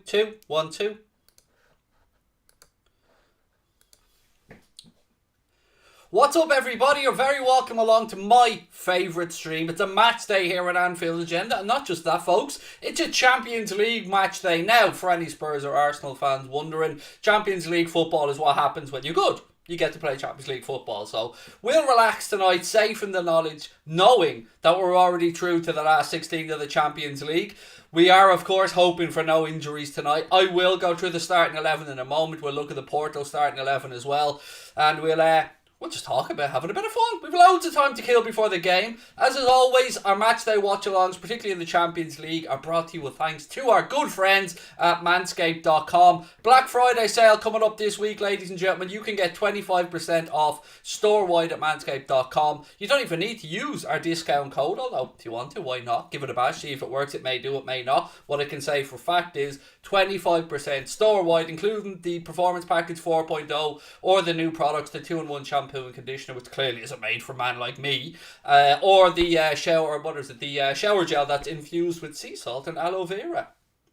2, 1, 2. What's up, everybody? You're very welcome along to my favourite stream. It's a match day here at Anfield Agenda, and not just that, folks. It's a Champions League match day. Now, for any Spurs or Arsenal fans wondering, Champions League football is what happens when you're good. You get to play Champions League football. So we'll relax tonight, safe in the knowledge, knowing that we're already through to the last 16 of the Champions League. We are, of course, hoping for no injuries tonight. I will go through the starting 11 in a moment. We'll look at the Porto starting 11 as well. And we'll just talk about having a bit of fun. We've loads of time to kill before the game. As always, our matchday watch-alongs, particularly in the Champions League, are brought to you with thanks to our good friends at manscaped.com. Black Friday sale coming up this week, ladies and gentlemen. You can get 25% off store-wide at manscaped.com. You don't even need to use our discount code, although if you want to, why not? Give it a bash, see if it works. It may do, it may not. What I can say for fact is 25% store-wide, including the Performance Package 4.0 or the new products, the 2-in-1 shampoo and conditioner, which clearly isn't made for a man like me, or the shower gel that's infused with sea salt and aloe vera.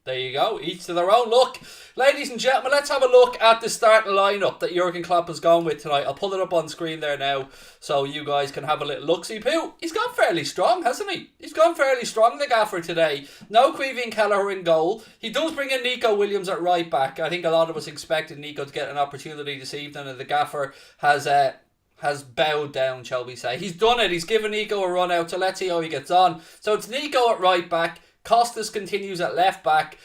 There you go, each to their own. Look, ladies and gentlemen, let's have a look at the starting lineup that Jurgen Klopp has gone with tonight. I'll pull it up on screen there now so you guys can have a little look-see-poo. He's gone fairly strong, hasn't he? He's gone fairly strong, the gaffer, today. No Queevy and Kelleher in goal. He does bring in Nico Williams at right back. I think a lot of us expected Nico to get an opportunity this evening, and the gaffer has bowed down, shall we say. He's done it. He's given Nico a run out, so let's see how he gets on. So it's Nico at right back. Costas continues at left back.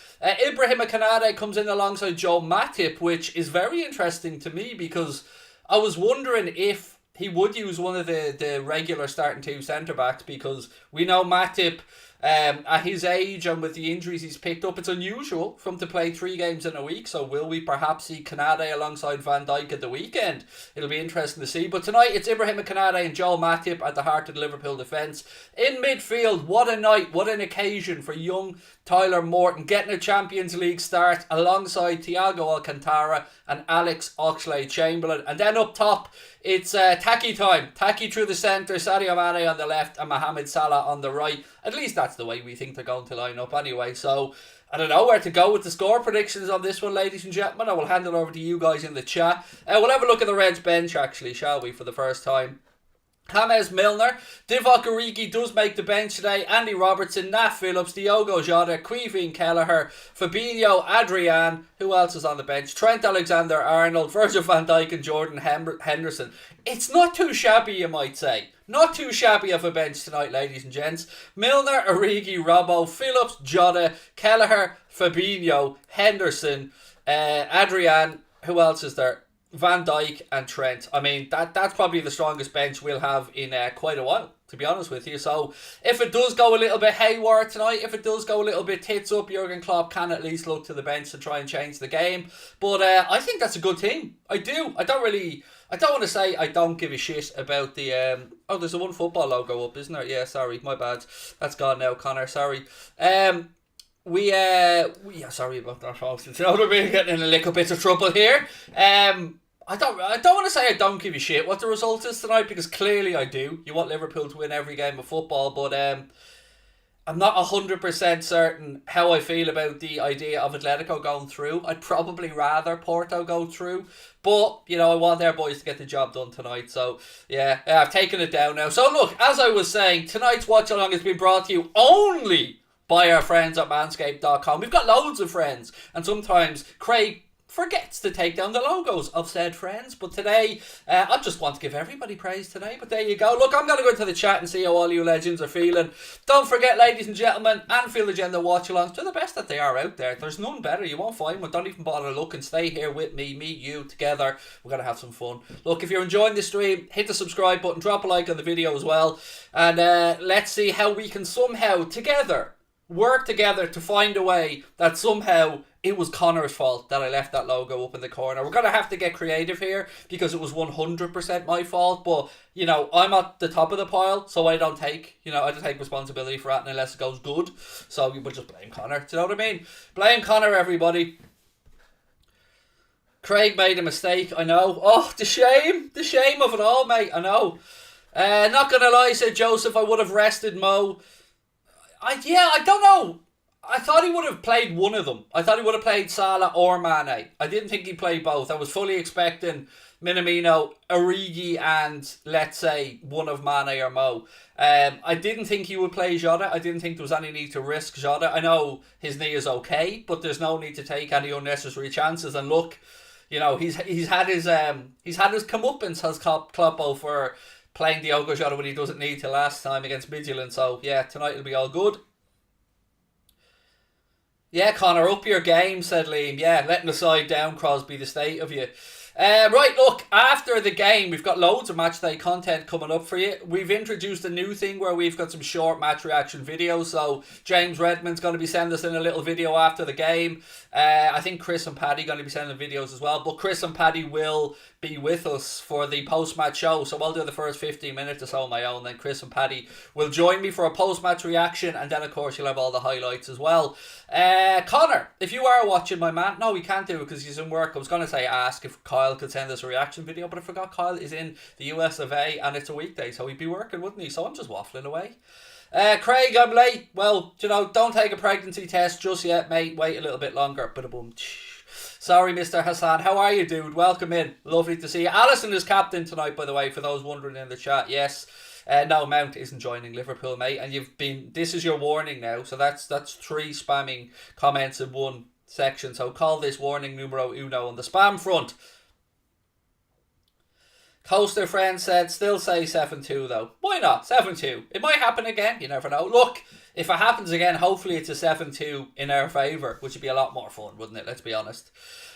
Ibrahim Konate comes in alongside Joe Matip, which is very interesting to me because I was wondering if he would use one of the regular starting two centre-backs, because we know Matip, at his age and with the injuries he's picked up, it's unusual for him to play 3 games in a week. So will we perhaps see Konate alongside Van Dijk at the weekend? It'll be interesting to see. But tonight it's Ibrahim Konate and Joel Matip at the heart of the Liverpool defence. In midfield, what a night, what an occasion for young Tyler Morton getting a Champions League start alongside Thiago Alcantara and Alex Oxlade-Chamberlain. And then up top, it's Taki time. Taki through the centre, Sadio Mane on the left and Mohamed Salah on the right. At least that's the way we think they're going to line up anyway. So I don't know where to go with the score predictions on this one, ladies and gentlemen. I will hand it over to you guys in the chat. We'll have a look at the Reds bench, actually, shall we, for the first time. James Milner, Divock Origi does make the bench today. Andy Robertson, Nat Phillips, Diogo Jota, Queevy and Kelleher, Fabinho, Adrian. Who else is on the bench? Trent Alexander-Arnold, Virgil van Dijk and Jordan Henderson. It's not too shabby, you might say. Not too shabby of a bench tonight, ladies and gents. Milner, Origi, Robbo, Phillips, Jota, Kelleher, Fabinho, Henderson, Adrian. Who else is there? Van Dijk and Trent. I mean, that's probably the strongest bench we'll have in quite a while, to be honest with you. So if it does go a little bit haywire tonight, if it does go a little bit tits up, Jurgen Klopp can at least look to the bench to try and change the game. But I think that's a good team. I do. I don't want to say I don't give a shit about the there's a One Football logo up, isn't there? Yeah, sorry, my bad. That's gone now, Connor. Sorry. Sorry about that, folks. You know what I mean? Getting in a little bit of trouble here. I don't want to say I don't give a shit what the result is tonight, because clearly I do. You want Liverpool to win every game of football, but I'm not 100% certain how I feel about the idea of Atletico going through. I'd probably rather Porto go through, but I want their boys to get the job done tonight. So yeah, I've taken it down now. So look, as I was saying, tonight's watch along has been brought to you only by our friends at manscaped.com. We've got loads of friends, and sometimes Craig forgets to take down the logos of said friends. But today, I just want to give everybody praise today. But there you go. Look, I'm going to go into the chat and see how all you legends are feeling. Don't forget, ladies and gentlemen, Anfield Agenda watch-alongs. They're the best that they are out there. There's none better. You won't find one. Don't even bother looking. Stay here with me, you, together. We're going to have some fun. Look, if you're enjoying this stream, hit the subscribe button. Drop a like on the video as well. And let's see how we can somehow, together, work together to find a way that somehow it was Connor's fault that I left that logo up in the corner. We're going to have to get creative here, because it was 100% my fault. But, I'm at the top of the pile, so I don't take responsibility for that unless it goes good. So we would just blame Connor. Do you know what I mean? Blame Connor, everybody. Craig made a mistake, I know. Oh, the shame of it all, mate, I know. Not going to lie, said Joseph, I would have rested Mo. I don't know. I thought he would have played one of them. I thought he would have played Salah or Mane. I didn't think he'd play both. I was fully expecting Minamino, Origi, and let's say one of Mane or Mo. I didn't think he would play Jota. I didn't think there was any need to risk Jota. I know his knee is okay, but there's no need to take any unnecessary chances. And look, you know, he's had his comeuppance, has Kloppo, for playing Diogo Jota when he doesn't need to last time against Midtjylland. So yeah, tonight will be all good. Yeah, Connor, up your game, said Liam. Yeah, letting the side down, Crosby, the state of you. Right, look, after the game, we've got loads of matchday content coming up for you. We've introduced a new thing where we've got some short match reaction videos. So James Redmond's going to be sending us in a little video after the game. I think Chris and Paddy are going to be sending videos as well. But Chris and Paddy will be with us for the post-match show. So I'll do the first 15 minutes or so on my own. Then Chris and Paddy will join me for a post-match reaction. And then, of course, you'll have all the highlights as well. Connor, if you are watching, my man, no, we can't do it because he's in work. I was going to say ask if Kyle could send us a reaction video, but I forgot Kyle is in the US of A and it's a weekday, so he'd be working, wouldn't he? So I'm just waffling away. Craig, I'm late. Well, you know, don't take a pregnancy test just yet, mate. Wait a little bit longer. Ba-da-boom. Sorry, Mr. Hassan. How are you, dude? Welcome in. Lovely to see you. Alison is captain tonight, by the way, for those wondering in the chat. Yes. No, Mount isn't joining Liverpool, mate. And this is your warning now. So that's 3 spamming comments in one section. So call this warning numero uno on the spam front. Coaster friend said, still say 7-2 though. Why not? 7-2. It might happen again. You never know. Look, if it happens again, hopefully it's a 7-2 in our favour, which would be a lot more fun, wouldn't it? Let's be honest.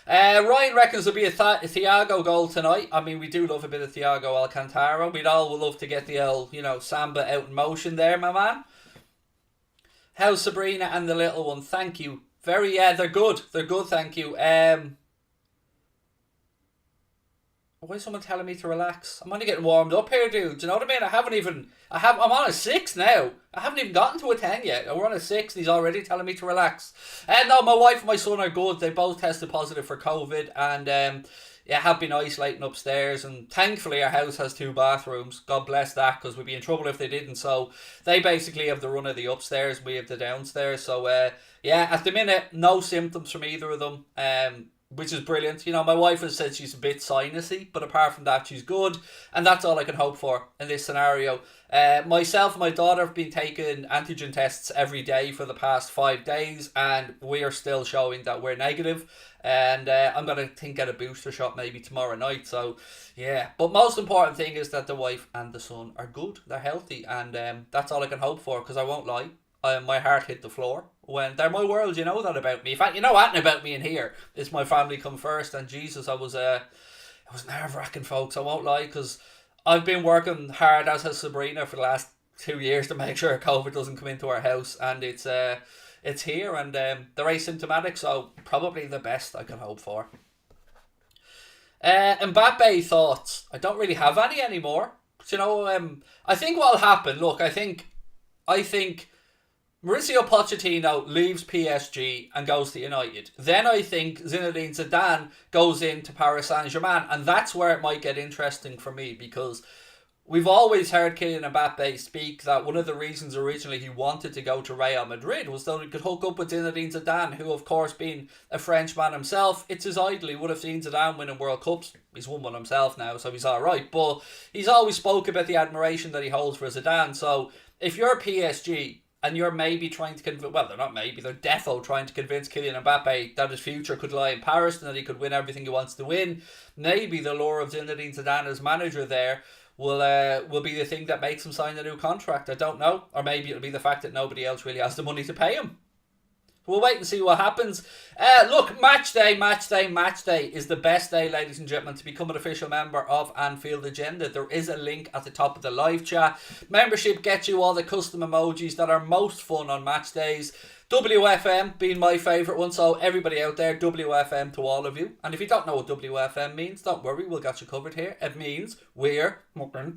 Ryan reckons there'll be a Thiago goal tonight. I mean, we do love a bit of Thiago Alcantara. We'd all love to get the old, Samba out in motion there, my man. How's Sabrina and the little one? Thank you. They're good. They're good, thank you. Why is someone telling me to relax? I'm only getting warmed up here, dude. Do you know what I mean? I'm on a 6 now. I haven't even gotten to a 10 yet. We're on a 6 and he's already telling me to relax. No, my wife and my son are good. They both tested positive for COVID and have been isolating upstairs. And thankfully our house has 2 bathrooms. God bless that, because we'd be in trouble if they didn't. So they basically have the run of the upstairs. We have the downstairs. So at the minute, no symptoms from either of them. Which is brilliant. You know, my wife has said she's a bit sinusy, but apart from that, she's good. And that's all I can hope for in this scenario. Myself and my daughter have been taking antigen tests every day for the past 5 days, and we are still showing that we're negative. And I'm going to get a booster shot maybe tomorrow night. So, yeah. But most important thing is that the wife and the son are good. They're healthy. And that's all I can hope for, because I won't lie. My heart hit the floor when they're my world. You know that about me. In fact, you know what about me in here. It's my family come first, and Jesus, it was nerve-wracking, folks. I won't lie, because I've been working hard, as has Sabrina, for the last 2 years to make sure COVID doesn't come into our house, and it's here, and they're asymptomatic, so probably the best I can hope for. Mbappe thoughts. I don't really have any anymore. But, you know, I think what'll happen. Look, I think Mauricio Pochettino leaves PSG and goes to United. Then I think Zinedine Zidane goes into Paris Saint-Germain, and that's where it might get interesting for me, because we've always heard Kylian Mbappe speak that one of the reasons originally he wanted to go to Real Madrid was so he could hook up with Zinedine Zidane, who of course being a Frenchman himself, it's his idol. He would have seen Zidane winning World Cups. He's won one himself now, so he's alright, but he's always spoke about the admiration that he holds for Zidane. So if you're PSG and you're maybe trying to convince, well, they're defo trying to convince Kylian Mbappe that his future could lie in Paris and that he could win everything he wants to win, maybe the lure of Zinedine Zidane as manager there will be the thing that makes him sign a new contract. I don't know. Or maybe it'll be the fact that nobody else really has the money to pay him. We'll wait and see what happens. Look, match day is the best day, ladies and gentlemen, to become an official member of Anfield Agenda. There is a link at the top of the live chat. Membership gets you all the custom emojis that are most fun on match days. WFM being my favourite one, so everybody out there, WFM to all of you. And if you don't know what WFM means, don't worry, we'll get you covered here. It means we're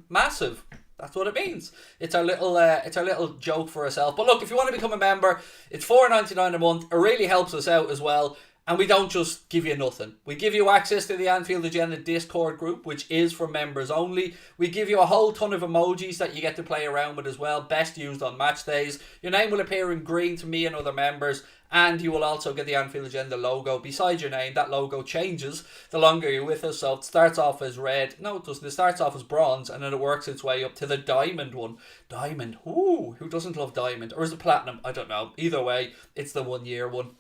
massive. That's what it means. It's our little joke for ourselves. But look, if you want to become a member, it's $4.99 a month. It really helps us out as well. And we don't just give you nothing. We give you access to the Anfield Agenda Discord group, which is for members only. We give you a whole ton of emojis that you get to play around with as well, best used on match days. Your name will appear in green to me and other members, and you will also get the Anfield Agenda logo beside your name. That logo changes the longer you're with us, so it starts off as red. No, it doesn't. It starts off as bronze, and then it works its way up to the diamond one. Diamond. Ooh, who doesn't love diamond? Or is it platinum? I don't know. Either way, it's the 1 year one.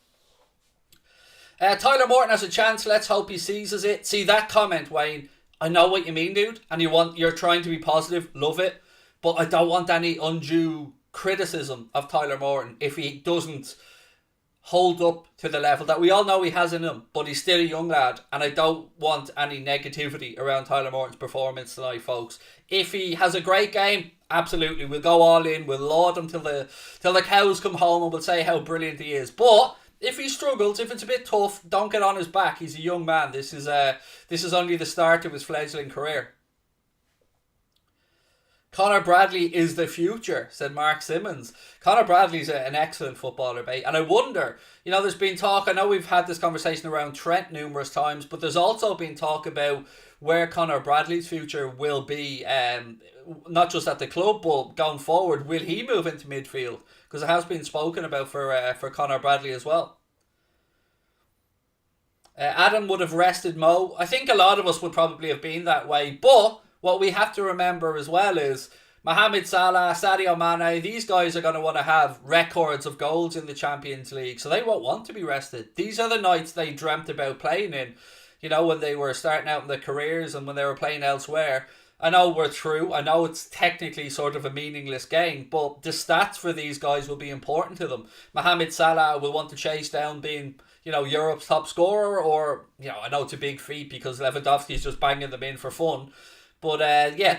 Tyler Morton has a chance. Let's hope he seizes it. See that comment, Wayne. I know what you mean, dude. And you're trying to be positive. Love it. But I don't want any undue criticism of Tyler Morton if he doesn't hold up to the level that we all know he has in him. But he's still a young lad. And I don't want any negativity around Tyler Morton's performance tonight, folks. If he has a great game, absolutely. We'll go all in. We'll laud him till the cows come home, and we'll say how brilliant he is. But if he struggles, if it's a bit tough, don't get on his back. He's a young man. This is only the start of his fledgling career. Conor Bradley is the future, said Mark Simmons. Conor Bradley's an excellent footballer, mate. And I wonder, there's been talk, I know we've had this conversation around Trent numerous times, but there's also been talk about where Conor Bradley's future will be, not just at the club, but going forward. Will he move into midfield? Because it has been spoken about for Conor Bradley as well. Adam would have rested Mo. I think a lot of us would probably have been that way. But what we have to remember as well is Mohamed Salah, Sadio Mane, these guys are going to want to have records of goals in the Champions League. So they won't want to be rested. These are the nights they dreamt about playing in. When they were starting out in their careers and when they were playing elsewhere. I know we're through. I know it's technically sort of a meaningless game, but the stats for these guys will be important to them. Mohamed Salah will want to chase down being, Europe's top scorer, or, I know it's a big feat because Lewandowski's just banging them in for fun. But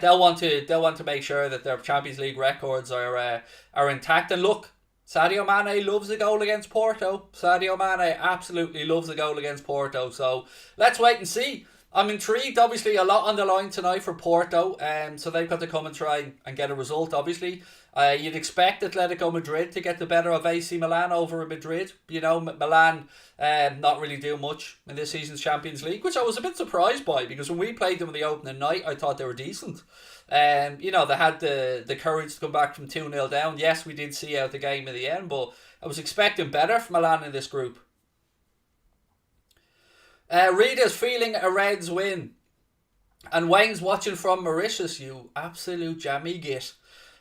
they'll want to make sure that their Champions League records are intact. And look, Sadio Mane loves a goal against Porto. Sadio Mane absolutely loves a goal against Porto. So let's wait and see. I'm intrigued. Obviously, a lot on the line tonight for Porto. So they've got to come and try and get a result, obviously. You'd expect Atletico Madrid to get the better of AC Milan over in Madrid. Milan not really doing much in this season's Champions League, which I was a bit surprised by, because when we played them in the opening night, I thought they were decent. They had the courage to come back from 2-0 down. Yes, we did see out the game in the end, but I was expecting better from Milan in this group. Rita's feeling a Reds win. And Wayne's watching from Mauritius, you absolute jammy git.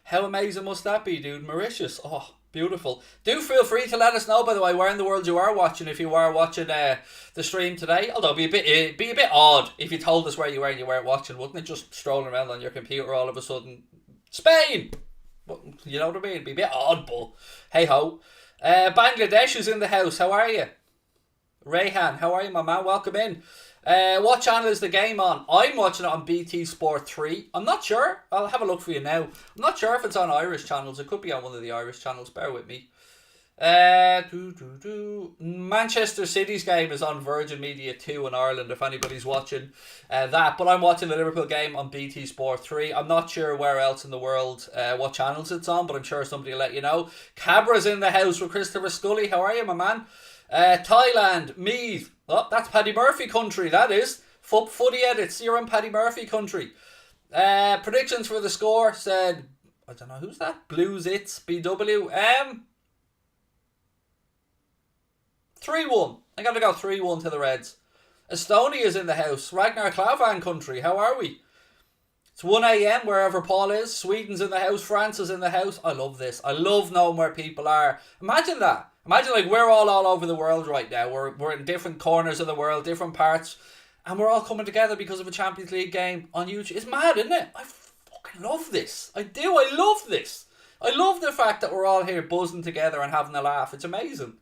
How amazing must that be, dude? Mauritius. Oh, beautiful. Do feel free to let us know, by the way, where in the world you are watching, if you are watching the stream today. Although it'd be a bit odd if you told us where you were and you weren't watching, wouldn't it? Just strolling around on your computer all of a sudden. Spain! You know what I mean? It'd be a bit odd, but hey ho. Bangladesh is in the house. How are you? Rayhan, how are you, my man? Welcome in. What channel is the game on? I'm watching it on BT Sport 3. I'm not sure. I'll have a look for you now. I'm not sure if it's on Irish channels. It could be on one of the Irish channels. Bear with me. Manchester City's game is on Virgin Media 2 in Ireland, if anybody's watching that. But I'm watching the Liverpool game on BT Sport 3. I'm not sure where else in the world, what channels it's on, but I'm sure somebody will let you know. Cabra's in the house with Christopher Scully. How are you, my man? Thailand, Meath. Oh, that's Paddy Murphy country, that is. Footy edits, you're in Paddy Murphy country. Predictions for the score said, I don't know, who's that? Blues It's BW. 3-1. I gotta go 3-1 to the Reds. Estonia's in the house. Ragnar Klavan country, how are we? It's 1 a.m. wherever Paul is. Sweden's in the house. France is in the house. I love this. I love knowing where people are. Imagine that. Imagine we're all over the world right now. We're in different corners of the world, different parts, and we're all coming together because of a Champions League game on YouTube. It's mad, isn't it? I fucking love this. I do. I love this. I love the fact that we're all here buzzing together and having a laugh. It's amazing.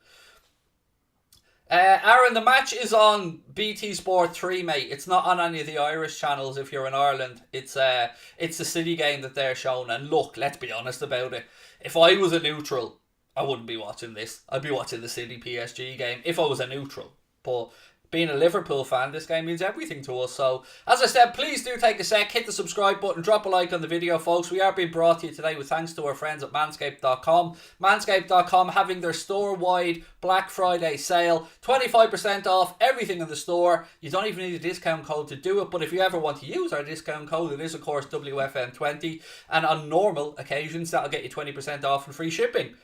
Aaron, the match is on BT Sport 3, mate. It's not on any of the Irish channels if you're in Ireland. It's the City game that they're showing. And look, let's be honest about it. If I was a neutral, I wouldn't be watching this. I'd be watching the City PSG game if I was a neutral. But being a Liverpool fan, this game means everything to us. So, as I said, please do take a sec, hit the subscribe button, drop a like on the video, folks. We are being brought to you today with thanks to our friends at Manscaped.com. Manscaped.com having their store-wide Black Friday sale. 25% off everything in the store. You don't even need a discount code to do it, but if you ever want to use our discount code, it is, of course, WFM20. And on normal occasions, that'll get you 20% off and free shipping.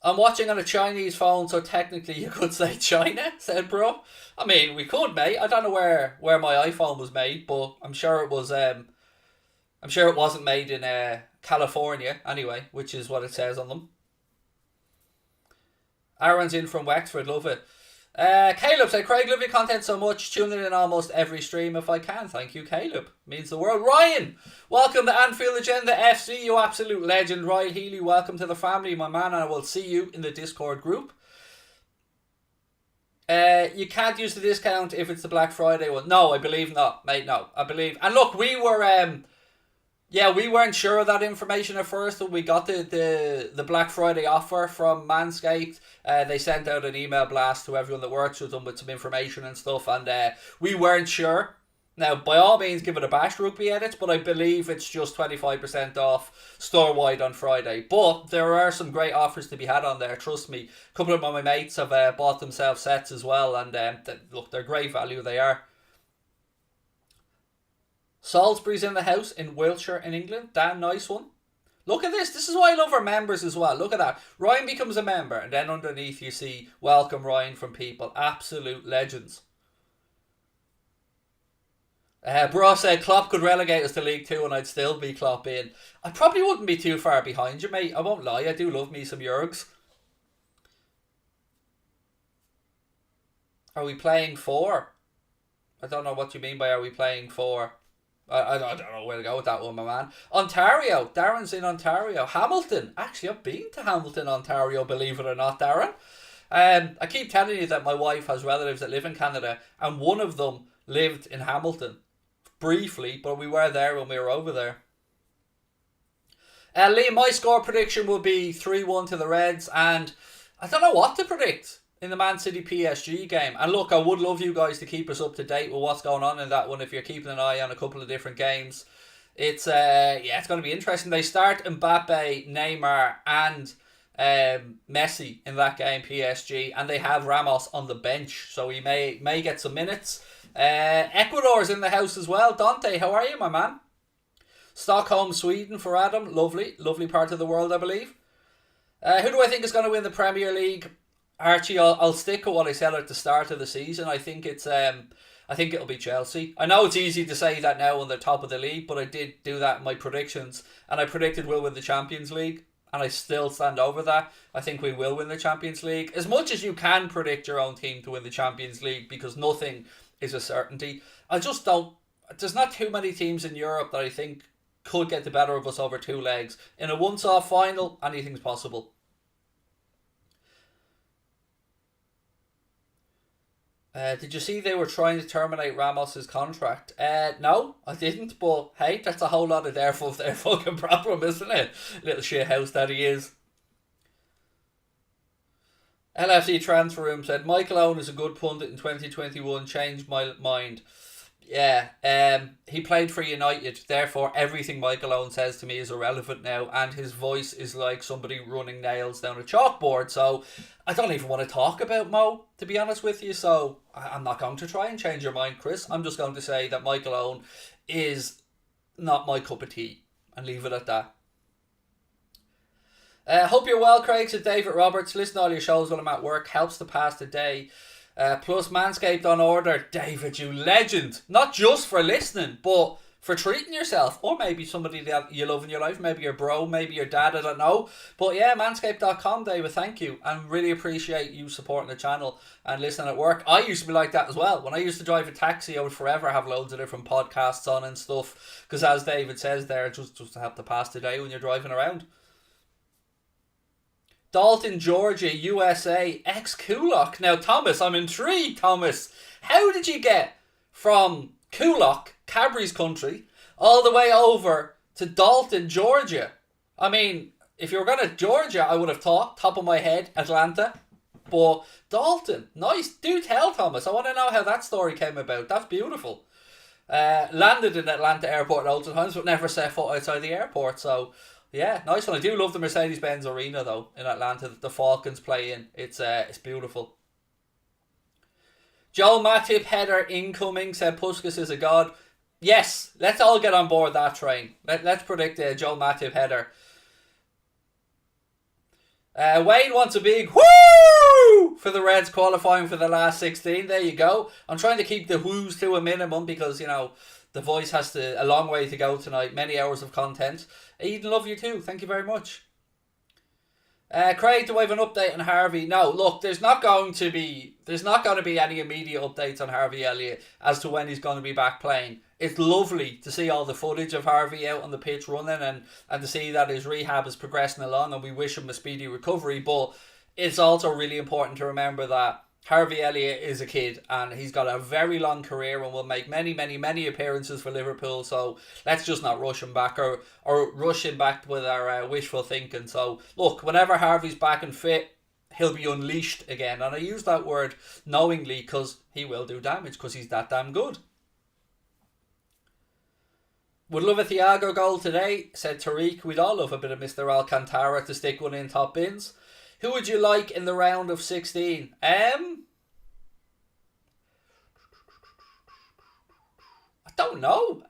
I'm watching on a Chinese phone, so technically you could say China, said bro. I mean, we could, mate. I don't know where my iPhone was made, but I'm sure it was. I'm sure it wasn't made in California, anyway, which is what it says on them. Aaron's in from Wexford, love it. Caleb said, Craig, love your content so much, tuning in almost every stream if I can. Thank you, Caleb. Means the world. Ryan, welcome to Anfield Agenda FC, you absolute legend. Ryan Healy, welcome to the family, my man, and I will see you in the Discord group. You can't use the discount if it's the Black Friday one. No, I believe not, mate, no. I believe. And look, we were... we weren't sure of that information at first when we got the Black Friday offer from Manscaped. They sent out an email blast to everyone that works with them with some information and stuff, and we weren't sure. Now, by all means, give it a bash, Rugby Edits, but I believe it's just 25% off store-wide on Friday. But there are some great offers to be had on there, trust me. A couple of my mates have bought themselves sets as well, and look, they're great value, they are. Salisbury's in the house in Wiltshire in England. Damn nice one. Look at this. This is why I love our members as well. Look at that. Ryan becomes a member, and then underneath you see welcome Ryan from people. Absolute legends. Bro said Klopp could relegate us to League 2 and I'd still be Klopp in. I probably wouldn't be too far behind you, mate. I won't lie. I do love me some Jurgs. Are we playing 4? I don't know what you mean by are we playing 4. I don't know where to go with that one, my man. Ontario. Darren's in Ontario. Hamilton. Actually, I've been to Hamilton, Ontario, believe it or not, Darren. I keep telling you that my wife has relatives that live in Canada, and one of them lived in Hamilton. Briefly, but we were there when we were over there. Liam, my score prediction will be 3-1 to the Reds, and I don't know what to predict in the Man City PSG game. And look, I would love you guys to keep us up to date with what's going on in that one if you're keeping an eye on a couple of different games. It's it's going to be interesting. They start Mbappe, Neymar and Messi in that game, PSG, and they have Ramos on the bench, so he may get some minutes. Ecuador's in the house as well. Dante, how are you, my man? Stockholm, Sweden for Adam. Lovely part of the world, I believe. Who do I think is going to win the Premier League? Archie, I'll stick with what I said at the start of the season. I think it'll be Chelsea. I know it's easy to say that now on the top of the league, but I did do that in my predictions, and I predicted we'll win the Champions League, and I still stand over that. I think we will win the Champions League. As much as you can predict your own team to win the Champions League, because nothing is a certainty. I just don't... There's not too many teams in Europe that I think could get the better of us over 2 legs. In a once-off final, anything's possible. Did you see they were trying to terminate Ramos's contract? No, I didn't, but hey, that's a whole lot of their fucking problem, isn't it? Little shit house that he is. LFC Transfer Room said, Michael Owen is a good pundit in 2021, changed my mind. Yeah, he played for United, therefore everything Michael Owen says to me is irrelevant now, and his voice is like somebody running nails down a chalkboard, so I don't even want to talk about Mo, to be honest with you, so I'm not going to try and change your mind, Chris. I'm just going to say that Michael Owen is not my cup of tea, and leave it at that. Hope you're well, Craig, said David Roberts. Listen to all your shows while I'm at work, helps to pass the day. Plus Manscaped on order. David, you legend. Not just for listening, but for treating yourself. Or maybe somebody that you love in your life. Maybe your bro, maybe your dad, I don't know. But yeah, manscaped.com, David, thank you. And really appreciate you supporting the channel and listening at work. I used to be like that as well. When I used to drive a taxi, I would forever have loads of different podcasts on and stuff. Because as David says there, just to help to pass the day when you're driving around. Dalton, Georgia, USA, ex-Coolock. Now, Thomas, I'm intrigued, Thomas. How did you get from Coolock, Cadbury's country, all the way over to Dalton, Georgia? I mean, if you were going to Georgia, I would have thought, top of my head, Atlanta. But Dalton, nice. Do tell, Thomas. I want to know how that story came about. That's beautiful. Landed in Atlanta airport loads of times, but never set foot outside the airport. So, yeah, nice one. I do love the Mercedes-Benz Arena, though, in Atlanta that the Falcons play in. It's beautiful. Joel Matip header incoming, said Puskas is a god. Yes, let's all get on board that train. Let's predict a Joel Matip header. Wayne wants a big whoo for the Reds qualifying for the last 16. There you go. I'm trying to keep the whoos to a minimum because, the voice has a long way to go tonight. Many hours of content. Eden, love you too. Thank you very much. Craig, do I have an update on Harvey? No, look, there's not going to be any immediate updates on Harvey Elliott as to when he's going to be back playing. It's lovely to see all the footage of Harvey out on the pitch running and to see that his rehab is progressing along, and we wish him a speedy recovery. But it's also really important to remember that Harvey Elliott is a kid and he's got a very long career and will make many, many, many appearances for Liverpool. So let's just not rush him back or rush him back with our wishful thinking. So look, whenever Harvey's back and fit, he'll be unleashed again. And I use that word knowingly because he will do damage because he's that damn good. Would love a Thiago goal today, said Tariq. We'd all love a bit of Mr. Alcantara to stick one in top bins. Who would you like in the round of 16? I don't know.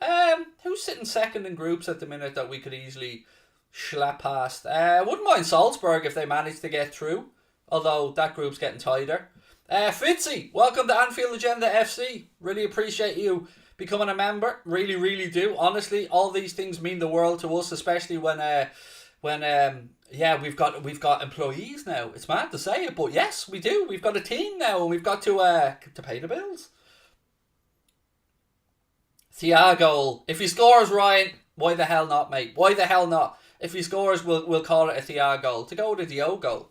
Who's sitting second in groups at the minute that we could easily schlep past? Wouldn't mind Salzburg if they managed to get through, although that group's getting tighter. Fitzy, welcome to Anfield Agenda FC. Really appreciate you becoming a member. Really, really do. Honestly, all these things mean the world to us, especially when we've got employees now. It's mad to say it, but yes, we do. We've got a team now, and we've got to pay the bills. Thiago, if he scores, Ryan, why the hell not, mate? Why the hell not? If he scores, we'll call it a Thiago to go with a Diogo.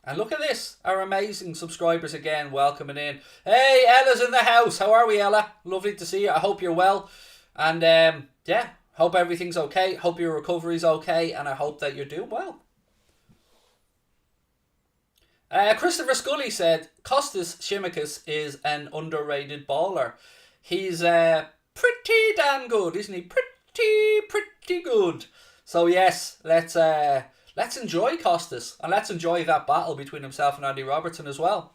And look at this, our amazing subscribers again welcoming in. Hey, Ella's in the house. How are we, Ella? Lovely to see you. I hope you're well. And hope everything's okay. Hope your recovery's okay. And I hope that you're doing well. Christopher Scully said, Kostas Tsimikas is an underrated baller. He's pretty damn good, isn't he? Pretty good. So yes, let's enjoy Kostas. And let's enjoy that battle between himself and Andy Robertson as well.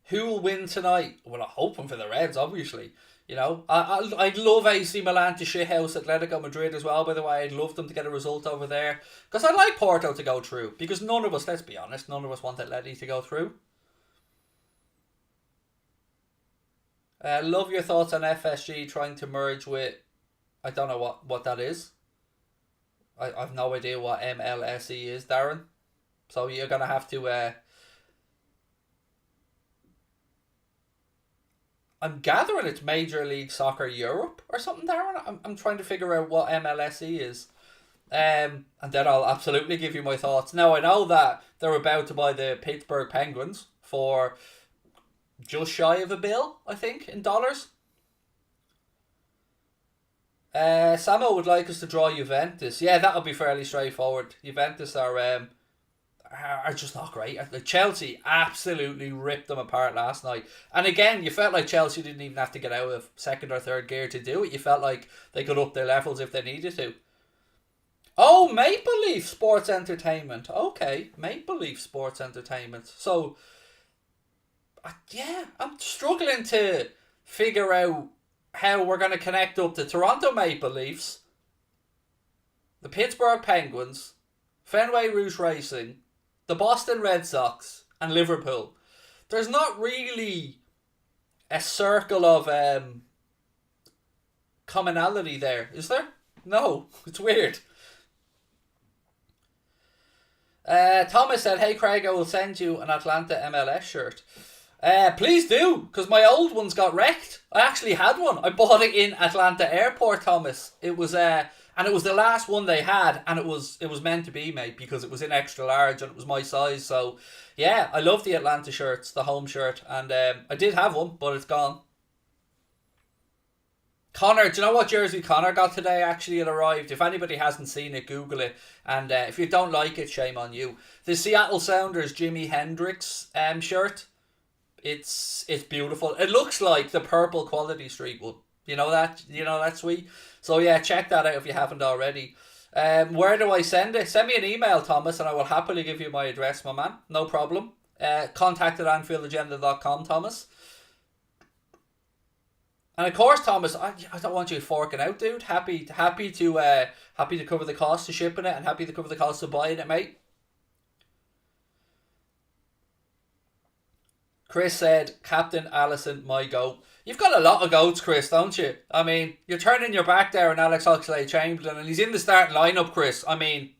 Who will win tonight? Well, I'm hoping for the Reds, obviously. I'd love AC Milan to shithouse Atletico Madrid as well, by the way. I'd love them to get a result over there. Because I'd like Porto to go through. Because none of us, let's be honest, want Atleti to go through. Love your thoughts on FSG trying to merge with... I don't know what that is. I've no idea what MLSE is, Darren. So you're going to have to... I'm gathering it's Major League Soccer Europe or something, Darren. I'm trying to figure out what MLSE is. And then I'll absolutely give you my thoughts. Now, I know that they're about to buy the Pittsburgh Penguins for just shy of $1 billion, I think, in dollars. Samo would like us to draw Juventus. Yeah, that'll be fairly straightforward. Juventus are just not great. Like Chelsea absolutely ripped them apart last night. And again, you felt like Chelsea didn't even have to get out of second or third gear to do it. You felt like they could up their levels if they needed to. Oh, Maple Leaf Sports Entertainment. Okay, Maple Leaf Sports Entertainment. So, I'm struggling to figure out how we're going to connect up the Toronto Maple Leafs, the Pittsburgh Penguins, Fenway Rouge Racing, the Boston Red Sox, and Liverpool. There's not really a circle of commonality there, is there? No, it's weird. Thomas said, hey Craig, I will send you an Atlanta MLS shirt. Please do, because my old one's got wrecked. I actually had one. I bought it in Atlanta Airport, Thomas. It was and it was the last one they had, and it was meant to be, mate, because it was in extra large and it was my size. So yeah, I love the Atlanta shirts, the home shirt, and I did have one, but it's gone. Connor, do you know what jersey Connor got today? Actually, it arrived. If anybody hasn't seen it, Google it. And if you don't like it, shame on you. The Seattle Sounders Jimi Hendrix shirt. It's beautiful. It looks like the purple Quality Street one. You know that? You know that sweet? So yeah, check that out if you haven't already. Where do I send it? Send me an email, Thomas, and I will happily give you my address, my man. No problem. Contact at AnfieldAgenda.com, Thomas. And of course, Thomas, I don't want you forking out, dude. Happy to cover the cost of shipping it and happy to cover the cost of buying it, mate. Chris said, Captain Allison, my goat. You've got a lot of goats, Chris, don't you? I mean, you're turning your back there on Alex Oxlade-Chamberlain, and he's in the starting lineup, Chris. I mean,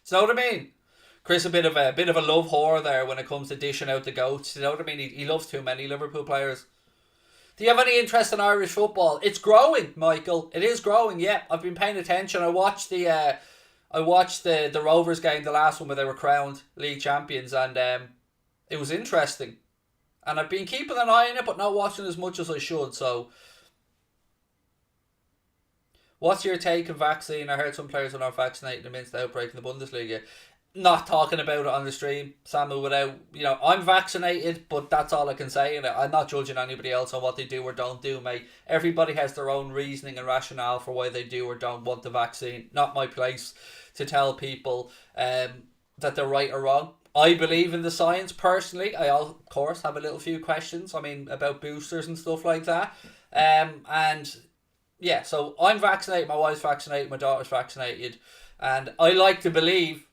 do you know what I mean? Chris, a bit of a love whore there when it comes to dishing out the goats. You know what I mean? He loves too many Liverpool players. Do you have any interest in Irish football? It's growing, Michael. It is growing. Yeah, I've been paying attention. I watched the Rovers game, the last one where they were crowned league champions, and it was interesting. And I've been keeping an eye on it, but not watching as much as I should. So, what's your take on vaccine? I heard some players were not vaccinated amidst the outbreak in the Bundesliga. Not talking about it on the stream, Samu, without, I'm vaccinated, but that's all I can say. And I'm not judging anybody else on what they do or don't do, mate. Everybody has their own reasoning and rationale for why they do or don't want the vaccine. Not my place to tell people that they're right or wrong. I believe in the science personally. I, of course, have a little few questions. I mean, about boosters and stuff like that. And yeah, so I'm vaccinated. My wife's vaccinated. My daughter's vaccinated. And I like to believe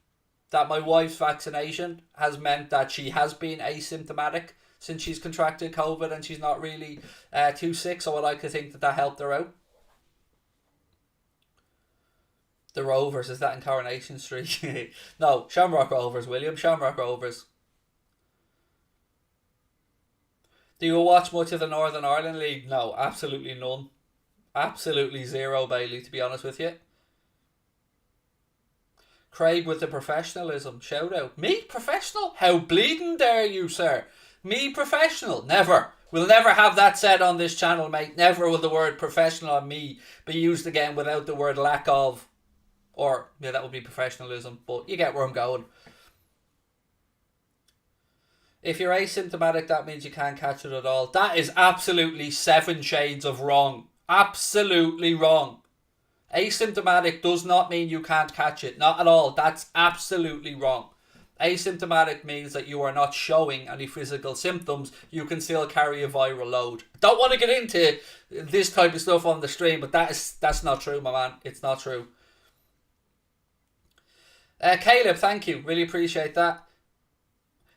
that my wife's vaccination has meant that she has been asymptomatic since she's contracted COVID and she's not really too sick. So I like to think that helped her out. The Rovers, is that in Coronation Street? No, Shamrock Rovers, William. Shamrock Rovers. Do you watch much of the Northern Ireland League? No, absolutely none. Absolutely zero, Bailey, to be honest with you. Craig with the professionalism. Shout out. Me? Professional? How bleeding dare you, sir? Me professional? Never. We'll never have that said on this channel, mate. Never will the word professional on me be used again without the word lack of. Or, yeah, that would be professionalism, but you get where I'm going. If you're asymptomatic, that means you can't catch it at all. That is absolutely 7 shades of wrong. Absolutely wrong. Asymptomatic does not mean you can't catch it. Not at all. That's absolutely wrong. Asymptomatic means that you are not showing any physical symptoms. You can still carry a viral load. Don't want to get into this type of stuff on the stream, but that's not true, my man. It's not true. Caleb, thank you. Really appreciate that.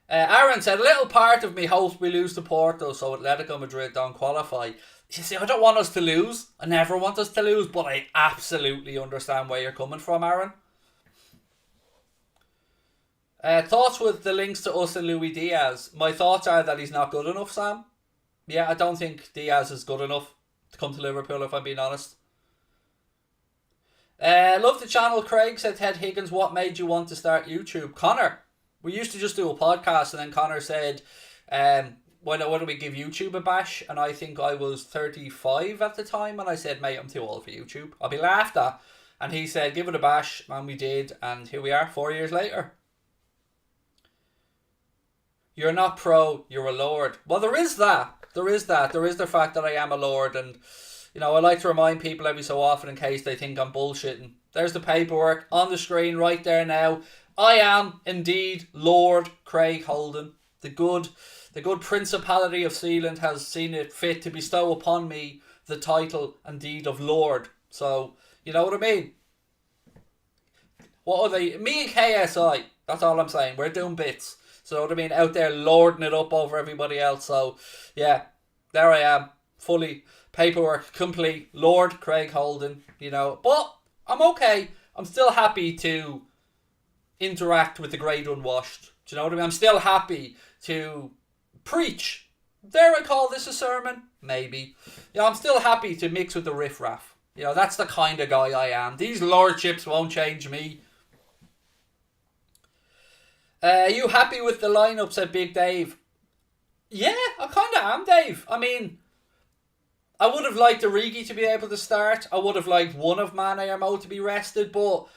Aaron said, a little part of me hopes we lose to Porto so Atletico Madrid don't qualify. You see, I don't want us to lose. I never want us to lose, but I absolutely understand where you're coming from, Aaron. Thoughts with the links to us and Luis Diaz. My thoughts are that he's not good enough, Sam. Yeah, I don't think Diaz is good enough to come to Liverpool, if I'm being honest. Love the channel, Craig, said Ted Higgins. What made you want to start YouTube? Connor. We used to just do a podcast and then Connor said, why don't we give YouTube a bash? And I think I was 35 at the time and I said, mate, I'm too old for YouTube. I'll be laughed at. And he said, give it a bash, and we did, and here we are 4 years later. You're not pro, you're a lord. Well, there is that. There is the fact that I am a lord, and I like to remind people every so often in case they think I'm bullshitting. There's the paperwork on the screen right there now. I am indeed Lord Craig Houlden. The good Principality of Sealand has seen it fit to bestow upon me the title indeed of Lord. So, you know what I mean? What are they? Me and KSI. That's all I'm saying. We're doing bits. So, you know what I mean? Out there lording it up over everybody else. So, yeah. There I am. Fully paperwork complete. Lord Craig Houlden. But I'm okay. I'm still happy to interact with the great unwashed. Do you know what I mean? I'm still happy to preach. Dare I call this a sermon? Maybe. I'm still happy to mix with the riffraff. That's the kind of guy I am. These lordships won't change me. Are you happy with the lineup, said Big Dave? Yeah, I kind of am, Dave. I mean, I would have liked Origi to be able to start. I would have liked one of Mane or Mo to be rested, but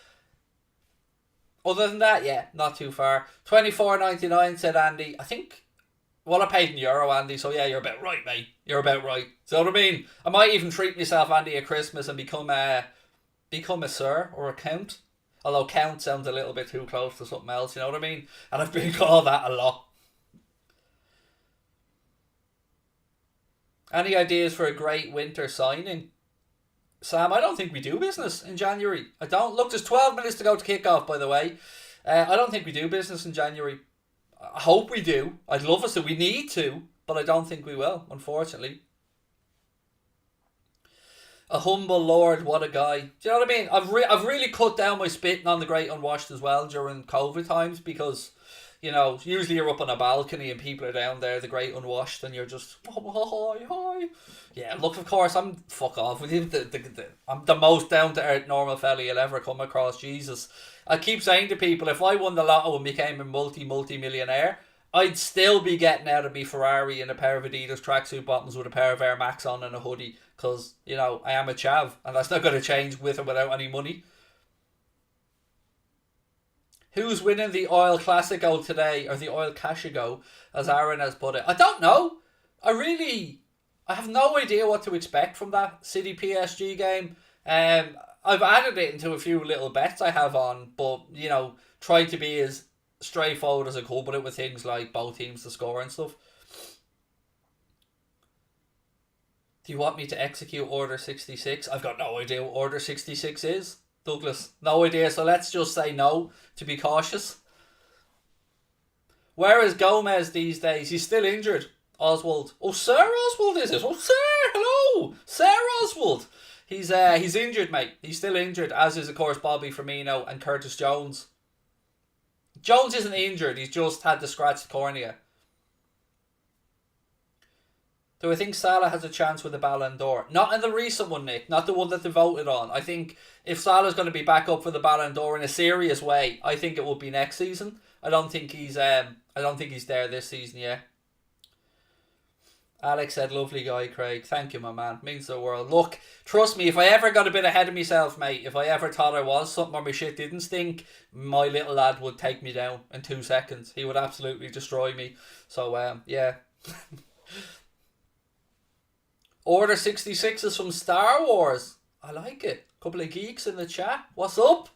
other than that, yeah, not too far. 24.99 said Andy. I think, well, I paid in euro, Andy, so yeah, you're about right, mate. You're about right. So what I mean? I might even treat myself, Andy, at Christmas and become a sir or a count. Although count sounds a little bit too close to something else, you know what I mean? And I've been called that a lot. Any ideas for a great winter signing? Sam, I don't think we do business in January. I don't. Look, there's 12 minutes to go to kick off, by the way. I don't think we do business in January. I hope we do. I'd love us to. We need to, but I don't think we will, unfortunately. A humble lord, what a guy. Do you know what I mean? I've really cut down my spitting on the great unwashed as well during COVID times because, you know, usually you're up on a balcony and people are down there, the great unwashed, and you're just, oh, hi. Yeah, look, of course, I'm fuck off with you. I'm the most down-to-earth normal fella you'll ever come across, Jesus. I keep saying to people, if I won the lotto and became a multi-millionaire, I'd still be getting out of me Ferrari in a pair of Adidas tracksuit bottoms with a pair of Air Max on and a hoodie. Because, you know, I am a chav. And that's not going to change with or without any money. Who's winning the Oil Classico today? Or the Oil Cashigo, as Aaron has put it. I don't know. I have no idea what to expect from that City PSG game. I've added it into a few little bets I have on. But, you know, tried to be as straightforward as I could with it with things like both teams to score and stuff. Do you want me to execute Order 66? I've got no idea what Order 66 is, Douglas. No idea, so let's just say no to be cautious. Where is Gomez these days? He's still injured. Oswald. Oh, Sir Oswald is it? Oh, Sir, hello. Sir Oswald. He's injured, mate. He's still injured, as is, of course, Bobby Firmino and Curtis Jones. Jones isn't injured. He's just had the scratched cornea. Do I think Salah has a chance with the Ballon d'Or? Not in the recent one, Nick. Not the one that they voted on. I think if Salah's going to be back up for the Ballon d'Or in a serious way, I think it will be next season. I don't think he's there this season yet. Alex said, lovely guy, Craig. Thank you, my man. Means the world. Look, trust me, if I ever got a bit ahead of myself, mate, if I ever thought I was something or my shit didn't stink, my little lad would take me down in 2 seconds. He would absolutely destroy me. So, yeah. Order 66 is from Star Wars. I like it. Couple of geeks in the chat. What's up?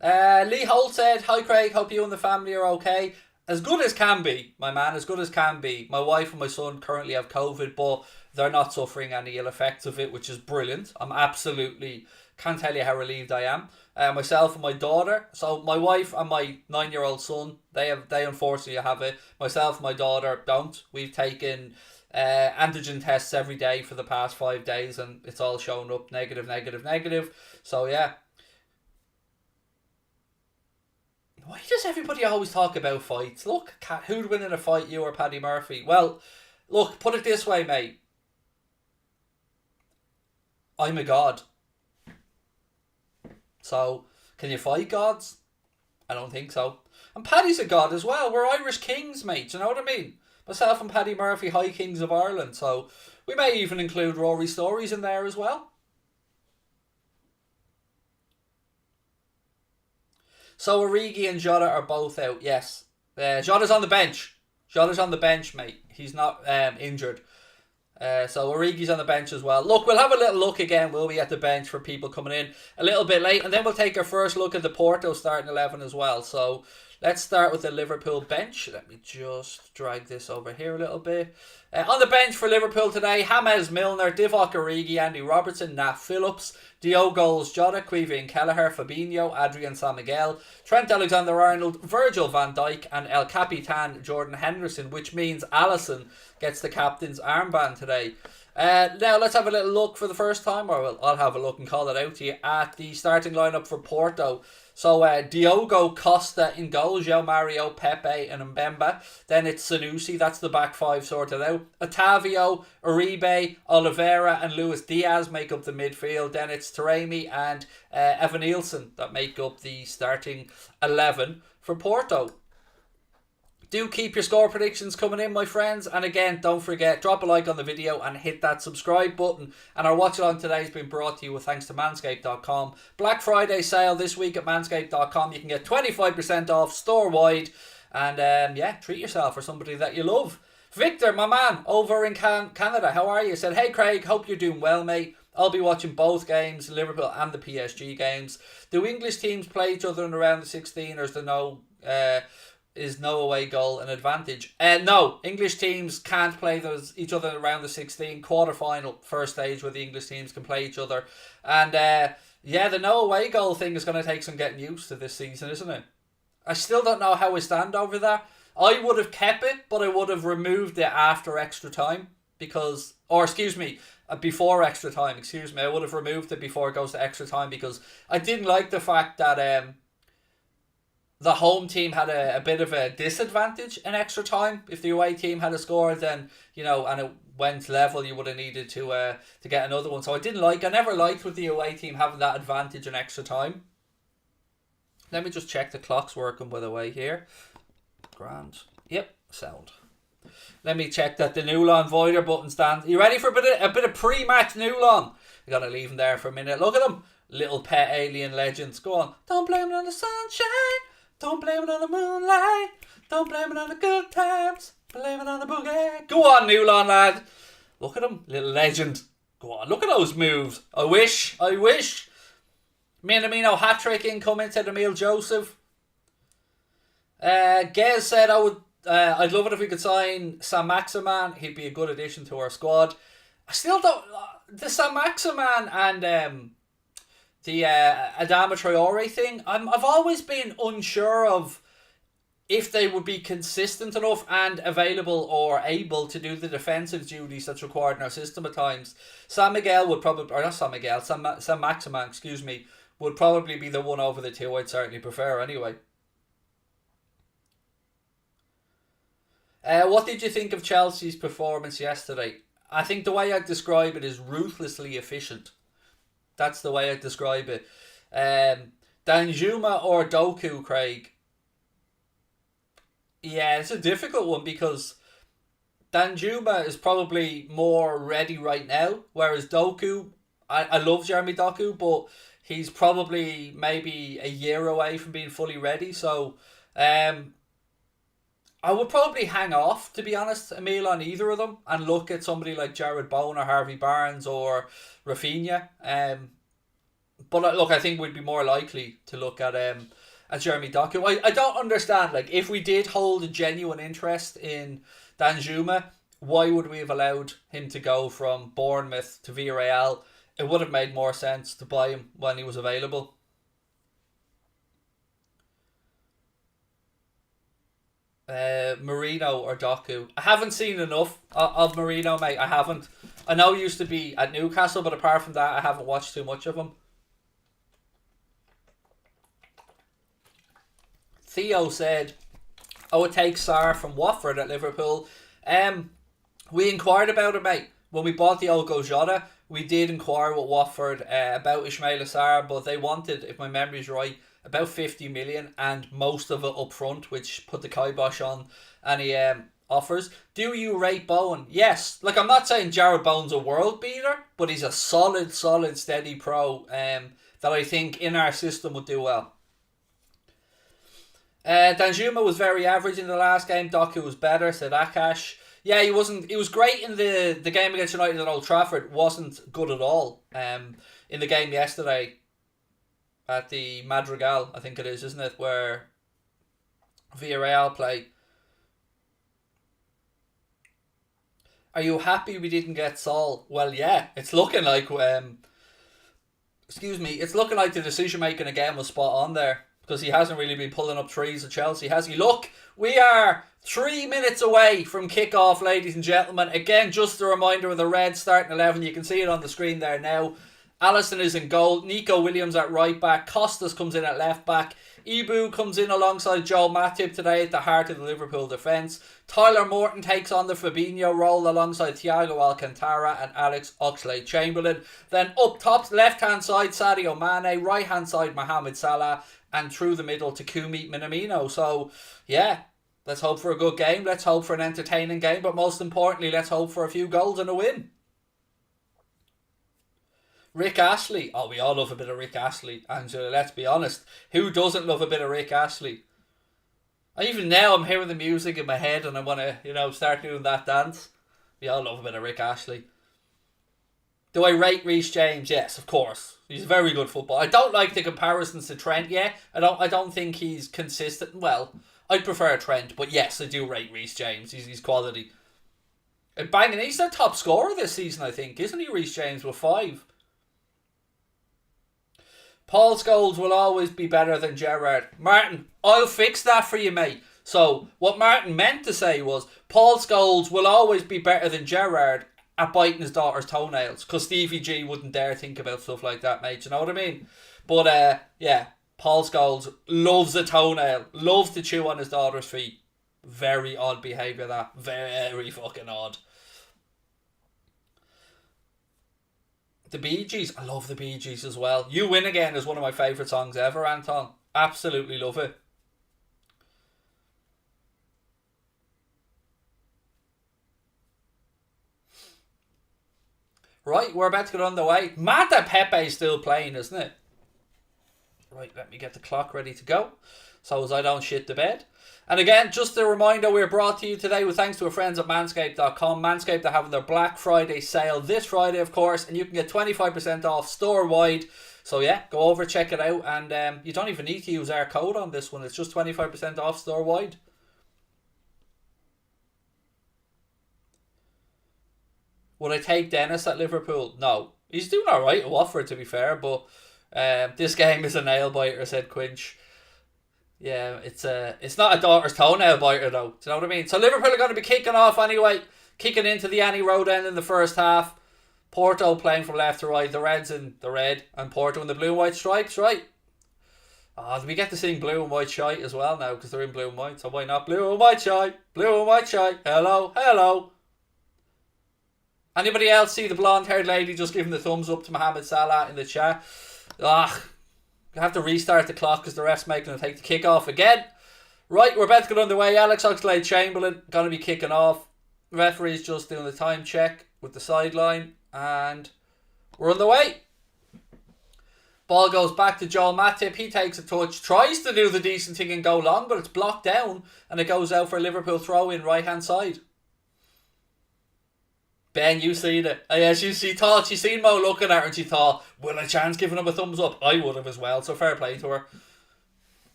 Lee Holt said, hi Craig, hope you and the family are okay. As good as can be, my man, as good as can be. My wife and my son currently have COVID, but they're not suffering any ill effects of it, which is brilliant. I'm absolutely, can't tell you how relieved I am. Myself and my daughter, so my wife and my 9-year-old son, they unfortunately have it. Myself and my daughter don't. We've taken antigen tests every day for the past 5 days, and it's all shown up negative. So yeah. Why does everybody always talk about fights? Look, who'd win in a fight, you or Paddy Murphy? Well, look, put it this way, mate. I'm a god. So, can you fight gods? I don't think so. And Paddy's a god as well. We're Irish kings, mate. Do you know what I mean? Myself and Paddy Murphy, High Kings of Ireland. So, we may even include Rory Stories in there as well. So, Origi and Jota are both out, yes. Jota's on the bench. Jota's on the bench, mate. He's not injured. So Origi's on the bench as well. Look, we'll have a little look again, will we, at the bench for people coming in a little bit late. And then we'll take our first look at the Porto starting 11 as well. So let's start with the Liverpool bench. Let me just drag this over here a little bit. On the bench for Liverpool today, James Milner, Divock Origi, Andy Robertson, Nat Phillips, Diogo's Jota, Queven Kelleher, Fabinho, Adrian San Miguel, Trent Alexander-Arnold, Virgil van Dijk, and El Capitan Jordan Henderson, which means Alisson gets the captain's armband today. Now let's have a little look for the first time, or I'll have a look and call it out to you, at the starting lineup for Porto. So Diogo Costa in goal, João Mario, Pepe and Mbemba. Then it's Sanusi, that's the back five sorted out. Otavio, Uribe, Oliveira and Luis Diaz make up the midfield. Then it's Taremi and Evan Nielsen that make up the starting 11 for Porto. Do keep your score predictions coming in, my friends. And again, don't forget, drop a like on the video and hit that subscribe button. And our watch along today has been brought to you with thanks to Manscaped.com. Black Friday sale this week at Manscaped.com. You can get 25% off store-wide. And yeah, treat yourself or somebody that you love. Victor, my man, over in Canada, how are you? Said, hey Craig, hope you're doing well, mate. I'll be watching both games, Liverpool and the PSG games. Do English teams play each other in the round of 16, or is no away goal an advantage? No, English teams can't play each other in the round of 16. Quarter-final, first stage where the English teams can play each other. And yeah, the no away goal thing is going to take some getting used to this season, isn't it? I still don't know how we stand over that. I would have kept it, but I would have removed it after extra time before extra time, I would have removed it before it goes to extra time because I didn't like the fact that the home team had a bit of a disadvantage in extra time. If the away team had a score, then, and it went level, you would have needed to get another one. So I never liked with the away team having that advantage in extra time. Let me just check the clock's working, by the way, here. Grand. Yep, sound. Let me check that the Newlon Voider button stands. You ready for a bit of pre-match Newlon? You gotta leave him there for a minute. Look at him. Little pet alien legends. Go on. Don't blame it on the sunshine. Don't blame it on the moonlight. Don't blame it on the good times. Blame it on the boogie. Go on, Newlon lad. Look at him. Little legend. Go on. Look at those moves. I wish. Minamino hat-trick incoming, said Emil Joseph. Gez said, I'd love it if we could sign Sam Maximan. He'd be a good addition to our squad. I still don't... The Sam Maximan and the Adama Traore thing, I've always been unsure of if they would be consistent enough and available or able to do the defensive duties that's required in our system at times. Sam Maximan, would probably be the one over the two I'd certainly prefer anyway. What did you think of Chelsea's performance yesterday? I think the way I'd describe it is ruthlessly efficient. That's the way I'd describe it. Danjuma or Doku, Craig? Yeah, it's a difficult one because Danjuma is probably more ready right now, whereas Doku, I love Jeremy Doku, but he's probably maybe a year away from being fully ready. So I would probably hang off, to be honest, Emil, on either of them and look at somebody like Jared Bowen or Harvey Barnes or Rafinha. But look, I think we'd be more likely to look at Jeremy Doku. I don't understand, like, if we did hold a genuine interest in Danjuma, why would we have allowed him to go from Bournemouth to Villarreal? It would have made more sense to buy him when he was available. Marino or Doku. I haven't seen enough of Marino, mate. I haven't. I know he used to be at Newcastle, but apart from that, I haven't watched too much of him. Theo said, I would take Sarr from Watford at Liverpool. We inquired about it, mate. When we bought the Ogo Jota, we did inquire with Watford about Ismaila Sarr, but they wanted, if my memory's right, about 50 million and most of it up front, which put the kibosh on any offers. Do you rate Bowen? Yes. Like, I'm not saying Jared Bowen's a world beater, but he's a solid, steady pro that I think in our system would do well. Danjuma was very average in the last game. Doku was better, said Akash. Yeah, he wasn't. He was great in the game against United at Old Trafford. Wasn't good at all. In the game yesterday at the Madrigal, I think it is, isn't it, where Villarreal play. Are you happy we didn't get Saul? Well, yeah, it's looking like it's looking like the decision making again was spot on there, because he hasn't really been pulling up trees at Chelsea, has he? Look, we are 3 minutes away from kickoff, ladies and gentlemen. Again, just a reminder of the red starting 11. You can see it on the screen there now. Alisson is in goal. Nico Williams at right back. Costas comes in at left back. Ibu comes in alongside Joel Matip today at the heart of the Liverpool defence. Tyler Morton takes on the Fabinho role alongside Thiago Alcantara and Alex Oxlade-Chamberlain. Then up top, left-hand side, Sadio Mane. Right-hand side, Mohamed Salah. And through the middle, Takumi Minamino. So, yeah, Let's hope for a good game. Let's hope for an entertaining game. But most importantly, let's hope for a few goals and a win. Rick Astley. Oh, we all love a bit of Rick Astley. And let's be honest, who doesn't love a bit of Rick Astley? Even now, I'm hearing the music in my head and I want to, start doing that dance. We all love a bit of Rick Astley. Do I rate Reece James? Yes, of course. He's a very good footballer. I don't like the comparisons to Trent yet. I don't think he's consistent. Well, I'd prefer Trent, but yes, I do rate Reece James. He's quality. And banging, he's their top scorer this season, I think, isn't he, Reece James, with 5? Paul Scholes will always be better than Gerrard. Martin, I'll fix that for you, mate. So, what Martin meant to say was, Paul Scholes will always be better than Gerrard at biting his daughter's toenails. Because Stevie G wouldn't dare think about stuff like that, mate. You know what I mean? But, yeah. Paul Scholes loves a toenail. Loves to chew on his daughter's feet. Very odd behaviour, that. Very fucking odd. The Bee Gees. I love the Bee Gees as well. You Win Again is one of my favourite songs ever, Anton. Absolutely love it. Right, we're about to get on the way. Mad that Pepe's still playing, isn't it? Right, let me get the clock ready to go so as I don't shit the bed. And again, just a reminder, we're brought to you today with thanks to our friends at Manscaped.com. Manscaped are having their Black Friday sale this Friday, of course, and you can get 25% off store-wide. So yeah, go over, check it out, and you don't even need to use our code on this one. It's just 25% off store-wide. Would I take Dennis at Liverpool? No. He's doing alright at Watford, to be fair, but this game is a nail-biter, said Quinch. Yeah, it's not a daughter's toenail biter though. Do you know what I mean? So Liverpool are going to be kicking off anyway. Kicking into the Annie Road end in the first half. Porto playing from left to right. The Reds in the red and Porto in the blue and white stripes, right? Oh, we get to sing blue and white shite as well now because they're in blue and white. So why not blue and white shite? Blue and white shite. Hello, hello. Anybody else see the blonde-haired lady just giving the thumbs up to Mohamed Salah in the chat? I have to restart the clock because the ref's making it take the kick off again. Right, we're about to get underway. Alex Oxlade-Chamberlain going to be kicking off. Referee's just doing the time check with the sideline. And we're on the way. Ball goes back to Joel Matip. He takes a touch. Tries to do the decent thing and go long, but it's blocked down. And it goes out for a Liverpool throw-in right-hand side. Ben, you seen it. Yes, she seen Mo looking at her and she thought, will a chance giving him a thumbs up? I would have as well, so fair play to her.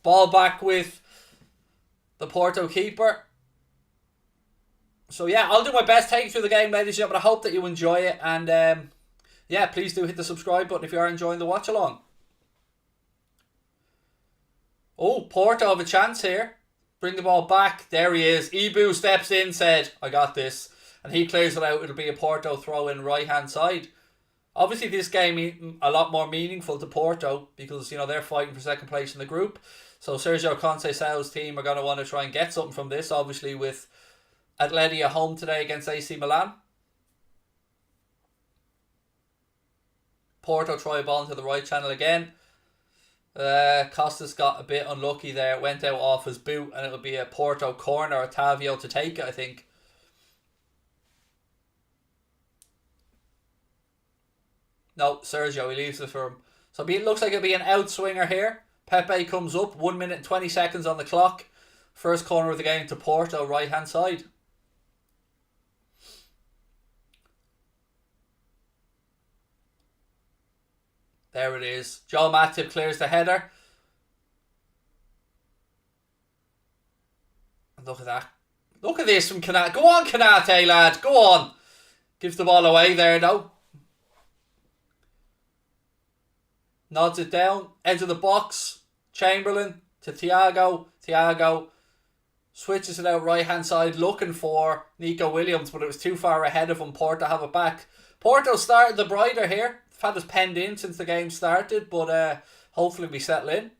Ball back with the Porto keeper. So yeah, I'll do my best taking through the game, ladies and gentlemen. I hope that you enjoy it. And yeah, please do hit the subscribe button if you are enjoying the watch along. Oh, Porto have a chance here. Bring the ball back. There he is. Ibu steps in, said, I got this. And he clears it out. It'll be a Porto throw in right hand side. Obviously this game a lot more meaningful to Porto because they're fighting for second place in the group. So Sergio Conceição's team are going to want to try and get something from this, obviously with Atleti at home today against AC Milan. Porto try a ball into the right channel again. Costas got a bit unlucky there. Went out off his boot and it'll be a Porto corner. Otavio to take it, I think. No, Sergio, he leaves it for him. So it looks like it'll be an outswinger here. Pepe comes up, 1 minute and 20 seconds on the clock. First corner of the game to Porto, right hand side. There it is. Joel Matip clears the header. And look at that. Look at this from Kanate. Go on, Kanate, lad. Go on. Gives the ball away there, though. Nods it down. Edge of the box. Chamberlain to Thiago. Thiago switches it out right hand side looking for Nico Williams, but it was too far ahead of him. Porto have it back. Porto started the brighter here. The had us penned in since the game started, but hopefully we settle in.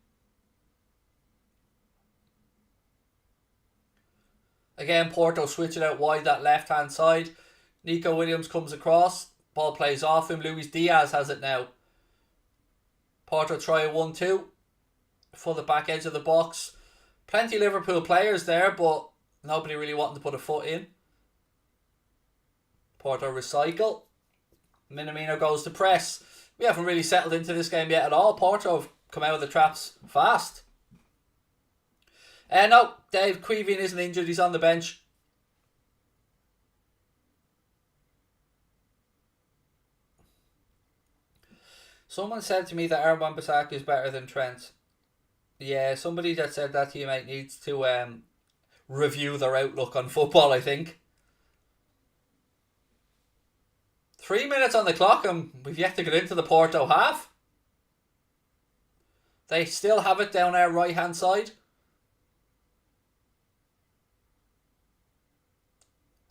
Again, Porto switch it out wide that left hand side. Nico Williams comes across. Ball plays off him. Luis Diaz has it now. Porto try a 1-2 for the back edge of the box. Plenty of Liverpool players there, but Nobody really wanting to put a foot in. Porto recycle. Minamino goes to press. We haven't really settled into this game yet at all. Porto have come out of the traps fast. No, Dave Queeveen isn't injured. He's on the bench. Someone said to me that Aaron Wan-Bissaka is better than Trent. Yeah, somebody that said that to you, mate, needs to review their outlook on football, I think. 3 minutes on the clock and we've yet to get into the Porto half. They still have it down our right hand side.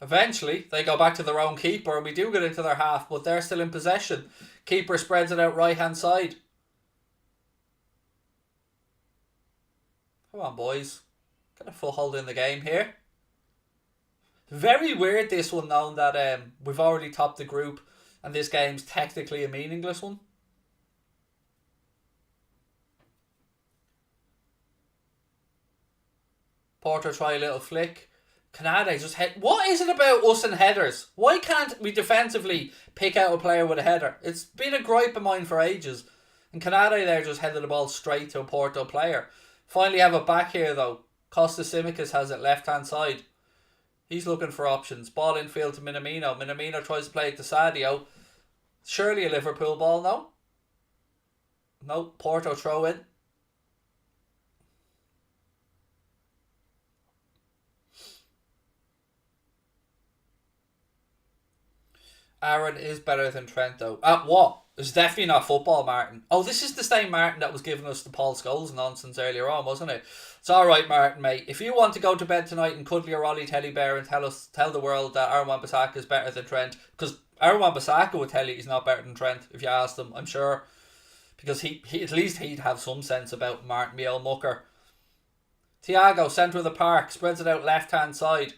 Eventually, they go back to their own keeper and we do get into their half, but they're still in possession. Keeper spreads it out right hand side. Come on, boys. Get a foothold in the game here. Very weird this one, knowing that we've already topped the group and this game's technically a meaningless one. Porter try a little flick. Canada just head. What is it about us and headers? Why can't we defensively pick out a player with a header? It's been a gripe of mine for ages. And Canada there just headed the ball straight to a Porto player. Finally have it back here though. Costa Simicas has it left hand side. He's looking for options. Ball infield to Minamino. Minamino tries to play it to Sadio. Surely a Liverpool ball, no? No, Porto throw in. Aaron is better than Trent though. At what? It's definitely not football, Martin. Oh, this is the same Martin that was giving us the Paul Scholes nonsense earlier on, wasn't it? It's alright, Martin, mate. If you want to go to bed tonight and cuddle your Ollie teddy bear and tell the world that Aaron Wan-Bissaka is better than Trent, because Aaron Wan-Bissaka would tell you he's not better than Trent if you asked him, I'm sure. Because he at least he'd have some sense about Martin, the old mucker. Thiago, centre of the park, spreads it out left hand side.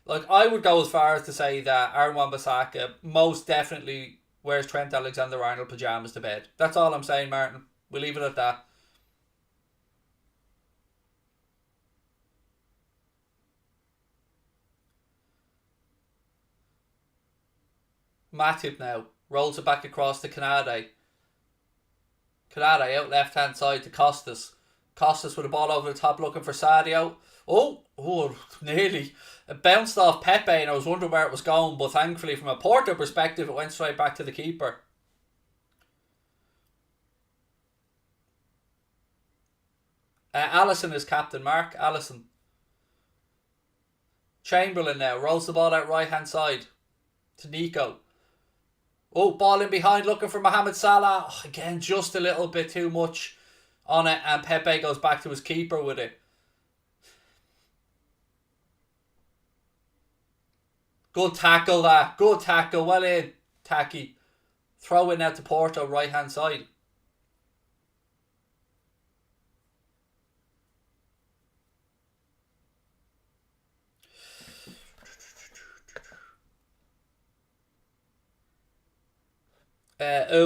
Like, I would go as far as to say that Aaron Wan-Bissaka most definitely wears Trent Alexander-Arnold pyjamas to bed. That's all I'm saying, Martin. We'll leave it at that. Matip now rolls it back across to Canade. Canade out left hand side to Costas. Costas with the ball over the top looking for Sadio. Oh, nearly. It bounced off Pepe and I was wondering where it was going, but thankfully from a Porto perspective it went straight back to the keeper. Allison is captain, Mark. Allison. Chamberlain now rolls the ball out right hand side to Nico. Oh, ball in behind looking for Mohamed Salah. Oh, again, just a little bit too much on it and Pepe goes back to his keeper with it. Good tackle that. Good tackle. Well in. Tacky. Throw in out to Porto right hand side.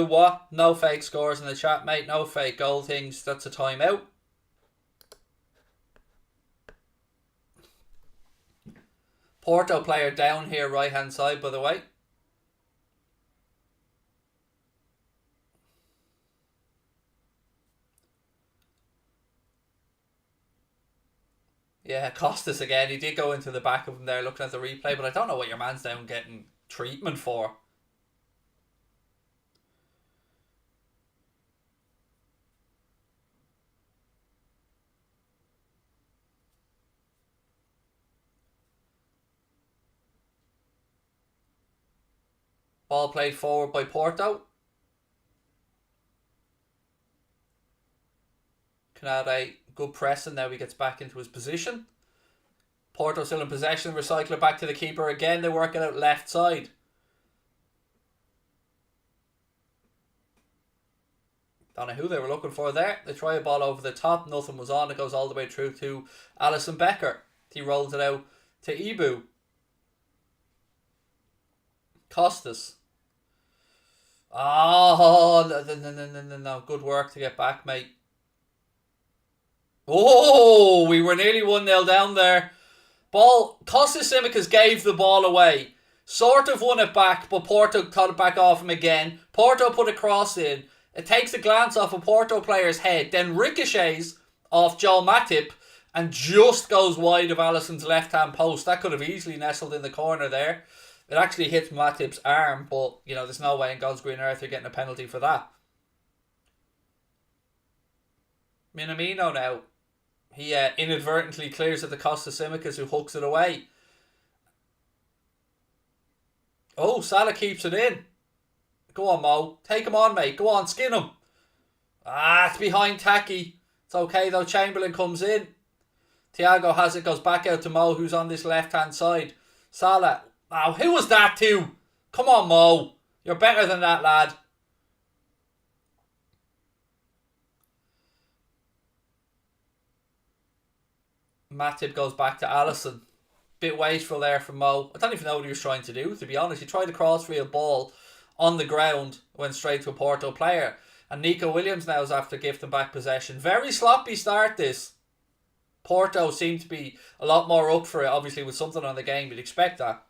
What? No fake scores in the chat, mate. No fake goal things. That's a timeout. Porto player down here, right hand side, by the way. Yeah, Costas again. He did go into the back of him there looking at the replay, but I don't know what your man's down getting treatment for. Ball played forward by Porto. Canade, good pressing. Now he gets back into his position. Porto still in possession. Recycle it back to the keeper again. They work it out left side. Don't know who they were looking for there. They try a ball over the top. Nothing was on. It goes all the way through to Alisson Becker. He rolls it out to Ibu. Costas. Oh, no. Good work to get back, mate. Oh, we were nearly 1-0 down there. Ball, Kostas Tsimikas gave the ball away. Sort of won it back, but Porto got it back off him again. Porto put a cross in. It takes a glance off a Porto player's head, then ricochets off Joel Matip and just goes wide of Alisson's left-hand post. That could have easily nestled in the corner there. It actually hits Matip's arm, but, you know, there's no way in God's green earth you're getting a penalty for that. Minamino now. He inadvertently clears it to Kostas Tsimikas, who hooks it away. Oh, Salah keeps it in. Go on, Mo. Take him on, mate. Go on, skin him. It's behind Taki. It's okay, though. Chamberlain comes in. Thiago has it, goes back out to Mo, who's on this left-hand side. Salah. Oh, who was that to? Come on, Mo. You're better than that, lad. Matip goes back to Alisson. Bit wasteful there from Mo. I don't even know what he was trying to do, to be honest. He tried a crossfield ball on the ground, went straight to a Porto player. And Nico Williams now is after gifting back possession. Very sloppy start this. Porto seem to be a lot more up for it, obviously with something on the game. You'd expect that.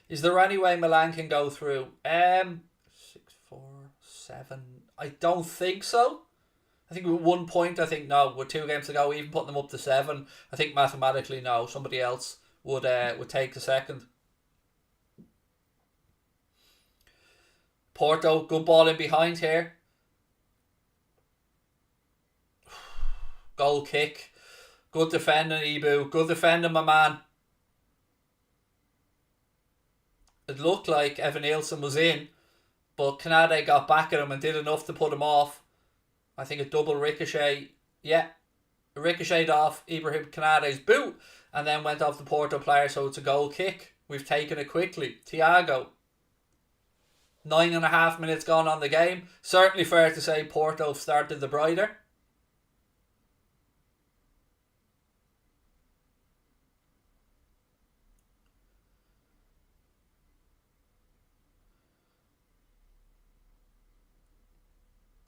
Is there any way Milan can go through? 6, 4, 7. I don't think so. I think with 1 point, I think no. With 2 games to go, even putting them up to 7, I think mathematically no. Somebody else would take the second. Porto, good ball in behind here. Goal kick. Good defending, Ibu. Good defending, my man. It looked like Evan Nielsen was in, but Kanade got back at him and did enough to put him off. I think a double ricochet. Yeah, ricocheted off Ibrahim Kanade's boot and then went off the Porto player, so it's a goal kick. We've taken it quickly. Thiago. 9.5 minutes gone on the game. Certainly fair to say Porto started the brighter.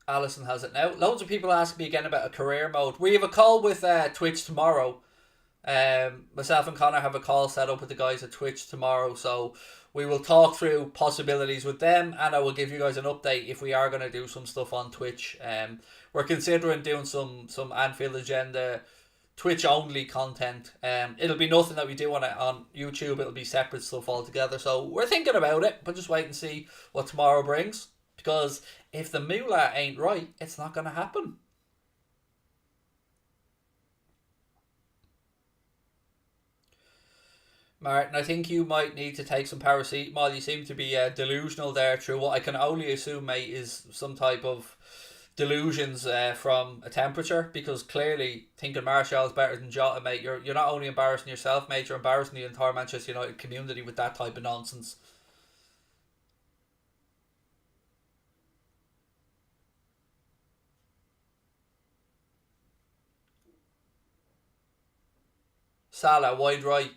Alisson has it now. Loads of people ask me again about a career mode. We have a call with Twitch tomorrow. Myself and Connor have a call set up with the guys at Twitch tomorrow, so we will talk through possibilities with them, and I will give you guys an update if we are going to do some stuff on Twitch. We're considering doing some Anfield Agenda Twitch only content. It'll be nothing that we do on YouTube. It'll be separate stuff altogether. So we're thinking about it, but just wait and see what tomorrow brings. Because if the moolah ain't right, it's not going to happen. Martin, I think you might need to take some paracetamol. You seem to be delusional there through what I can only assume, mate, is some type of delusions from a temperature, because clearly thinking Martial is better than Jota, mate, you're not only embarrassing yourself, mate, you're embarrassing the entire Manchester United community with that type of nonsense. Salah, wide right.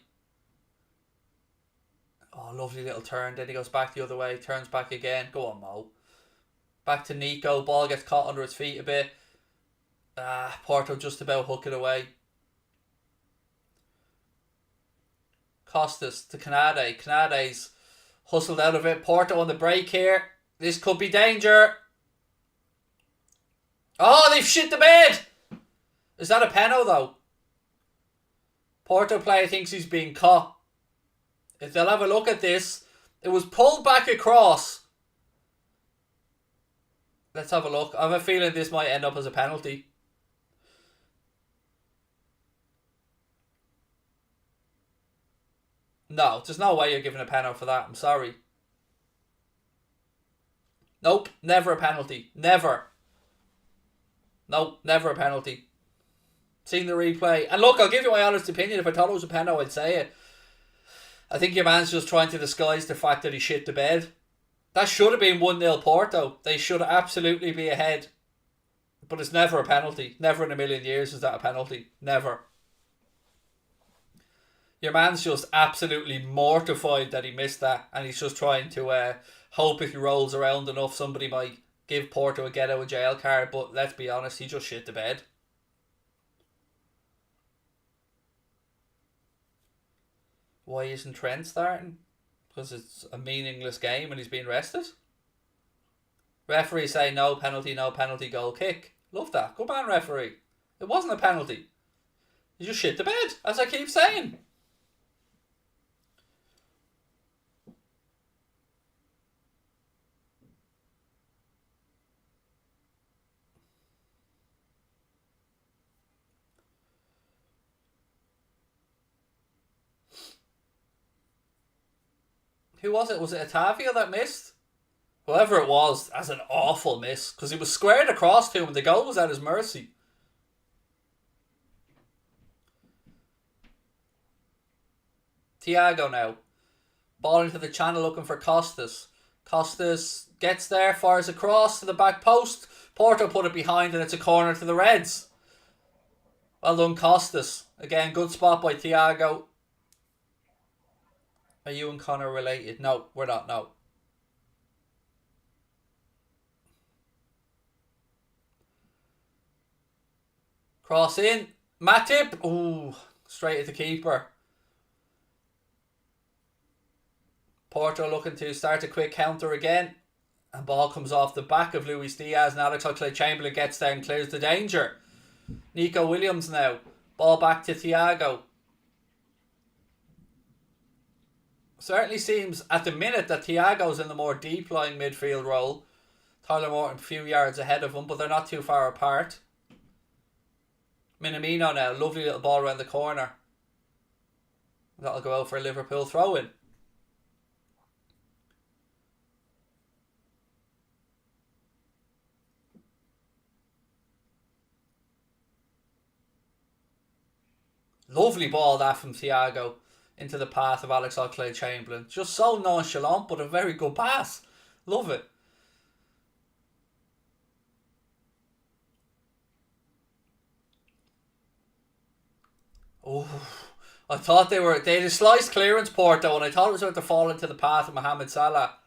Oh, lovely little turn. Then he goes back the other way, turns back again. Go on, Mo. Back to Nico. Ball gets caught under his feet a bit. Porto just about hook it away. Kostas to Kanade. Kanade's hustled out of it. Porto on the break here. This could be danger. Oh, they've shit the bed. Is that a penalty though? Porto player thinks he's being caught. If they'll have a look at this, it was pulled back across. Let's have a look. I have a feeling this might end up as a penalty. No, there's no way you're giving a penalty for that. I'm sorry. Nope, never a penalty. Never. Nope, never a penalty. Seen the replay. And look, I'll give you my honest opinion. If I thought it was a penalty, I'd say it. I think your man's just trying to disguise the fact that he shit the bed. That should have been 1-0 Porto. They should absolutely be ahead. But it's never a penalty. Never in a million years is that a penalty. Never. Your man's just absolutely mortified that he missed that. And he's just trying to hope if he rolls around enough, somebody might give Porto a get out of jail card, but let's be honest, he just shit the bed. Why isn't Trent starting? Because it's a meaningless game and he's being rested. Referee say no penalty, goal kick. Love that. Good man, referee. It wasn't a penalty. You just shit the bed, as I keep saying. Who was it? Was it Otavio that missed? Whoever it was, that's an awful miss. Because he was squared across to him and the goal was at his mercy. Thiago now. Ball into the channel looking for Costas. Costas gets there, fires across to the back post. Porto put it behind and it's a corner to the Reds. Well done, Costas. Again, good spot by Thiago. Are you and Connor related? No, we're not, no. Cross in. Matip. Ooh, straight at the keeper. Porto looking to start a quick counter again. And ball comes off the back of Luis Diaz. And Alex Oxlade-Chamberlain gets there and clears the danger. Nico Williams now. Ball back to Thiago. Certainly seems at the minute that Thiago's in the more deep-lying midfield role. Tyler Morton a few yards ahead of him, but they're not too far apart. Minamino now. Lovely little ball around the corner. That'll go out for a Liverpool throw-in. Lovely ball that from Thiago into the path of Alex Oxlade-Chamberlain. Just so nonchalant, but a very good pass. Love it. Oh, I thought they had a slice clearance, Porto, and I thought it was about to fall into the path of Mohamed Salah.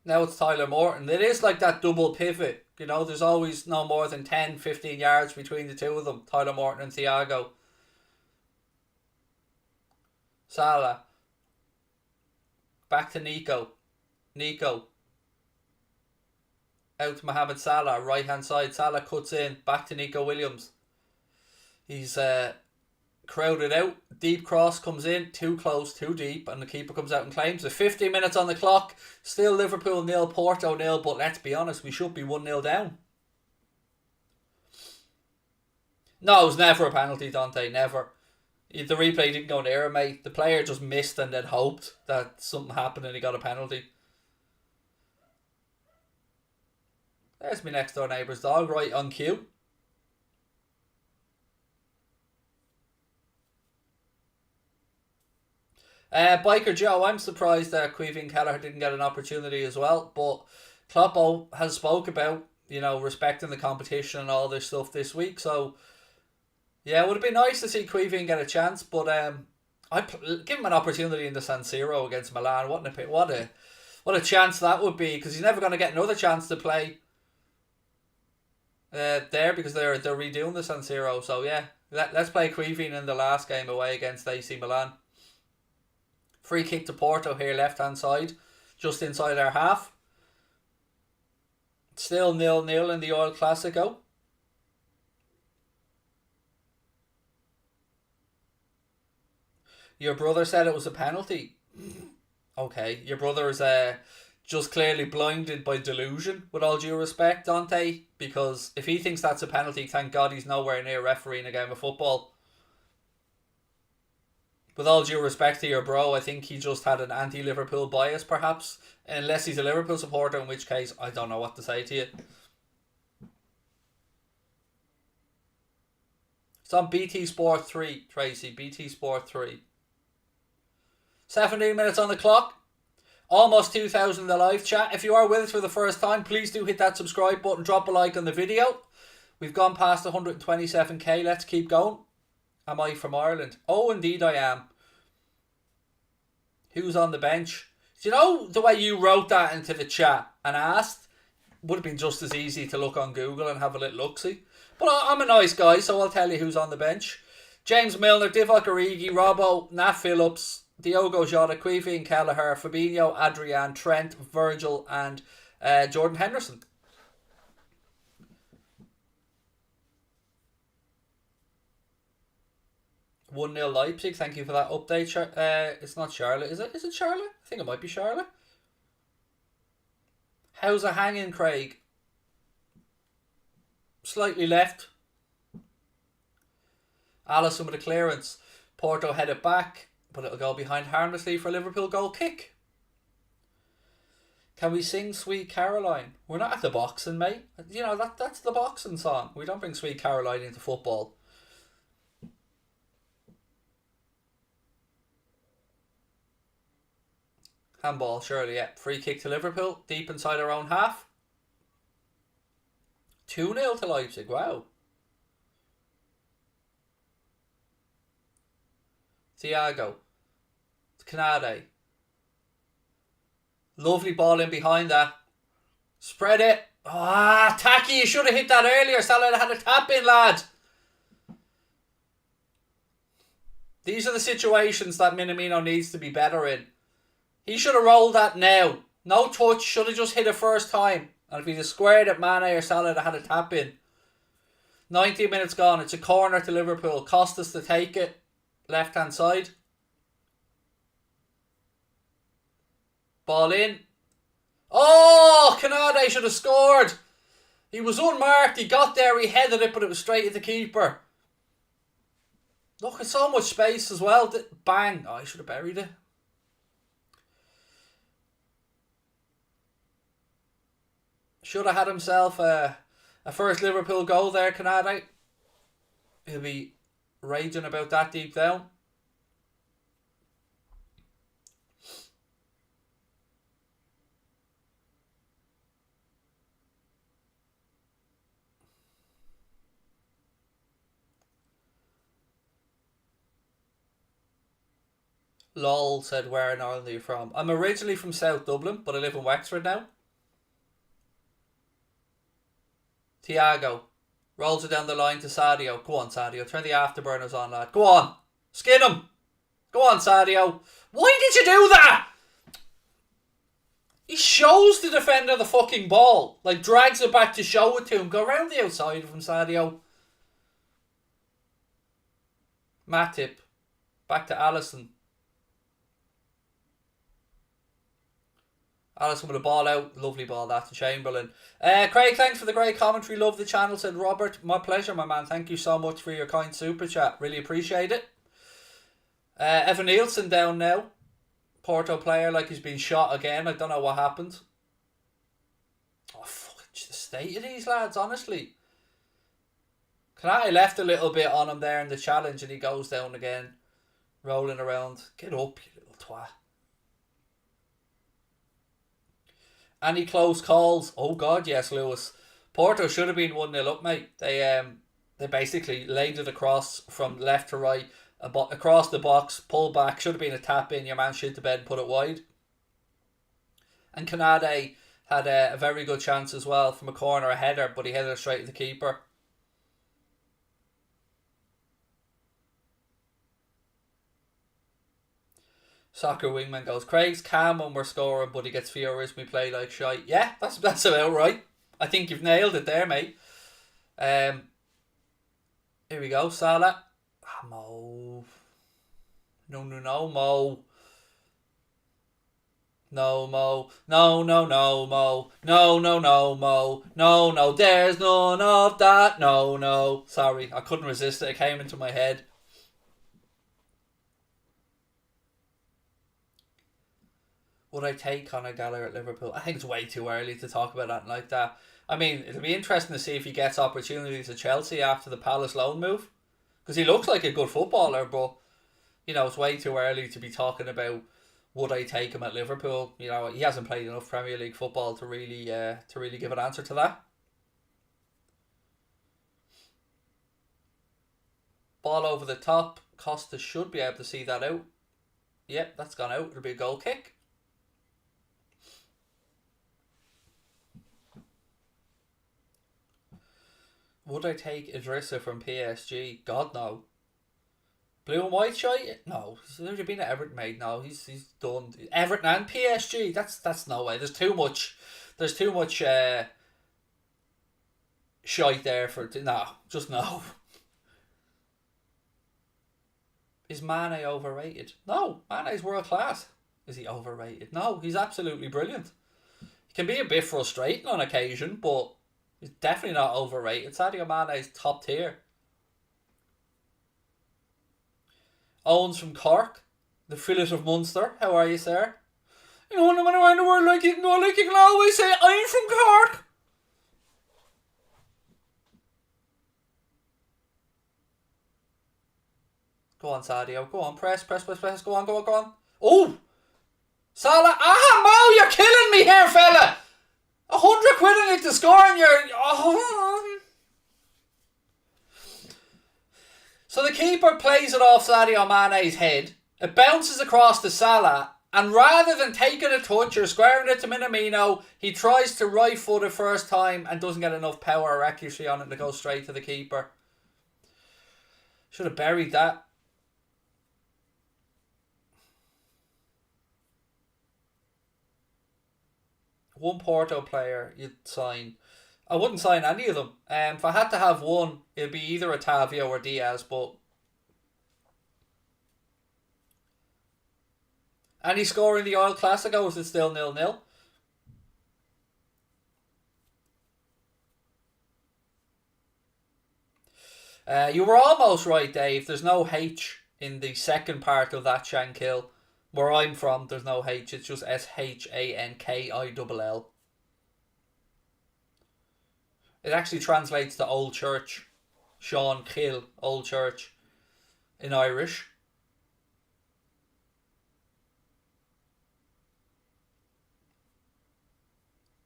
Now it's Tyler Morton. It is like that double pivot. You know, there's always no more than 10, 15 yards between the two of them. Tyler Morton and Thiago. Salah. Back to Nico. Nico. Out to Mohamed Salah. Right hand side. Salah cuts in. Back to Nico Williams. He's crowded out. Deep cross comes in. Too close, too deep. And the keeper comes out and claims it. 15 minutes on the clock. Still Liverpool 0, Porto 0. But let's be honest, we should be 1-0 down. No, it was never a penalty, Dante. Never. The replay didn't go near him, mate. The player just missed and then hoped that something happened and he got a penalty. There's my next door neighbour's dog, right on cue. Biker Joe, I'm surprised that Caoimhín Kelleher didn't get an opportunity as well, but Kloppo has spoke about, you know, respecting the competition and all this stuff this week, so yeah, it would have been nice to see Caoimhín get a chance, but I'd give him an opportunity in the San Siro against Milan. What a chance that would be, because he's never going to get another chance to play there, because they're redoing the San Siro, so yeah, let's play Caoimhín in the last game away against AC Milan. Free kick to Porto here, left hand side, just inside our half. Still 0-0 in the Oil Clasico. Your brother said it was a penalty. Okay, your brother is just clearly blinded by delusion, with all due respect, Dante, because if he thinks that's a penalty, thank God he's nowhere near refereeing a game of football. With all due respect to your bro, I think he just had an anti-Liverpool bias, perhaps. Unless he's a Liverpool supporter, in which case, I don't know what to say to you. It's on BT Sport 3, Tracy. BT Sport 3. 17 minutes on the clock. Almost 2,000 in the live chat. If you are with us for the first time, please do hit that subscribe button. Drop a like on the video. We've gone past 127k. Let's keep going. Am I from Ireland? Oh, indeed I am. Who's on the bench? Do you know the way you wrote that into the chat and asked? Would have been just as easy to look on Google and have a little look-see. But I'm a nice guy, so I'll tell you who's on the bench. James Milner, Divock Origi, Robbo, Nat Phillips, Diogo Jota, Queefy and Kelleher, Fabinho, Adrian, Trent, Virgil and Jordan Henderson. One 0 Leipzig. Thank you for that update. It's not Charlotte, is it? Is it Charlotte? I think it might be Charlotte. How's it hanging, Craig? Slightly left. Alisson with a clearance. Porto head it back, but it'll go behind harmlessly for a Liverpool goal kick. Can we sing Sweet Caroline? We're not at the boxing, mate. You know, that's the boxing song. We don't bring Sweet Caroline into football. Handball, surely, yeah. Free kick to Liverpool, deep inside our own half. 2-0 to Leipzig, wow. Thiago. Canade. Lovely ball in behind that. Spread it. Tacky, you should have hit that earlier. Salah had a tap in, lad. These are the situations that Minamino needs to be better in. He should have rolled that now. No touch, should have just hit it first time. And if he'd have squared it, Mane or Salah had a tap in. 90 minutes gone. It's a corner to Liverpool. Costas to take it. Left hand side. Ball in. Oh, Canade should have scored. He was unmarked. He got there. He headed it, but it was straight at the keeper. Look, at so much space as well. Bang. Oh, he should have buried it. Should have had himself a first Liverpool goal there, Canade. He'll be raging about that deep down. Lol said, where in Ireland are you from? I'm originally from South Dublin, but I live in Wexford now. Thiago rolls it down the line to Sadio. Go on, Sadio. Turn the afterburners on, lad. Go on. Skin him. Go on, Sadio. Why did you do that? He shows the defender the fucking ball. Like, drags it back to show it to him. Go around the outside of him, Sadio. Matip. Back to Alisson. Alisson with a ball out. Lovely ball that to Chamberlain. Craig, thanks for the great commentary. Love the channel, said Robert. My pleasure, my man. Thank you so much for your kind super chat. Really appreciate it. Evan Nielsen down now. Porto player, like he's been shot again. I don't know what happened. Oh, fuck. The state of these lads, honestly. Canati left a little bit on him there in the challenge and he goes down again. Rolling around. Get up, you little twat. Any close calls? Oh God, yes, Lewis. Porto should have been 1-0 up, mate. They basically laid it across from left to right, across the box, pull back. Should have been a tap in. Your man shit the bed, put it wide. And Canade had a very good chance as well from a corner, a header, but he headed it straight to the keeper. Soccer wingman goes, Craig's calm when we're scoring, but he gets furious when we play like shite. Yeah, that's about right. I think you've nailed it there, mate. Here we go, Salah. Mo. No, Mo. No, Mo. No, Mo. No, Mo. No, there's none of that. No. Sorry, I couldn't resist it. It came into my head. Would I take Conor Gallagher at Liverpool? I think it's way too early to talk about that like that. I mean, it'll be interesting to see if he gets opportunities at Chelsea after the Palace loan move. Because he looks like a good footballer, but, you know, it's way too early to be talking about would I take him at Liverpool. You know, he hasn't played enough Premier League football to really give an answer to that. Ball over the top. Costa should be able to see that out. Yep, that's gone out. It'll be a goal kick. Would I take Idrissa from PSG? God, no. Blue and white shite? No. He's already been at Everton, mate. No, he's done. Everton and PSG. That's no way. There's too much shite there for no. Just no. Is Mane overrated? No, Mane's world class. Is he overrated? No, he's absolutely brilliant. He can be a bit frustrating on occasion, but he's definitely not overrated. Sadio Mane's top tier. Owens from Cork, the fillet of Munster. How are you, sir? You know, no matter where in the world, like you can always say, I'm from Cork. Go on, Sadio. Go on, press. Go on. Oh! Salah. Ah, Mo, you're killing me here, fella. 100 quid on it to score and you're... Oh. So the keeper plays it off Sadio Mane's head. It bounces across to Salah. And rather than taking a touch or squaring it to Minamino, he tries to right foot it first time and doesn't get enough power or accuracy on it to go straight to the keeper. Should have buried that. One Porto player you'd sign. I wouldn't sign any of them. If I had to have one, it'd be either Otavio or Diaz, but... Any score in the Oil Clasico, is it still 0-0? You were almost right, Dave. There's no H in the second part of that Shankill. Where I'm from, there's no H. It's just Shankill. It actually translates to Old Church. Sean Kill, Old Church, in Irish.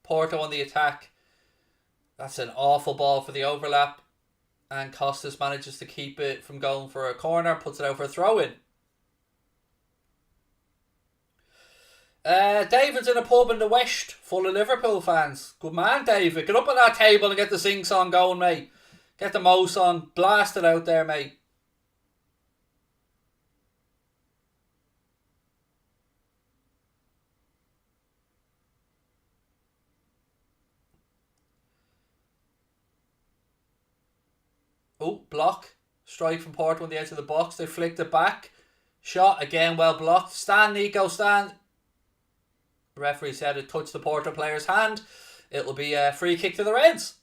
Porto on the attack. That's an awful ball for the overlap. And Costas manages to keep it from going for a corner. Puts it out for a throw-in. David's in a pub in the West, full of Liverpool fans. Good man, David. Get up on that table and get the sing song going, mate. Get the Mo song. Blast it out there, mate. Oh, block. Strike from Porto on the edge of the box. They flicked it back. Shot again, well blocked. Stand, Nico, stand. The referee said it touched the Porto player's hand. It'll be a free kick to the Reds.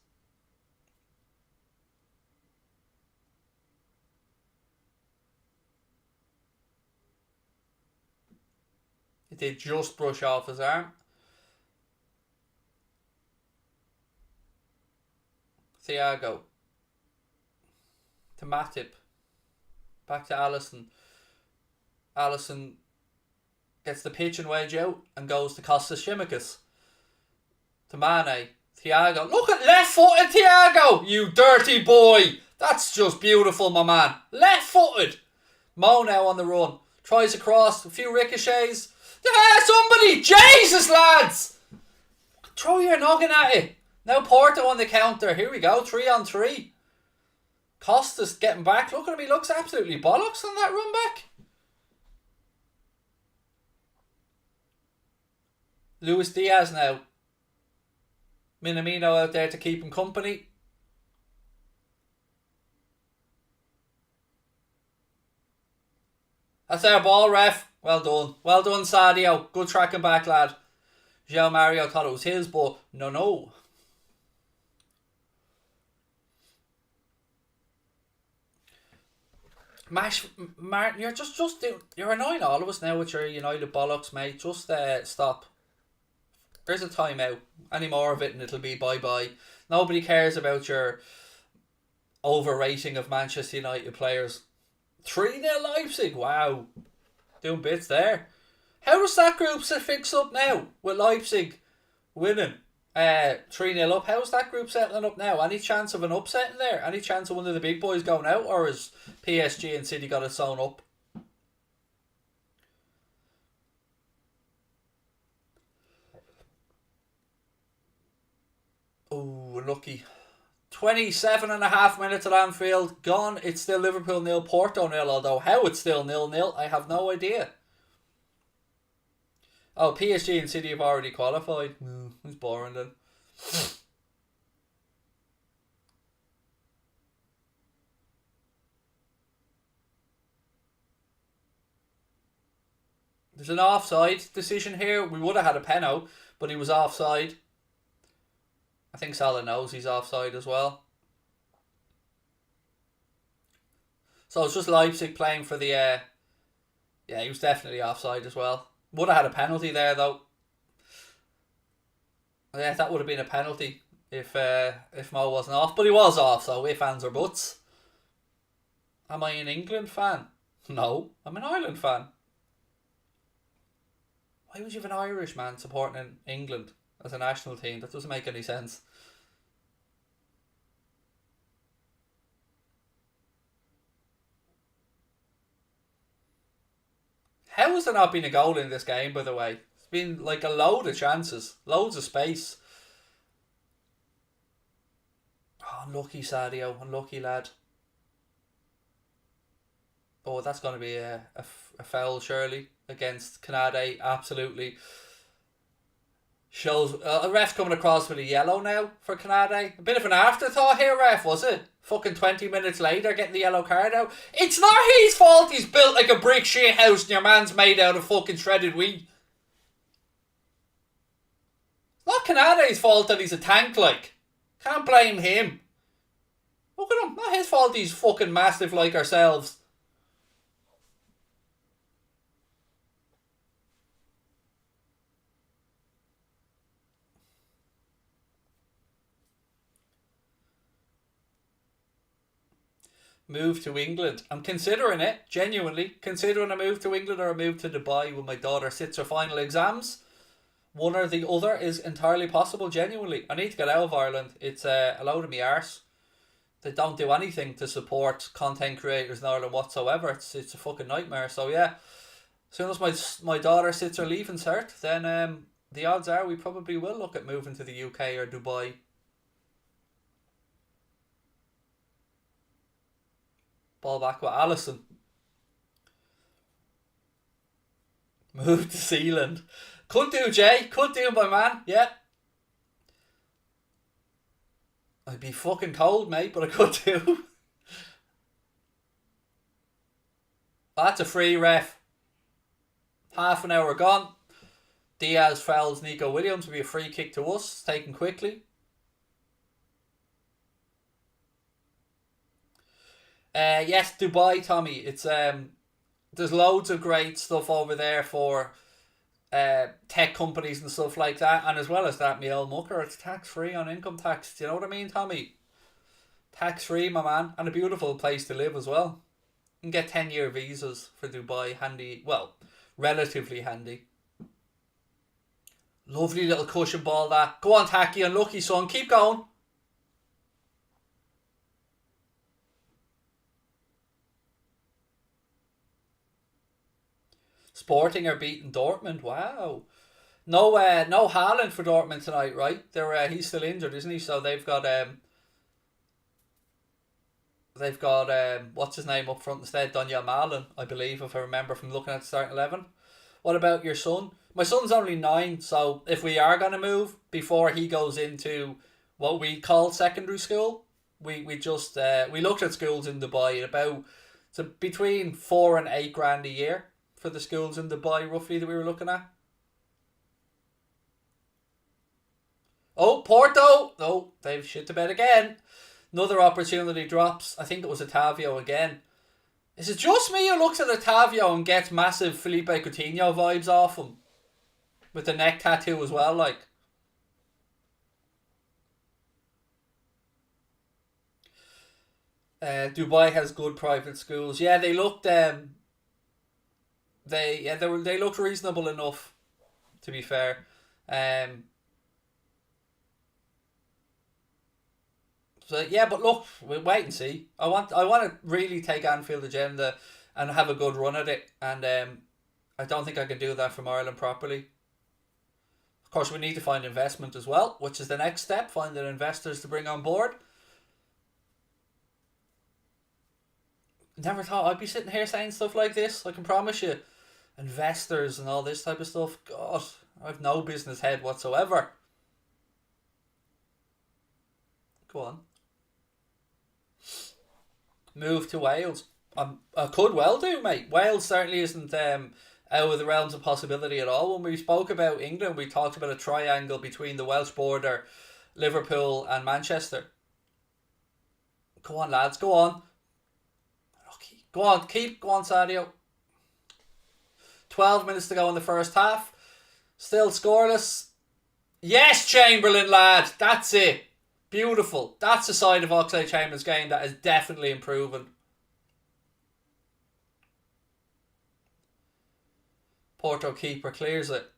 It did just brush off his arm. Thiago. To Matip. Back to Alisson. Alisson gets the pitch and wedge out and goes to Costas Tsimikas. To Mane. Thiago. Look at left-footed Thiago, you dirty boy. That's just beautiful, my man. Left-footed. Mo now on the run. Tries across. A few ricochets. Somebody. Jesus, lads. Throw your noggin at it. Now Porto on the counter. Here we go. 3-on-3. Costas getting back. Look at him. He looks absolutely bollocks on that run back. Luis Diaz now. Minamino out there to keep him company. That's our ball, ref. Well done. Well done, Sadio. Good tracking back, lad. João Mario thought it was his, but no. Martin, you're just you're annoying all of us now with your United bollocks, mate. Just stop. There's a timeout. Any more of it and it'll be bye-bye. Nobody cares about your overrating of Manchester United players. 3-0 Leipzig. Wow. Doing bits there. How does that group fix up now with Leipzig winning 3-0 up? How's that group settling up now? Any chance of an upset in there? Any chance of one of the big boys going out? Or is PSG and City got it sewn up? Ooh, lucky. 27.5 minutes at Anfield. Gone. It's still Liverpool 0, Porto 0. Although how it's still 0-0, I have no idea. Oh, PSG and City have already qualified. It's boring then. There's an offside decision here. We would have had a penalty, but he was offside. I think Salah knows he's offside as well. So it's just Leipzig playing for the... yeah, he was definitely offside as well. Would have had a penalty there though. Yeah, that would have been a penalty if Mo wasn't off. But he was off, so if ands or buts. Am I an England fan? No, I'm an Ireland fan. Why would you have an Irish man supporting England as a national team? That doesn't make any sense. How has there not been a goal in this game, by the way? It's been like a load of chances. Loads of space. Oh, unlucky Sadio. Unlucky lad. Oh, that's going to be a foul, surely, against Canade. Absolutely. Shows a ref coming across with a yellow now for Canade. A bit of an afterthought here, ref, was it? Fucking 20 minutes later, getting the yellow card out. It's not his fault he's built like a brick shit house and your man's made out of fucking shredded wheat. It's not Canade's fault that he's a tank, like. Can't blame him. Look at him. Not his fault he's fucking massive like ourselves. Move to England. I'm considering it, genuinely. Considering a move to England or a move to Dubai when my daughter sits her final exams. One or the other is entirely possible, genuinely. I need to get out of Ireland. It's a load of me arse. They don't do anything to support content creators in Ireland whatsoever. It's a fucking nightmare. So yeah, as soon as my daughter sits her leaving cert, then the odds are we probably will look at moving to the UK or Dubai. Ball back with Allison. Move to Zealand. Could do, Jay. Could do, my man. Yeah. I'd be fucking cold, mate, but I could do. That's a free, ref. Half an hour gone. Diaz fouls Nico Williams. Will be a free kick to us. Taken quickly. Yes, Dubai, Tommy. It's there's loads of great stuff over there for tech companies and stuff like that, and as well as that, Miel Mucker, it's tax free on income tax. Do you know what I mean, Tommy? Tax free, my man, and a beautiful place to live as well. You can get 10-year visas for Dubai, handy. Well, relatively handy. Lovely little cushion ball that. Go on, Tacky, unlucky son. Keep going. Sporting are beating Dortmund. Wow. No Haaland for Dortmund tonight, right? He's still injured, isn't he? So they've got what's his name up front instead? Daniel Malen, I believe, if I remember from looking at the starting 11. What about your son? My son's only 9, so if we are gonna move before he goes into what we call secondary school, we looked at schools in Dubai at about between 4 and 8 grand a year for the schools in Dubai, roughly, that we were looking at. Oh, Porto! Oh, they've shit the bed again. Another opportunity drops. I think it was Otavio again. Is it just me who looks at Otavio and gets massive Felipe Coutinho vibes off him? With the neck tattoo as well, like. Dubai has good private schools. Yeah, they looked they looked reasonable enough, to be fair. So yeah, but look, we'll wait and see. I want to really take Anfield agenda and have a good run at it, and I don't think I can do that from Ireland properly. Of course, we need to find investment as well, which is the next step, finding investors to bring on board. Never thought I'd be sitting here saying stuff like this. I can promise you. Investors and all this type of stuff. God, I've no business head whatsoever. Go on. Move to Wales. I could well do, mate. Wales certainly isn't out of the realms of possibility at all. When we spoke about England, we talked about a triangle between the Welsh border, Liverpool and Manchester. Go on, lads. Go on. Go on. Go on, Sadio. 12 minutes to go in the first half. Still scoreless. Yes, Chamberlain, lad. That's it. Beautiful. That's a side of Oxlade-Chamberlain's game that is definitely improving. Porto keeper clears it.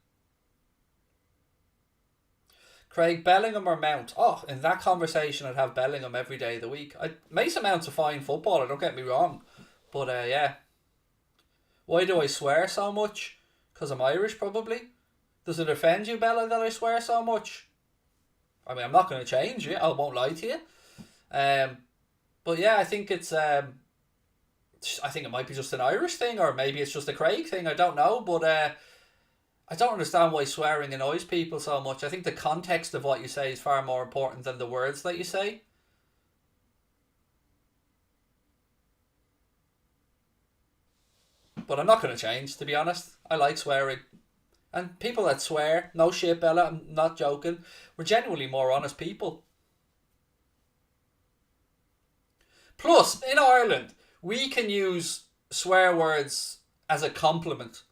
Craig, Bellingham or Mount? Oh, in that conversation, I'd have Bellingham every day of the week. Mason Mount's a fine footballer, don't get me wrong. But, yeah. Why do I swear so much? Because I'm Irish, probably. Does it offend you, Bella, that I swear so much? I mean, I'm not going to change it. I won't lie to you. But yeah, I think it's... I think it might be just an Irish thing, or maybe it's just a Craig thing. I don't know, but I don't understand why swearing annoys people so much. I think the context of what you say is far more important than the words that you say. But I'm not going to change, to be honest. I like swearing. And people that swear, no shit, Bella, I'm not joking, we're genuinely more honest people. Plus, in Ireland, we can use swear words as a compliment.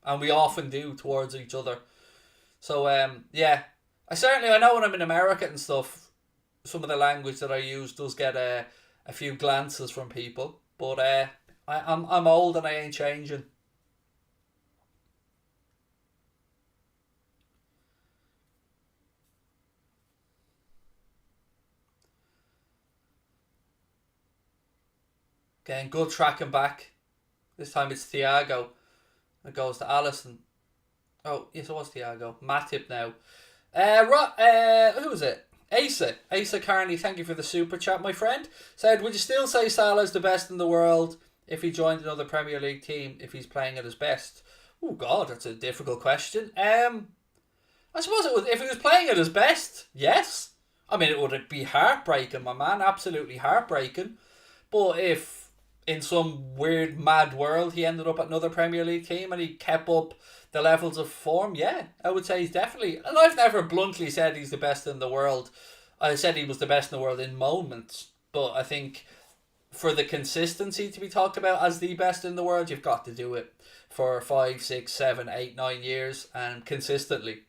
And we often do towards each other. So, yeah. I know when I'm in America and stuff, some of the language that I use does get a few glances from people. But I'm old and I ain't changing. Again, good tracking back. This time it's Thiago. It goes to Alisson. Oh, yes, it was Thiago. Matip now. Who was it? Asa Carney, thank you for the super chat, my friend. Said, would you still say Salah's the best in the world if he joined another Premier League team, if he's playing at his best? Oh, God, that's a difficult question. I suppose it would, if he was playing at his best, yes. I mean, it would be heartbreaking, my man. Absolutely heartbreaking. But if in some weird, mad world he ended up at another Premier League team and he kept up the levels of form, yeah, I would say he's definitely... And I've never bluntly said he's the best in the world. I said he was the best in the world in moments. But I think for the consistency to be talked about as the best in the world, you've got to do it for 5, 6, 7, 8, 9 years and consistently.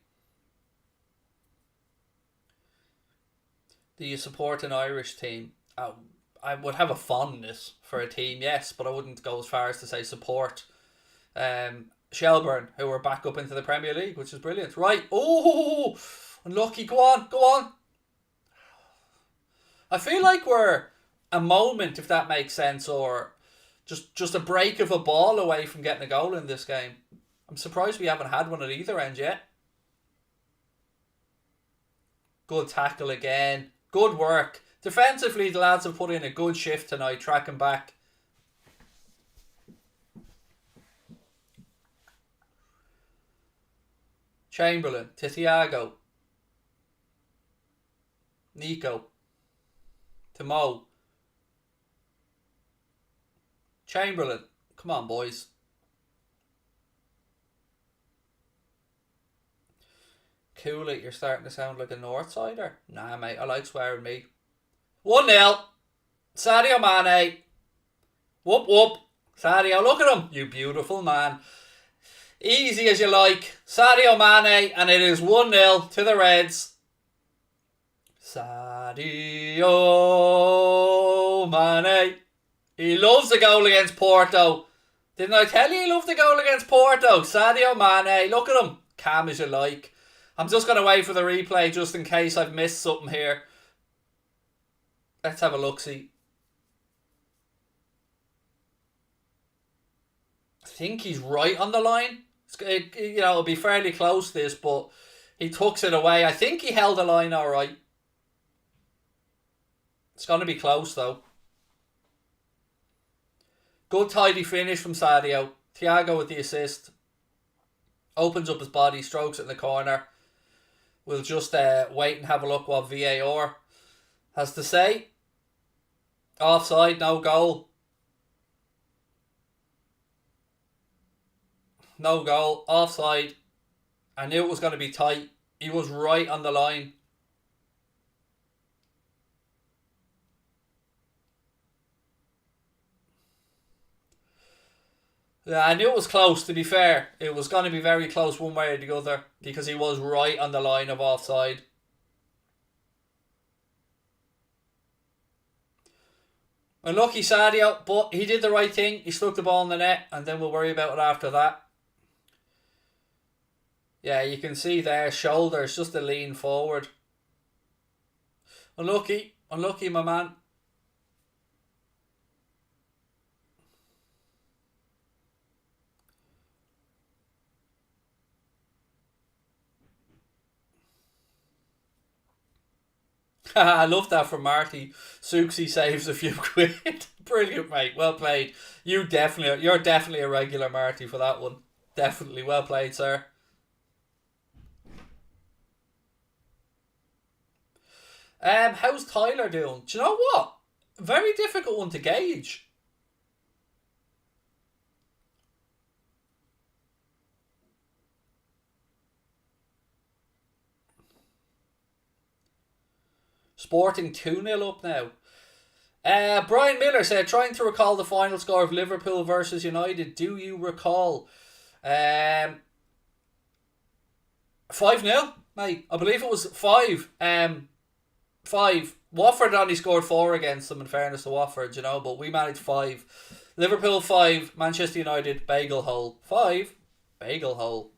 Do you support an Irish team? I would have a fondness for a team, yes, but I wouldn't go as far as to say support. Shelbourne, who are back up into the Premier League, which is brilliant. Right, oh, unlucky, go on. I feel like we're a moment, if that makes sense, or just a break of a ball away from getting a goal in this game. I'm surprised we haven't had one at either end yet. Good tackle again. Good work. Defensively, the lads have put in a good shift tonight, tracking back. Chamberlain to Thiago. Nico. To Mo. Chamberlain. Come on, boys. Cool it, you're starting to sound like a Northsider. Nah, mate, I like swearing me. 1-0. Sadio Mane. Whoop, whoop. Sadio, look at him. You beautiful man. Easy as you like. Sadio Mane, and it is 1-0 to the Reds. Sadio Mane. He loves the goal against Porto. Didn't I tell you he loved the goal against Porto? Sadio Mane. Look at him. Calm as you like. I'm just going to wait for the replay just in case I've missed something here. Let's have a look-see. I think he's right on the line. It'll be fairly close, this, but He tucks it away. I think he held the line all right. It's going to be close, though. Good tidy finish from Sadio. Thiago with the assist. Opens up his body, strokes it in the corner. We'll just wait and have a look what VAR has to say. Offside, no goal. No goal. Offside. I knew it was going to be tight. He was right on the line. Yeah, I knew it was close, to be fair. It was going to be very close one way or the other because he was right on the line of offside. Unlucky Sadio, but he did the right thing. He stuck the ball in the net and then we'll worry about it after that. Yeah, you can see there, shoulders, just a lean forward. Unlucky, my man. I love that from Marty. Suxy saves a few quid. Brilliant, mate. Well played. You're definitely a regular, Marty, for that one. Definitely. Well played, sir. How's Tyler doing? Do you know what? Very difficult one to gauge. Sporting 2-0 up now. Brian Miller said, trying to recall the final score of Liverpool versus United. Do you recall? 5-0, mate. I believe it was 5. 5. Watford only scored 4 against them, in fairness to Watford, you know, but we managed 5. Liverpool 5, Manchester United, bagel hole. 5, bagel hole.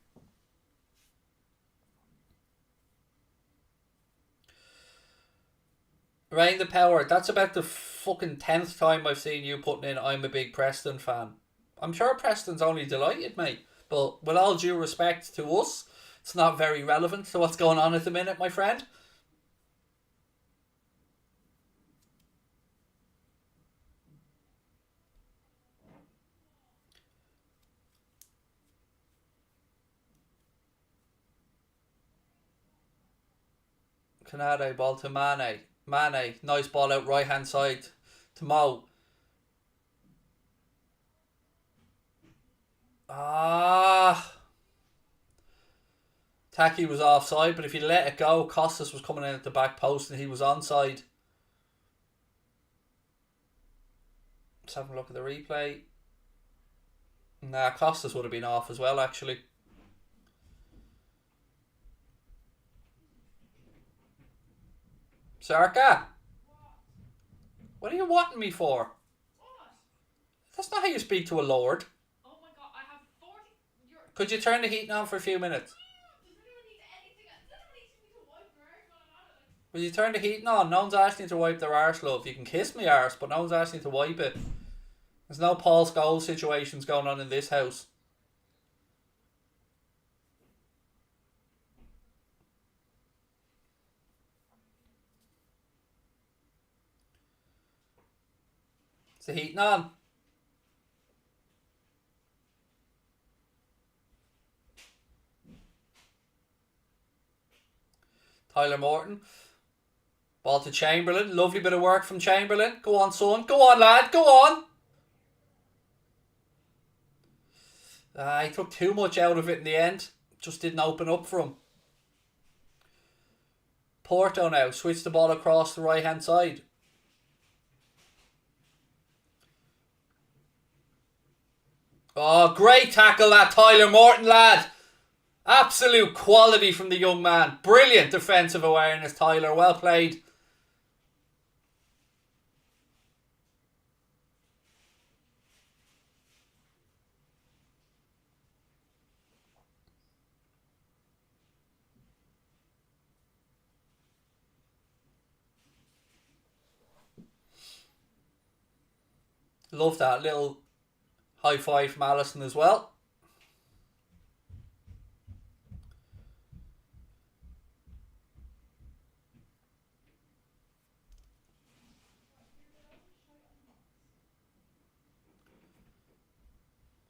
Rain the Power, that's about the fucking 10th time I've seen you putting in I'm a big Preston fan. I'm sure Preston's only delighted, mate. But with all due respect to us, it's not very relevant to what's going on at the minute, my friend. Canade ball to Mane. Mane, nice ball out right hand side to Mo. Taki was offside, but if he let it go, Costas was coming in at the back post and he was onside. Let's have a look at the replay. Nah, Costas would have been off as well, actually. Sarka? What are you wanting me for? What? That's not how you speak to a lord. Oh my god, I have 40. Could you turn the heating on for a few minutes? Does anyone need anything? Does anyone need me to wipe their arse while I'm on it? Will you turn the heating on? No one's asking you to wipe their arse, love. You can kiss me arse, but no one's asking you to wipe it. There's no Paul Scholes situations going on in this house. Is the heating on? Tyler Morton. Ball to Chamberlain. Lovely bit of work from Chamberlain. Go on, son. Go on, lad. Go on. He took too much out of it in the end. Just didn't open up for him. Porto now. Switch the ball across the right hand side. Oh, great tackle that Tyler Morton, lad. Absolute quality from the young man. Brilliant defensive awareness, Tyler. Well played. Love that little high five from Alisson as well.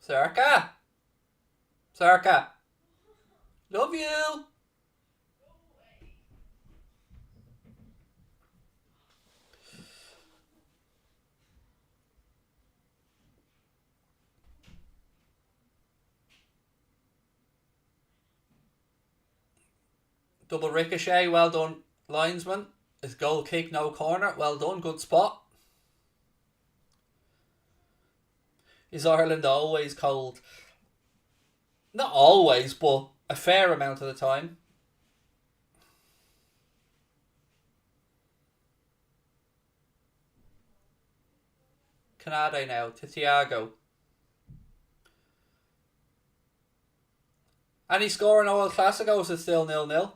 Circa. Circa. Love you. Double ricochet, well done, linesman. His goal kick, no corner, well done, good spot. Is Ireland always cold? Not always, but a fair amount of the time. Canade now to Thiago. Any score in all Classicos is still 0-0.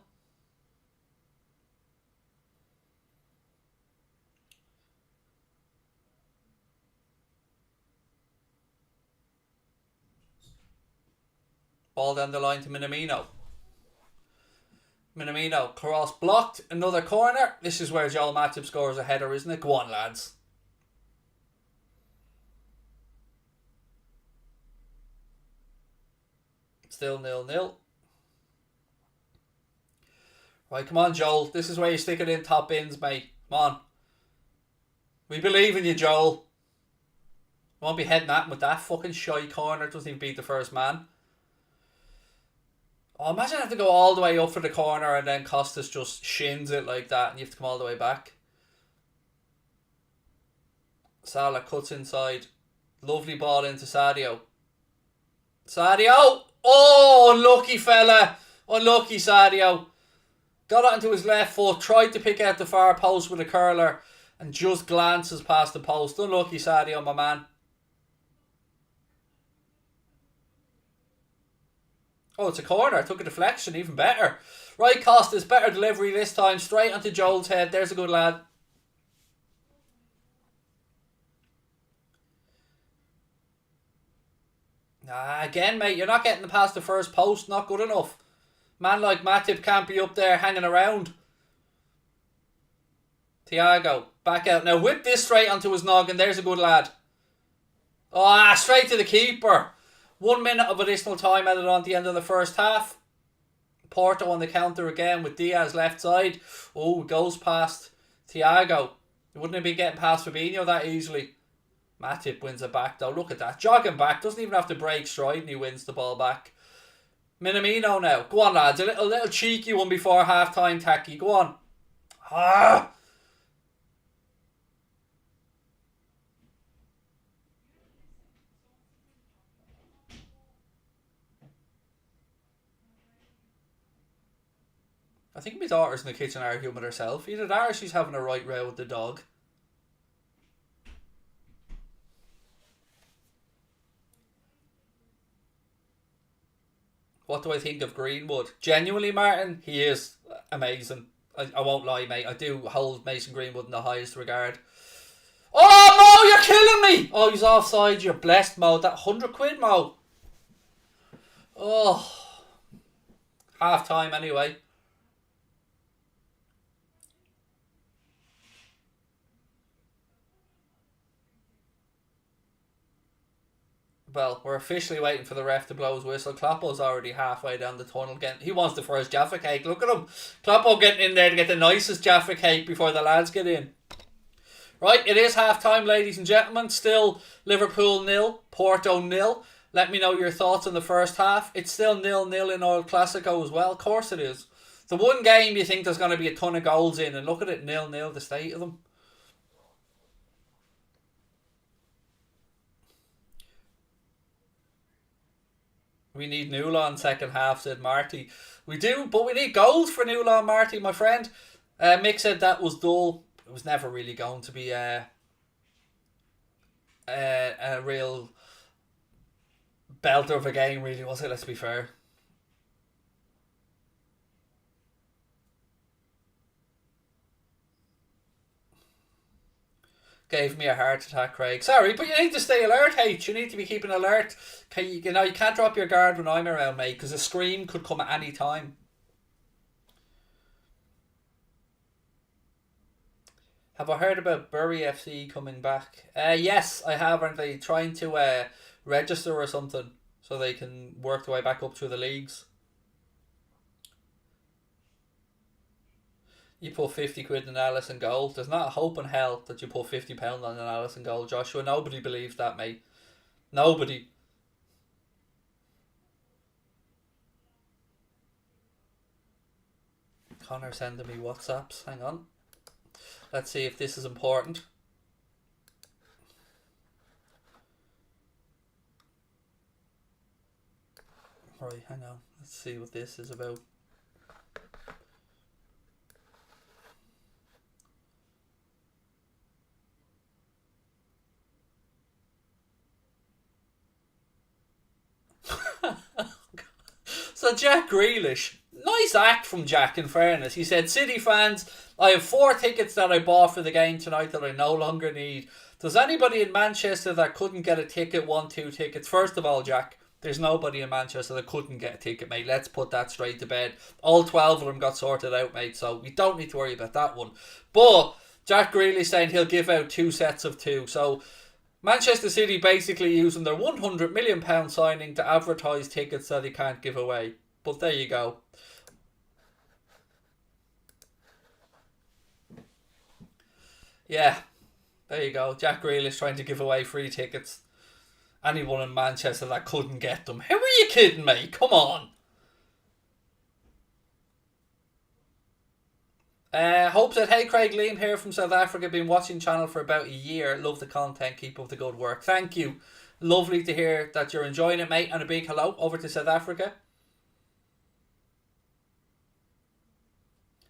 Ball down the line to Minamino. Minamino, cross blocked, another corner. This is where Joel Matip scores a header, isn't it? Go on, lads. Still 0-0. Right, come on, Joel. This is where you stick it in top bins, mate. Come on. We believe in you, Joel. Won't be heading at him with that fucking shy corner. Doesn't even beat the first man. Oh, imagine having to go all the way up for the corner and then Costas just shins it like that and you have to come all the way back. Salah cuts inside. Lovely ball into Sadio. Sadio! Oh, unlucky fella. Unlucky Sadio. Got it into his left foot. Tried to pick out the far post with a curler and just glances past the post. Unlucky Sadio, my man. Oh, it's a corner. Took a deflection. Even better. Right, Costas. Better delivery this time. Straight onto Joel's head. There's a good lad. Again, mate. You're not getting past the first post. Not good enough. Man like Matip can't be up there hanging around. Thiago. Back out. Now whip this straight onto his noggin. There's a good lad. Oh, straight to the keeper. 1 minute of additional time added on at the end of the first half. Porto on the counter again with Diaz left side. Oh, goes past Thiago. He wouldn't have been getting past Fabinho that easily. Matip wins it back though. Look at that. Jogging back. Doesn't even have to break stride and he wins the ball back. Minamino now. Go on, lads. A little cheeky one before half time, Tacky. Go on. Ah! I think my daughter's in the kitchen arguing with herself. Either that or she's having a right row with the dog. What do I think of Greenwood? Genuinely, Martin, he is amazing. I won't lie, mate. I do hold Mason Greenwood in the highest regard. Oh, Mo, you're killing me! Oh, he's offside. You're blessed, Mo. That 100 quid, Mo. Oh. Half time, anyway. Well, we're officially waiting for the ref to blow his whistle. Kloppo's already halfway down the tunnel. He wants the first Jaffa cake. Look at him. Kloppo getting in there to get the nicest Jaffa cake before the lads get in. Right, it is half time, ladies and gentlemen. Still Liverpool 0, Porto 0. Let me know your thoughts on the first half. It's still 0-0 in El Clasico as well. Of course it is. The one game you think there's going to be a ton of goals in, and look at it, 0-0, the state of them. We need Newlaw second half, said Marty. We do, but we need goals for Newlaw, Marty, my friend. Mick said that was dull. It was never really going to be a real belter of a game, really, was it? Let's be fair. Gave me a heart attack, Craig. Sorry, but you need to stay alert, H. You need to be keeping alert. You can't drop your guard when I'm around, mate, because a scream could come at any time. Have I heard about Bury FC coming back? Yes, I have. Aren't they trying to register or something so they can work their way back up through the leagues. You put 50 quid in Alisson goal. There's not a hope in hell that you put £50 on an Alisson goal, Joshua. Nobody believes that, mate. Nobody. Connor sending me WhatsApps. Hang on. Let's see if this is important. Right, hang on. Let's see what this is about. So Jack Grealish, nice act from Jack in fairness. He said, City fans, I have 4 tickets that I bought for the game tonight that I no longer need. Does anybody in Manchester that couldn't get a ticket want 2 tickets? First of all, Jack, there's nobody in Manchester that couldn't get a ticket, mate. Let's put that straight to bed. All 12 of them got sorted out, mate, so we don't need to worry about that one. But Jack Grealish saying he'll give out 2 sets of 2. So Manchester City basically using their £100 million signing to advertise tickets that they can't give away. But there you go. Yeah, there you go. Jack Grealish trying to give away free tickets. Anyone in Manchester that couldn't get them. Who are you kidding me? Come on. Hope that, hey Craig, Liam here from South Africa. Been watching channel for about a year. Love the content. Keep up the good work. Thank you. Lovely to hear that you're enjoying it, mate. And a big hello over to South Africa.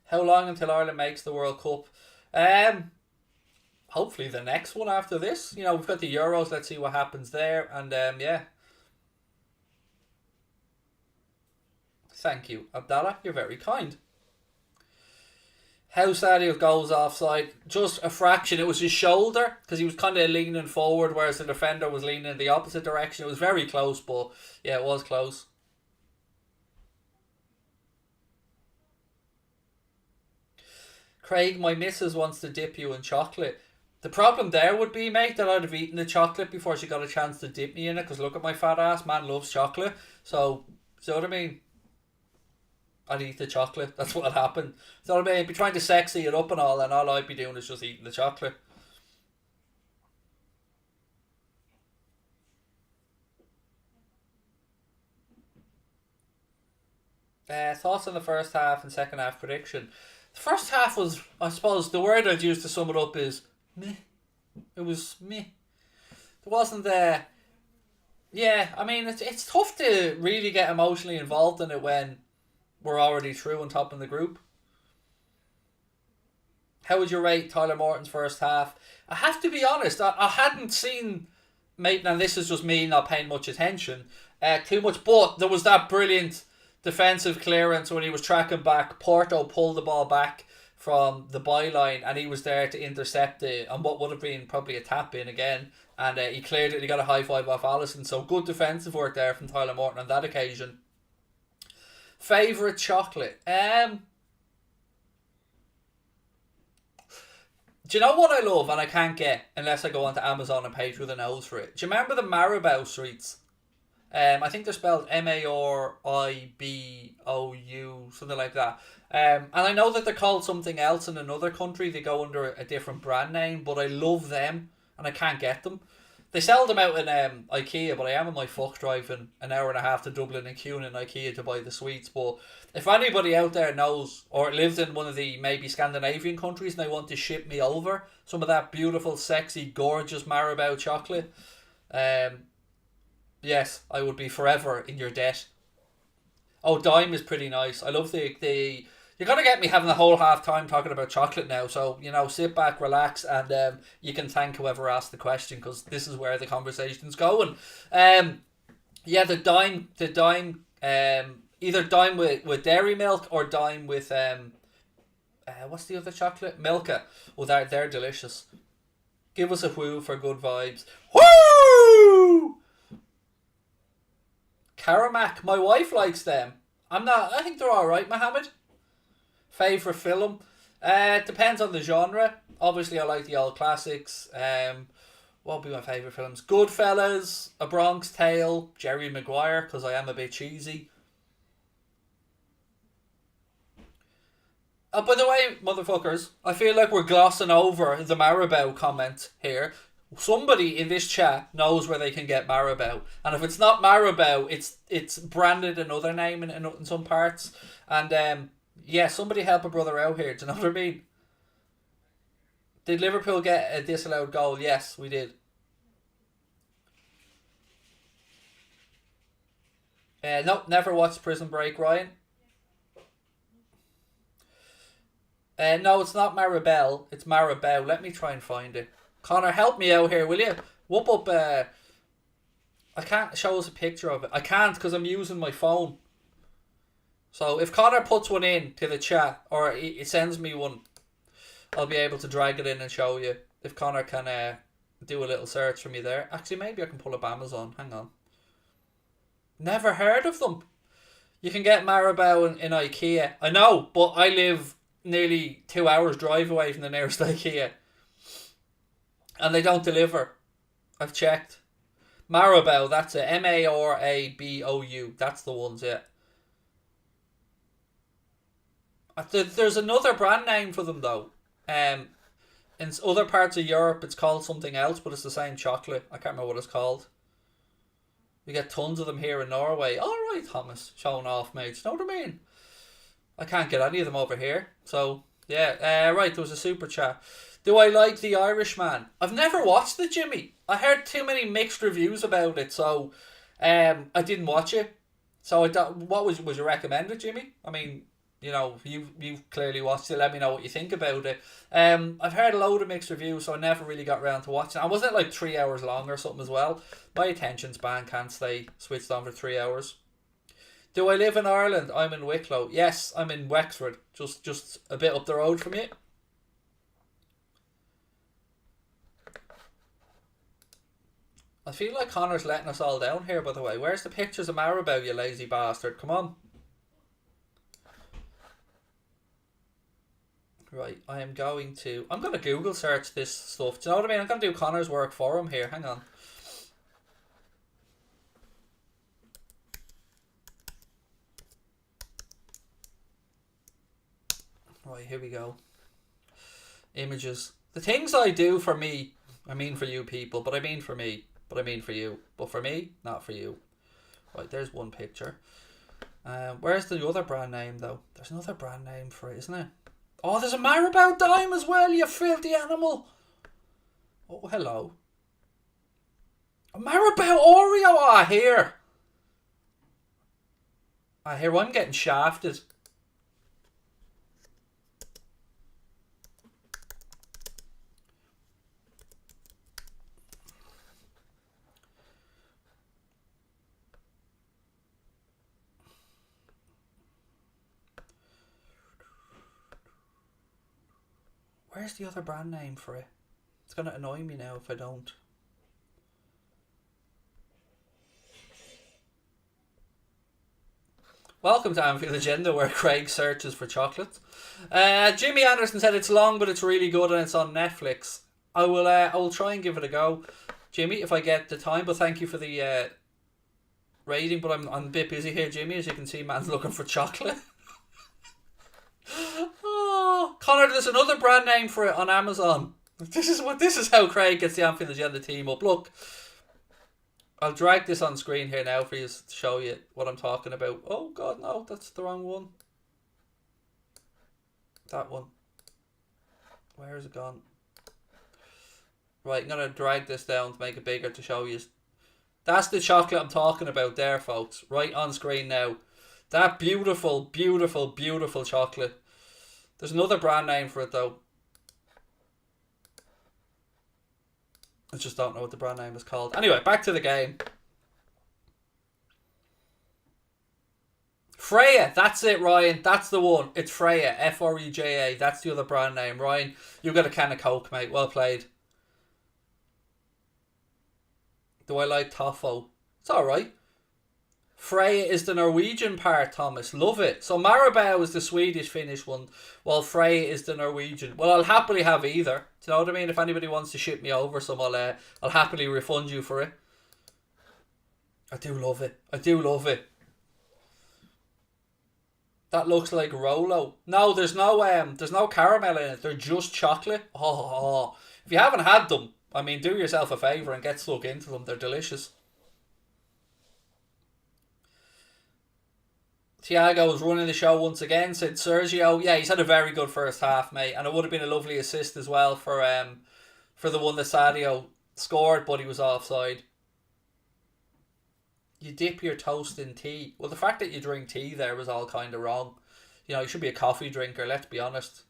How long until Ireland makes the World Cup? Hopefully the next one after this. You know, we've got the Euros. Let's see what happens there. And yeah. Thank you, Abdallah. You're very kind. How Sadio goes offside, just a fraction. It was his shoulder because he was kind of leaning forward, whereas the defender was leaning in the opposite direction. It was very close, but yeah, it was close. Craig, my missus wants to dip you in chocolate. The problem there would be, mate, that I'd have eaten the chocolate before she got a chance to dip me in it, because look at my fat ass, man loves chocolate. So, you know what I mean? I'd eat the chocolate. That's what happened. So I mean, I'd be trying to sexy it up and all I'd be doing is just eating the chocolate. Thoughts on the first half and second half prediction. The first half was, I suppose, the word I'd use to sum it up is meh. It was meh. There wasn't yeah, I mean, it's tough to really get emotionally involved in it when we're already through on top in the group. How would you rate Tyler Morton's first half? I have to be honest, I hadn't seen, mate, and this is just me not paying much attention, too much, but there was that brilliant defensive clearance when he was tracking back. Porto pulled the ball back from the byline and he was there to intercept it on what would have been probably a tap in again, and he cleared it and he got a high five off Alisson. So good defensive work there from Tyler Morton on that occasion. Favourite chocolate? Do you know what I love and I can't get unless I go onto Amazon and pay through the nose for it? Do you remember the Maribou sweets? I think they're spelled Maribou, something like that. And I know that they're called something else in another country. They go under a different brand name, but I love them and I can't get them. They sell them out in IKEA, but I am in my fuck driving an hour and a half to Dublin and queuing in IKEA to buy the sweets. But if anybody out there knows or lives in one of the maybe Scandinavian countries and they want to ship me over some of that beautiful, sexy, gorgeous Maribou chocolate, yes, I would be forever in your debt. Oh, Dime is pretty nice. I love the you're going to get me having the whole half time talking about chocolate now. So, you know, sit back, relax, and you can thank whoever asked the question because this is where the conversation's going. Yeah, the Dime, either Dime with dairy milk or Dime with, what's the other chocolate? Milka. Oh, they're delicious. Give us a whoo for good vibes. Whoo! Karamak, my wife likes them. I think they're alright, Mohammed. Favourite film? Depends on the genre. Obviously I like the old classics. What would be my favourite films? Goodfellas, A Bronx Tale, Jerry Maguire, because I am a bit cheesy. By the way, motherfuckers, I feel like we're glossing over the Maribel comment here. Somebody in this chat knows where they can get Maribel, and if it's not Maribel, it's branded another name in some parts. And yeah, somebody help a brother out here. Do you know what I mean? Did Liverpool get a disallowed goal? Yes, we did. Nope, never watched Prison Break, Ryan. No, it's not Maribel. It's Maribel. Let me try and find it. Connor, help me out here, will you? Whoop up. I can't show us a picture of it. I can't because I'm using my phone. So if Connor puts one in to the chat, or it sends me one, I'll be able to drag it in and show you. If Connor can do a little search for me there. Actually, maybe I can pull up Amazon. Hang on. Never heard of them. You can get Maribel in IKEA. I know, but I live nearly 2 hours drive away from the nearest IKEA. And they don't deliver. I've checked. Maribel, that's it. Marabou. That's the ones, yeah. There's another brand name for them though. In other parts of Europe it's called something else, but it's the same chocolate. I can't remember what it's called. We get tons of them here in Norway. Alright, Thomas. Showing off, mate. You know what I mean? I can't get any of them over here. So, yeah. Right, there was a super chat. Do I like The Irishman? I've never watched it, Jimmy. I heard too many mixed reviews about it, so I didn't watch it. So I don't, what was you recommended, Jimmy? I mean, you know, you've clearly watched it. Let me know what you think about it. I've heard a load of mixed reviews, so I never really got around to watching it. And wasn't it like 3 hours long or something as well? My attention span can't stay switched on for 3 hours. Do I live in Ireland? I'm in Wicklow. Yes, I'm in Wexford, just a bit up the road from you. I feel like Connor's letting us all down here, by the way. Where's the pictures of Maribel, you lazy bastard? Come on. Right, I'm going to Google search this stuff. Do you know what I mean? I'm going to do Connor's work for him here. Hang on. Right, here we go. Images. The things I do for me, I mean for you people, but I mean for me. But I mean for you. But for me, not for you. Right, there's one picture. Where's the other brand name, though? There's another brand name for it, isn't it? Oh, there's a Maribel dime as well, you filthy animal. Oh, hello. A Maribel Oreo, I hear. I'm getting shafted. Where's the other brand name for it? It's going to annoy me now if I don't. Welcome to Anfield Agenda, where Craig searches for chocolate. Jimmy Anderson said it's long, but it's really good and it's on Netflix. I will try and give it a go, Jimmy, if I get the time. But thank you for the rating. But I'm a bit busy here, Jimmy. As you can see, man's looking for chocolate. Oh, Connor, there's another brand name for it on Amazon. This is how Craig gets the Anfield Agenda team up. Look, I'll drag this on screen here now for you to show you what I'm talking about. Oh God, no, that's the wrong one. That one. Where is it gone? Right, I'm gonna drag this down to make it bigger to show you. That's the chocolate I'm talking about there, folks. Right on screen now. That beautiful, beautiful, beautiful chocolate. There's another brand name for it though. I just don't know what the brand name is called. Anyway, back to the game. Freya, that's it, Ryan. That's the one. It's Freya, Freja. That's the other brand name. Ryan, you got a can of Coke, mate. Well played. Do I like Toffo? It's alright. Freya is the Norwegian part, Thomas. Love it. So Marabou is the Swedish Finnish one, while Freya is the Norwegian. Well, I'll happily have either. Do you know what I mean? If anybody wants to ship me over some, I'll happily refund you for it. I do love it. I do love it. That looks like Rolo. No, there's no caramel in it. They're just chocolate. Oh. If you haven't had them, I mean, do yourself a favour and get stuck into them. They're delicious. Thiago was running the show once again, said Sergio. Yeah, he's had a very good first half, mate. And it would have been a lovely assist as well for the one that Sadio scored, but he was offside. You dip your toast in tea. Well, the fact that you drink tea there was all kind of wrong. You know, you should be a coffee drinker, let's be honest.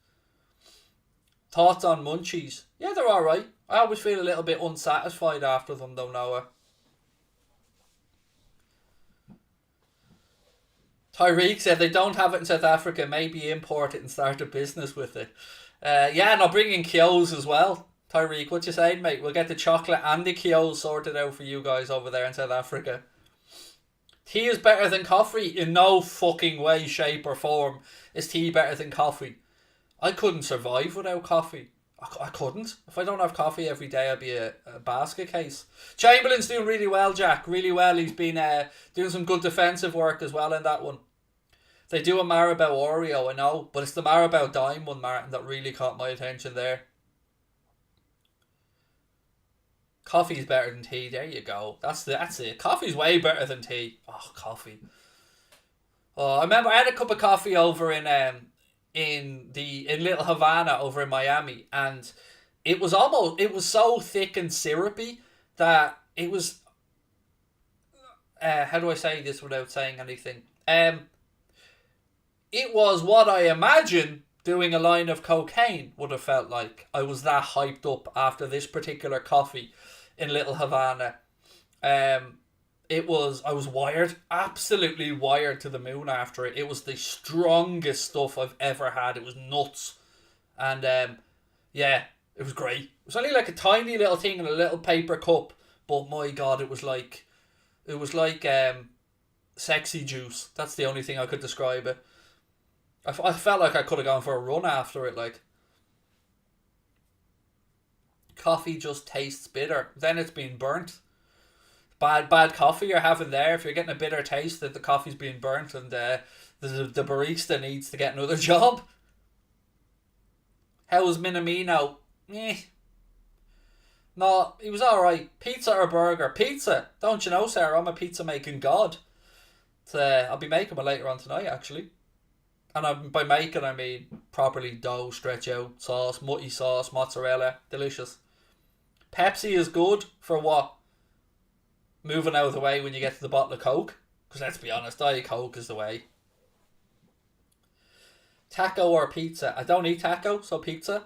Thoughts on munchies? Yeah, they're alright. I always feel a little bit unsatisfied after them though, Noah. Tyreek said they don't have it in South Africa. Maybe import it and start a business with it. Yeah, and I'll bring in Kyo's as well. Tyreek, what you saying, mate? We'll get the chocolate and the Kyo's sorted out for you guys over there in South Africa. Tea is better than coffee? In no fucking way, shape or form is tea better than coffee. I couldn't survive without coffee. I couldn't. If I don't have coffee every day, I'd be a basket case. Chamberlain's doing really well, Jack. Really well. He's been doing some good defensive work as well in that one. They do a Marabou Oreo, I know, but it's the Marabou Dime one, Martin, that really caught my attention there. Coffee's better than tea. There you go. That's it. Coffee's way better than tea. Oh, coffee. Oh, I remember I had a cup of coffee over in Little Havana over in Miami, and it was so thick and syrupy that it was how do I say this without saying anything? It was what I imagine doing a line of cocaine would have felt like. I was that hyped up after this particular coffee in Little Havana. I was wired, absolutely wired to the moon after it. It was the strongest stuff I've ever had. It was nuts. And yeah, it was great. It was only like a tiny little thing in a little paper cup, but my God, it was like sexy juice. That's the only thing I could describe it. I felt like I could have gone for a run after it. Like, coffee just tastes bitter. Then it's been burnt. Bad coffee you're having there. If you're getting a bitter taste, that the coffee's been burnt, and the barista needs to get another job. How was Minamino? No, he was alright. Pizza or burger? Pizza. Don't you know, Sarah? I'm a pizza making god. I'll be making one later on tonight, actually. And by making, I mean properly dough, stretch out, sauce, mutty sauce, mozzarella. Delicious. Pepsi is good for what? Moving out of the way when you get to the bottle of Coke. Because let's be honest, Diet Coke is the way. Taco or pizza? I don't eat taco, so pizza.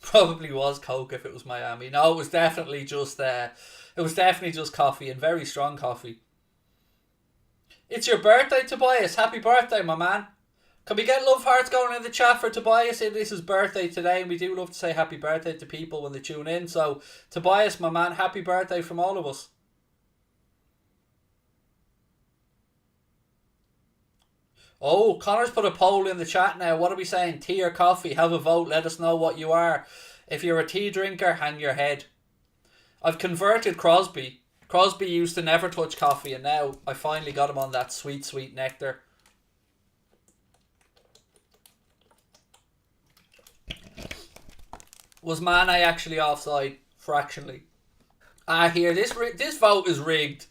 Probably was Coke if it was Miami. No, it was definitely just coffee, and very strong coffee. It's your birthday, Tobias. Happy birthday, my man. Can we get love hearts going in the chat for Tobias? It is his birthday today, and we do love to say happy birthday to people when they tune in. So, Tobias, my man, happy birthday from all of us. Oh, Connor's put a poll in the chat now. What are we saying? Tea or coffee? Have a vote. Let us know what you are. If you're a tea drinker, hang your head. I've converted Crosby. Crosby used to never touch coffee, and now I finally got him on that sweet, sweet nectar. Was Mane actually offside? Fractionally. Here, this vote is rigged.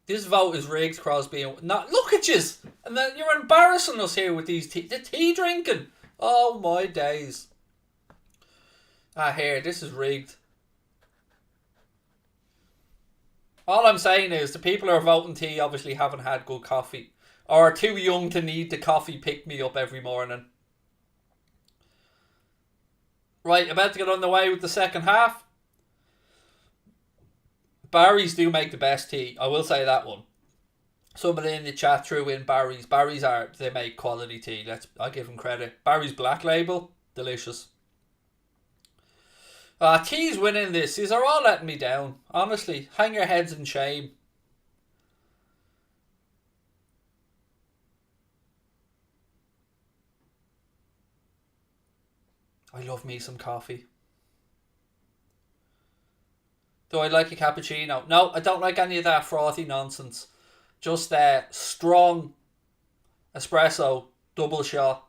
This vote is rigged, Crosby. Look at yous! And then you're embarrassing us here with the tea drinking. Oh my days. Here, this is rigged. All I'm saying is the people who are voting tea obviously haven't had good coffee, or are too young to need the coffee pick-me-up every morning. Right, about to get underway with the second half. Barry's do make the best tea. I will say that one. Somebody in the chat threw in Barry's. They make quality tea. I'll give them credit. Barry's Black Label, delicious. T's winning this. These are all letting me down. Honestly, hang your heads in shame. I love me some coffee. Do I like a cappuccino? No, I don't like any of that frothy nonsense. Just strong espresso, double shot,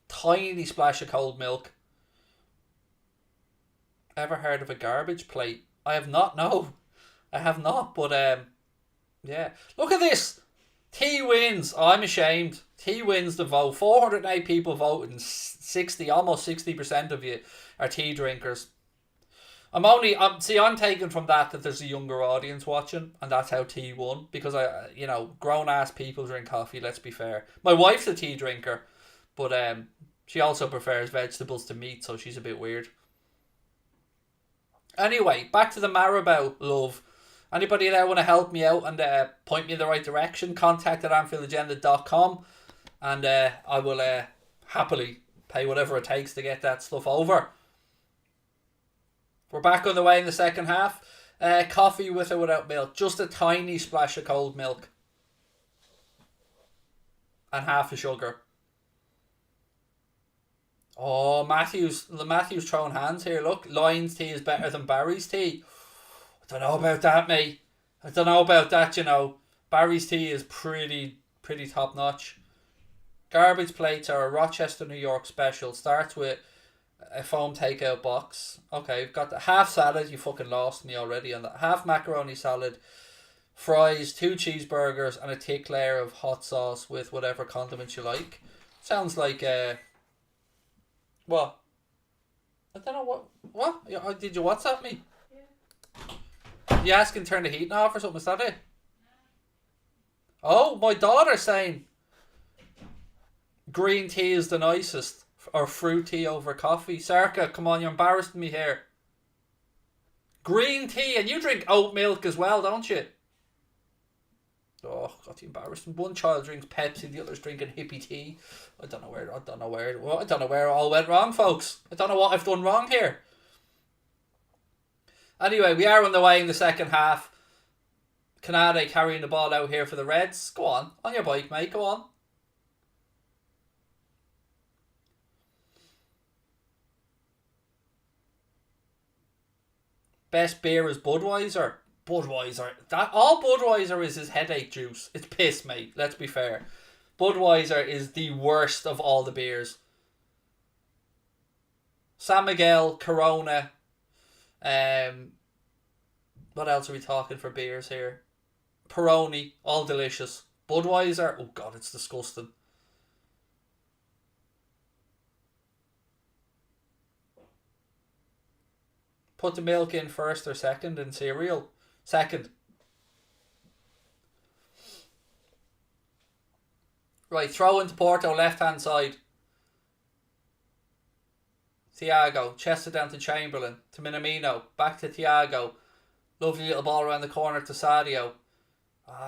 tiny splash of cold milk. Ever heard of a garbage plate? I have not, no. I have not, but yeah. Look at this. T wins. Oh, I'm ashamed. T wins the vote. 408 people voted and 60, almost 60% of you are tea drinkers. I'm taking from that there's a younger audience watching, and that's how tea won, because grown ass people drink coffee, let's be fair. My wife's a tea drinker, but she also prefers vegetables to meat, so she's a bit weird. Anyway, back to the Marabou love. Anybody there want to help me out and point me in the right direction? Contact at AnfieldAgenda.com, and I will happily pay whatever it takes to get that stuff over. We're back on the way in the second half. Coffee with or without milk. Just a tiny splash of cold milk. And half a sugar. Oh, Matthew's throwing hands here. Look, Lyon's tea is better than Barry's tea. I don't know about that, mate. I don't know about that, Barry's tea is pretty top notch. Garbage plates are a Rochester, New York special. Starts with a foam takeout box. Okay, we've got the half salad. You fucking lost me already on that. Half macaroni salad, fries, 2 cheeseburgers, and a thick layer of hot sauce with whatever condiments you like. Sounds like what? I don't know what. Did you WhatsApp me? Yeah. You asking to turn the heating off or something? Is that it? Oh, my daughter's saying green tea is the nicest. Or fruit tea over coffee. Sarka, come on, you're embarrassing me here. Green tea, and you drink oat milk as well, don't you? Oh, got you embarrassing. One child drinks Pepsi, the other's drinking hippie tea. I don't know where it all went wrong, folks. I don't know what I've done wrong here. Anyway, we are on the way in the second half. Canade carrying the ball out here for the Reds. Go on your bike, mate, go on. Best beer is Budweiser. That all Budweiser is headache juice. It's piss, mate. Let's be fair. Budweiser is the worst of all the beers. San Miguel, Corona. What else are we talking for beers here? Peroni, all delicious. Budweiser, oh god, it's disgusting. Put the milk in first or second in cereal. Second. Right, throw into Porto, left hand side. Thiago, chest it down to Chamberlain, to Minamino, back to Thiago. Lovely little ball around the corner to Sadio.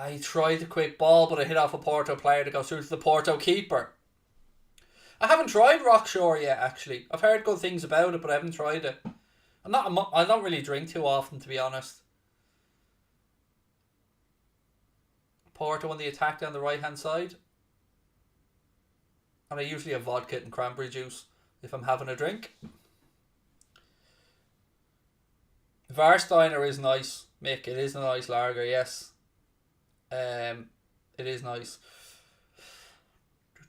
He tried a quick ball, but it hit off a Porto player to go through to the Porto keeper. I haven't tried Rockshore yet, actually. I've heard good things about it, but I haven't tried it. I don't really drink too often, to be honest. Porto on the attack down the right hand side. And I usually have vodka and cranberry juice if I'm having a drink. Warsteiner is nice, Mick. It is a nice lager, yes. It is nice.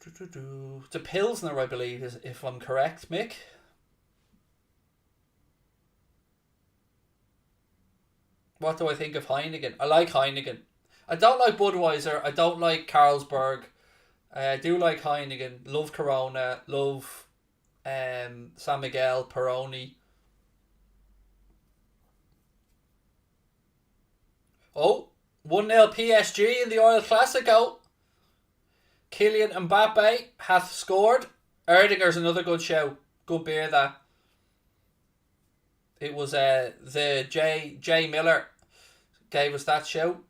It's a Pilsner, I believe, if I'm correct, Mick. What do I think of Heineken? I like Heineken. I don't like Budweiser. I don't like Carlsberg. I do like Heineken. Love Corona. Love San Miguel, Peroni. Oh, 1-0 PSG in the Oil Classico. Kylian Mbappe hath scored. Erdinger's another good show. Good beer, that. It was the J Miller gave us that show.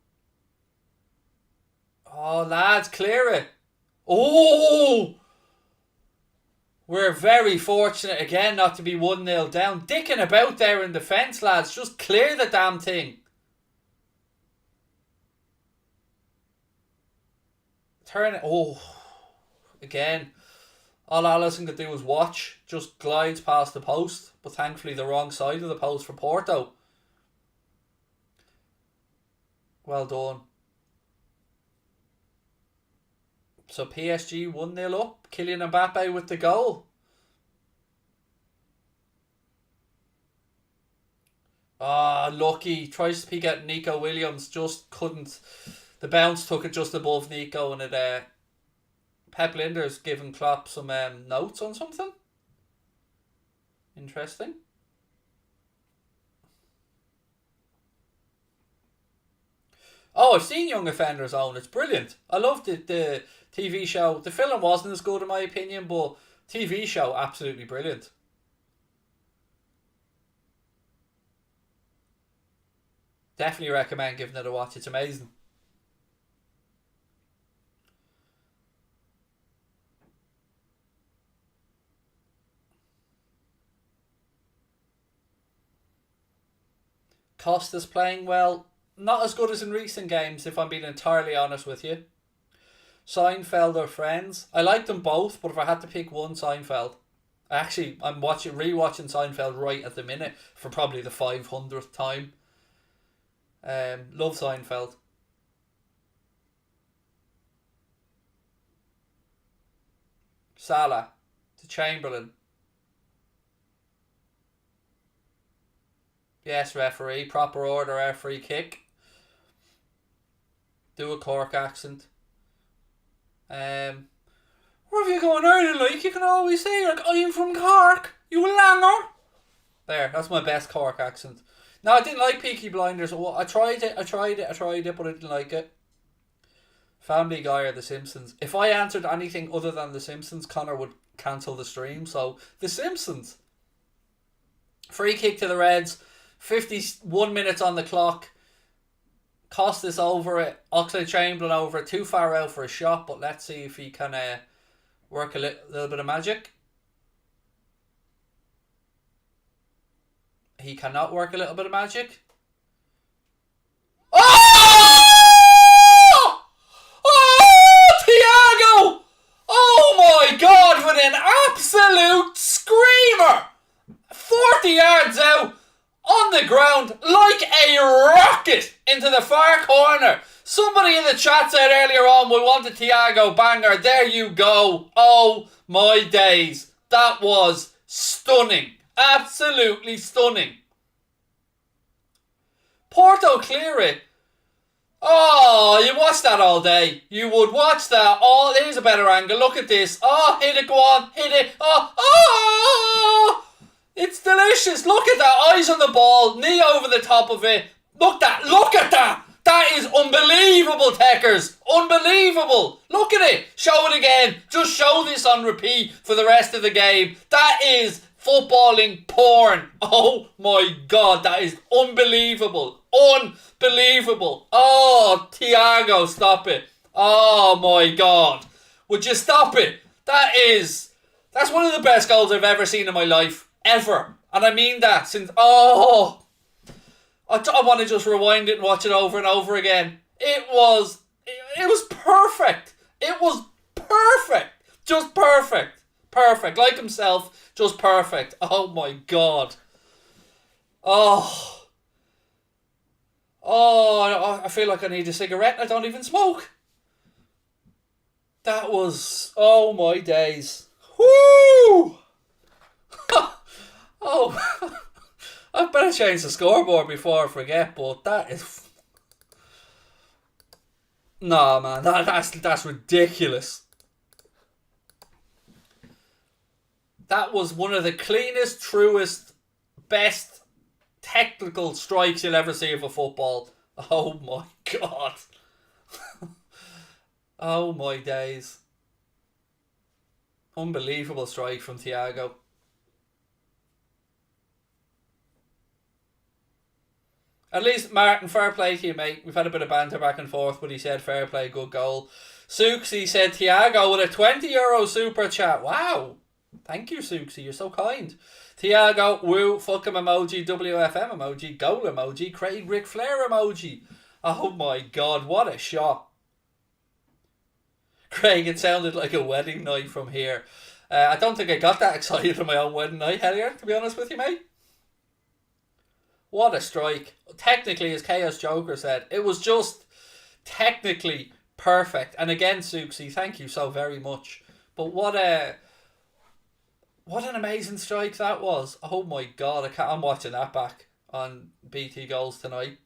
Oh, lads, clear it. Oh! We're very fortunate again not to be 1-0 down. Dicking about there in defence, lads. Just clear the damn thing. Turn it. Oh. Again. All Alisson could do was watch. Just glides past the post. But thankfully the wrong side of the post for Porto. Well done. So PSG 1-0 up. Kylian Mbappe with the goal. Lucky. Tries to peek at Nico Williams. Just couldn't. The bounce took it just above Nico, and it. Pep Linder's giving Klopp some notes on something. Interesting. Oh, I've seen Young Offenders Own. It's brilliant. I loved it. The TV show. The film wasn't as good in my opinion, but TV show absolutely brilliant. Definitely recommend giving it a watch. It's amazing. Costa's playing well. Not as good as in recent games, if I'm being entirely honest with you. Seinfeld or Friends. I like them both, but if I had to pick one, Seinfeld. Actually, I'm rewatching Seinfeld right at the minute for probably the 500th time. Love Seinfeld. Salah to Chamberlain. Yes, referee. Proper order, free kick. Do a Cork accent. Wherever you go in Ireland, like, you can always say, like, I'm from Cork, you langer. There, that's my best Cork accent. No, I didn't like Peaky Blinders. I tried it, but I didn't like it. Family Guy or The Simpsons. If I answered anything other than The Simpsons, Connor would cancel the stream. So, The Simpsons. Free kick to the Reds. 51 minutes on the clock. Costa's over it. Oxlade-Chamberlain over it. Too far out for a shot, but let's see if he can work a little bit of magic. He cannot work a little bit of magic. Oh! Oh, Thiago! Oh my God, with an absolute screamer! 40 yards out, on the ground, like a rocket into the far corner. Somebody in the chat said earlier on, we want a Thiago banger. There you go. Oh my days. That was stunning. Absolutely stunning. Porto clear it. Oh, you watch that all day. You would watch that. Oh, here's a better angle. Look at this. Oh, hit it, go on. Hit it. Oh. It's delicious. Look at that. Eyes on the ball. Knee over the top of it. Look at that. That is unbelievable, Techers. Unbelievable. Look at it. Show it again. Just show this on repeat for the rest of the game. That is footballing porn. Oh my God. That is unbelievable. Unbelievable. Oh, Thiago, stop it. Oh my God. Would you stop it? That's one of the best goals I've ever seen in my life. Ever. And I mean that since... I want to just rewind it and watch it over and over again. It was perfect. It was perfect. Just perfect. Perfect. Like himself. Just perfect. Oh my God. Oh, I feel like I need a cigarette. I don't even smoke. That was... Oh my days. Woo! Oh, I better change the scoreboard before I forget, but that is... Nah, man, that's ridiculous. That was one of the cleanest, truest, best technical strikes you'll ever see of a football. Oh my God. Oh my days. Unbelievable strike from Thiago. At least, Martin, fair play to you, mate. We've had a bit of banter back and forth, but he said fair play, good goal. Souksy said Thiago with a €20 super chat. Wow. Thank you, Suxy. You're so kind. Tiago, woo, fuck him emoji, WFM emoji, goal emoji, Craig Ric Flair emoji. Oh my god, what a shot. Craig, it sounded like a wedding night from here. I don't think I got that excited on my own wedding night, Hellier, to be honest with you, mate. What a strike. Technically, as Chaos Joker said, it was just technically perfect. And again, Suxy, thank you so very much. But what an amazing strike that was. Oh my god, I'm watching that back on BT Goals tonight.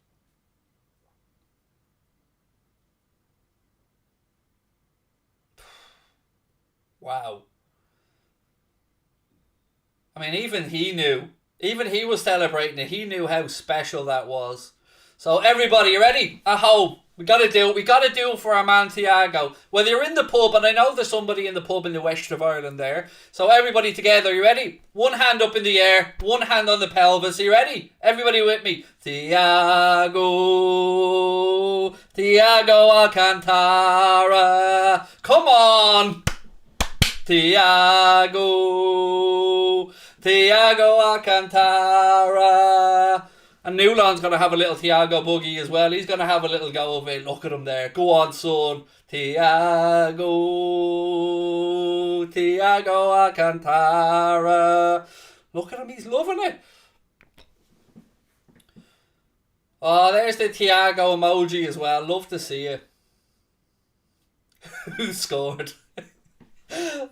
Wow. I mean, even he knew. Even he was celebrating it. He knew how special that was. So everybody, you ready? At home. We gotta do it. We gotta do it for our man Tiago. Whether you're in the pub, and I know there's somebody in the pub in the west of Ireland there. So everybody together, you ready? One hand up in the air, one hand on the pelvis. Are you ready? Everybody with me. Tiago Alcantara. Come on. Tiago Alcantara. And Newland's going to have a little Tiago boogie as well. He's going to have a little go of it. Look at him there. Go on, son. Tiago Alcantara. Look at him. He's loving it. Oh, there's the Tiago emoji as well. Love to see it. Who scored?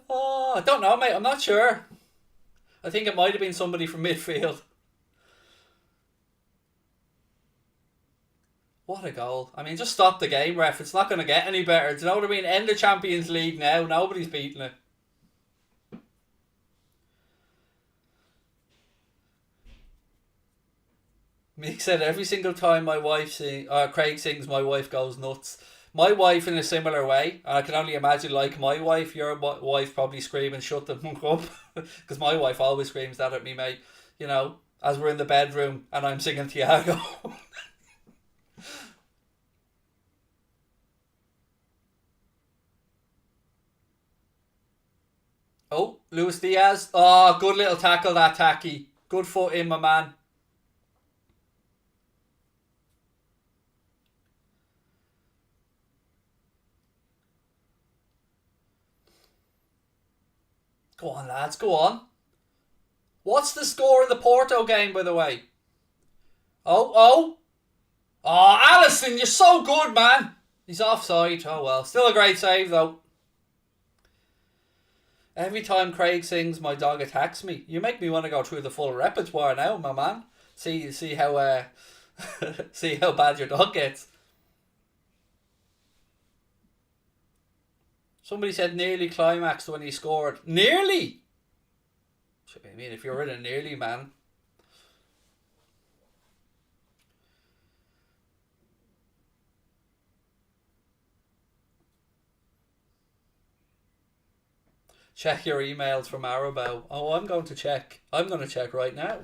Oh, I don't know, mate. I'm not sure. I think it might have been somebody from midfield. What a goal. I mean, just stop the game, ref. It's not going to get any better. Do you know what I mean? End the Champions League now. Nobody's beating it. Mick said every single time my wife Craig sings, my wife goes nuts. My wife in a similar way. And I can only imagine, like my wife, your wife probably screaming, shut the fuck up. Because my wife always screams that at me, mate. You know, as we're in the bedroom and I'm singing Tiago. Oh, Luis Diaz. Oh, good little tackle that, Tacky. Good foot in, my man. Go on, lads, go on. What's the score in the Porto game, by the way? Oh, Alisson, you're so good, man. He's offside. Oh, well. Still a great save, though. Every time Craig sings, my dog attacks me. You make me want to go through the full repertoire now, my man. See how see how bad your dog gets. Somebody said nearly climaxed when he scored. Nearly? I mean, if you're in a nearly, man. Check your emails from Arabelle. Oh, I'm going to check. I'm going to check right now.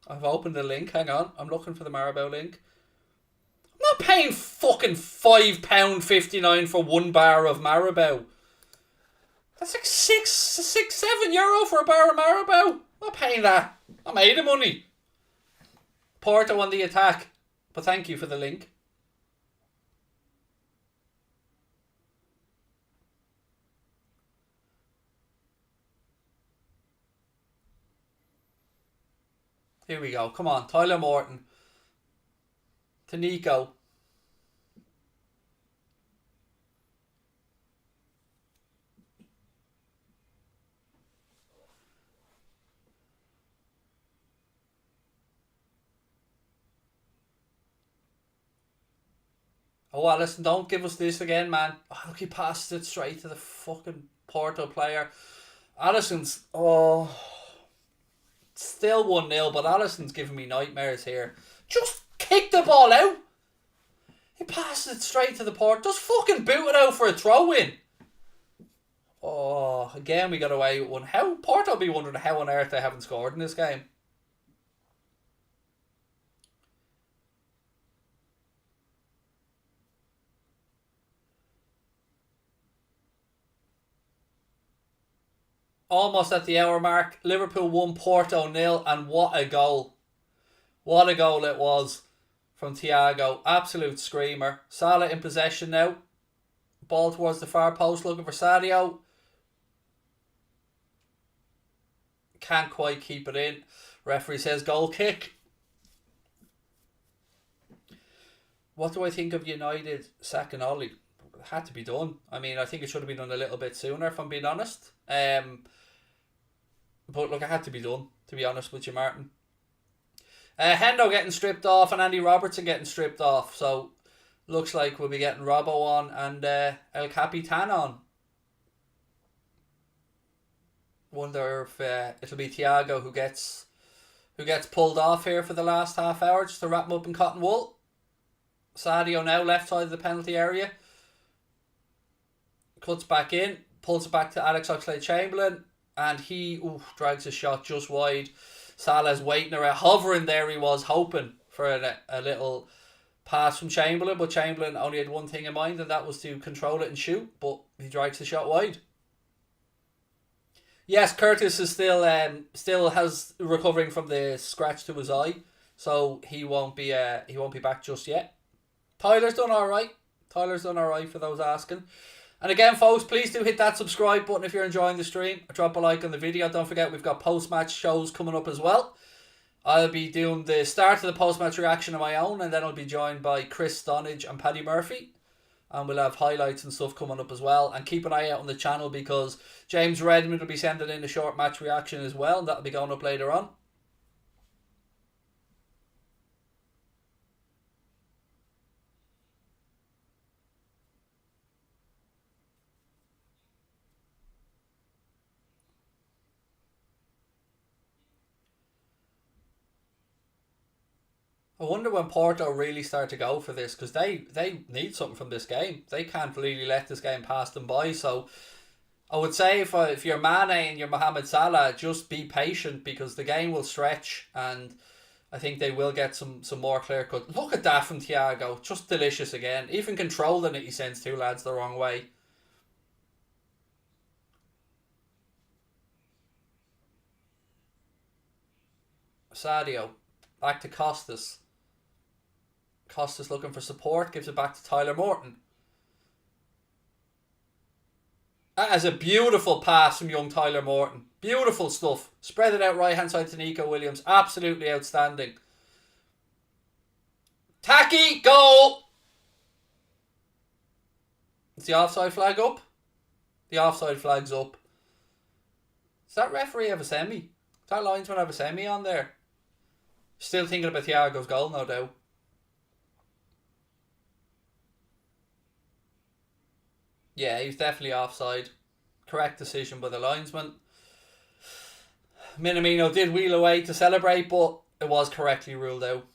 I've opened the link. Hang on. I'm looking for the Maribel link. I'm not paying fucking £5.59 for one bar of Maribel. That's like €7 for a bar of Maribel. I'm not paying that. I made the money. Porto on the attack. But thank you for the link. Here we go. Come on. Tyler Morton. To Nico. Oh, Alisson, don't give us this again, man. Oh, look, he passed it straight to the fucking Porto player. Alisson's... Oh... Still 1-0, but Alisson's giving me nightmares here. Just kick the ball out. He passed it straight to the port. Just fucking boot it out for a throw-in. Oh, again we got away with one. How Porto be wondering how on earth they haven't scored in this game. Almost at the hour mark, Liverpool 1, Porto 0, and what a goal. What a goal it was from Thiago. Absolute screamer. Salah in possession now. Ball towards the far post looking for Sadio. Can't quite keep it in. Referee says goal kick. What do I think of United second Ollie? It had to be done. I mean, I think it should have been done a little bit sooner, if I'm being honest. But look, it had to be done, to be honest with you, Martin. Hendo getting stripped off and Andy Robertson getting stripped off. So, looks like we'll be getting Robbo on and El Capitan on. Wonder if it'll be Thiago who gets pulled off here for the last half hour just to wrap him up in cotton wool. Sadio now left side of the penalty area. Cuts back in, pulls it back to Alex Oxlade-Chamberlain, and he drags his shot just wide. Salah's waiting around, hovering there. He was hoping for a little pass from Chamberlain, but Chamberlain only had one thing in mind, and that was to control it and shoot, but he drags the shot wide. Yes, Curtis is still has recovering from the scratch to his eye, so he won't be back just yet. Tyler's done all right. For those asking. And again, folks, please do hit that subscribe button if you're enjoying the stream. Drop a like on the video. Don't forget we've got post-match shows coming up as well. I'll be doing the start of the post-match reaction on my own, and then I'll be joined by Chris Stonage and Paddy Murphy. And we'll have highlights and stuff coming up as well. And keep an eye out on the channel because James Redmond will be sending in a short match reaction as well. And that'll be going up later on. I wonder when Porto really start to go for this because they need something from this game. They can't really let this game pass them by. So I would say if you're Mane and you're Mohamed Salah, just be patient because the game will stretch and I think they will get some more clear cut. Look at that from Thiago. Just delicious again. Even controlling it, he sends two lads the wrong way. Sadio. Back to Costas. Costas looking for support. Gives it back to Tyler Morton. That is a beautiful pass from young Tyler Morton. Beautiful stuff. Spread it out right hand side to Nico Williams. Absolutely outstanding. Tacky goal. Is the offside flag up? The offside flag's up. Does that referee have a semi? Does that linesman have a semi on there? Still thinking about Thiago's goal, no doubt. Yeah, he's definitely offside. Correct decision by the linesman. Minamino did wheel away to celebrate, but it was correctly ruled out.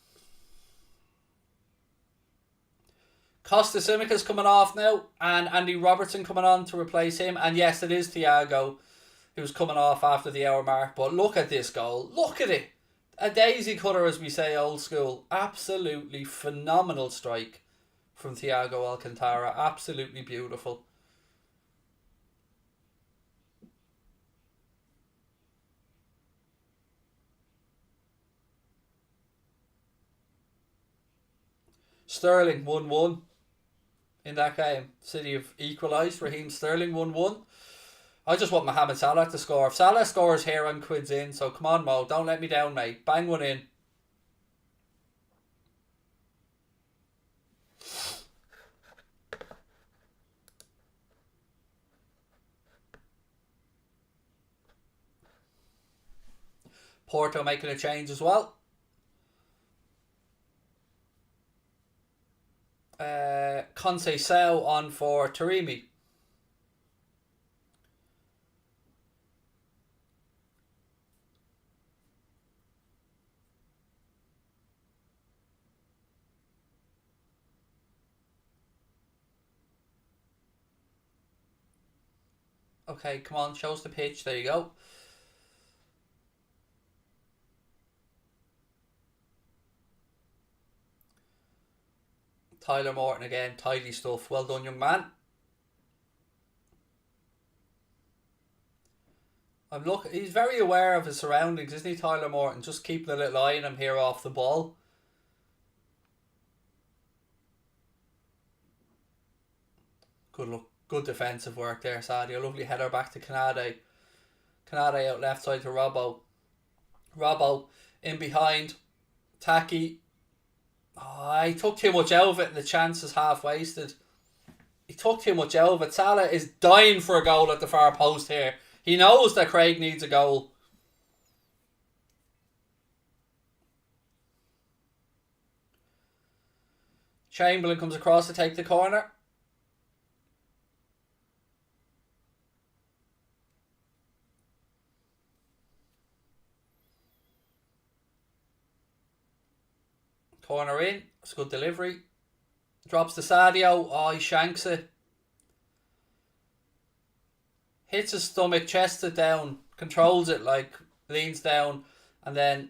Costa Simica's coming off now, and Andy Robertson coming on to replace him. And yes, it is Thiago who's coming off after the hour mark. But look at this goal. Look at it. A daisy cutter, as we say, old school. Absolutely phenomenal strike from Thiago Alcantara. Absolutely beautiful. Sterling 1-1 in that game. City have equalised. Raheem Sterling 1-1. I just want Mohamed Salah to score. If Salah scores here, I'm quids in. So come on, Mo. Don't let me down, mate. Bang one in. Porto making a change as well. Conceição on for Taremi. Okay, come on, show us the pitch. There you go. Tyler Morton again, tidy stuff. Well done, young man. He's very aware of his surroundings, isn't he, Tyler Morton? Just keeping a little eye on him here off the ball. Good look, good defensive work there, Sadio. Lovely header back to Canade. Canade out left side to Robbo. Robbo in behind. Taki. Oh, he took too much out of it and the chance is half wasted. He took too much out of it. Salah is dying for a goal at the far post here. He knows that Craig needs a goal. Chamberlain comes across to take the corner. Corner in. It's a good delivery. Drops to Sadio. Oh, he shanks it. Hits his stomach, chests it down, controls it, like, leans down, and then,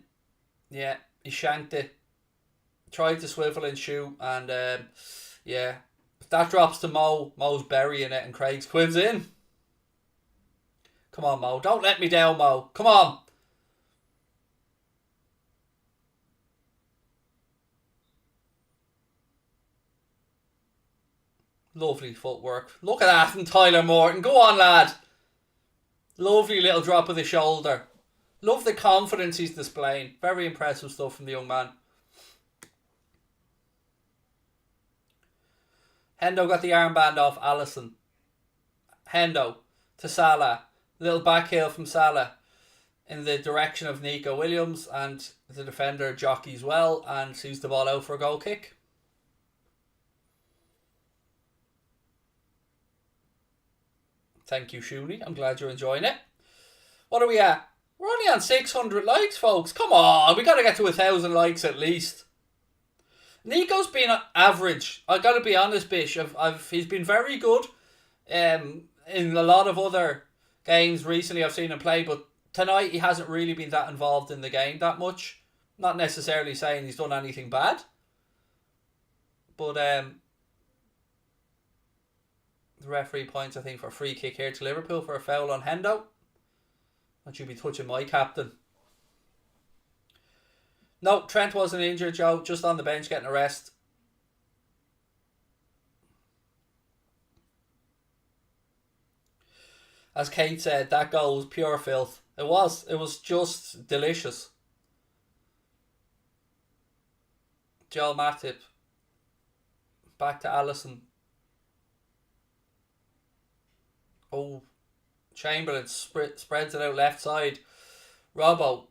yeah, he shanked it. Tried to swivel and shoot, and, yeah. If that drops to Mo, Mo's burying it, and Craig's quivs in. Come on, Mo. Don't let me down, Mo. Come on. Lovely footwork. Look at that from Tyler Morton. Go on, lad. Lovely little drop of the shoulder. Love the confidence he's displaying. Very impressive stuff from the young man. Hendo got the armband off Alisson. Hendo to Salah. Little back heel from Salah in the direction of Nico Williams, and the defender jockeys well and sees the ball out for a goal kick. Thank you, Shuni. I'm glad you're enjoying it. What are we at? We're only on 600 likes, folks. Come on, we got to get to 1,000 likes at least. Nico's been average. I got to be honest, Bish. He's been very good. In a lot of other games recently, I've seen him play, but tonight he hasn't really been that involved in the game that much. Not necessarily saying he's done anything bad, but the referee points, I think, for a free kick here to Liverpool for a foul on Hendo. That should be touching my captain. No, Trent wasn't injured, Joe. Just on the bench getting a rest. As Kate said, that goal was pure filth. It was. It was just delicious. Joel Matip. Back to Alisson. Oh, Chamberlain spreads it out left side. Robbo.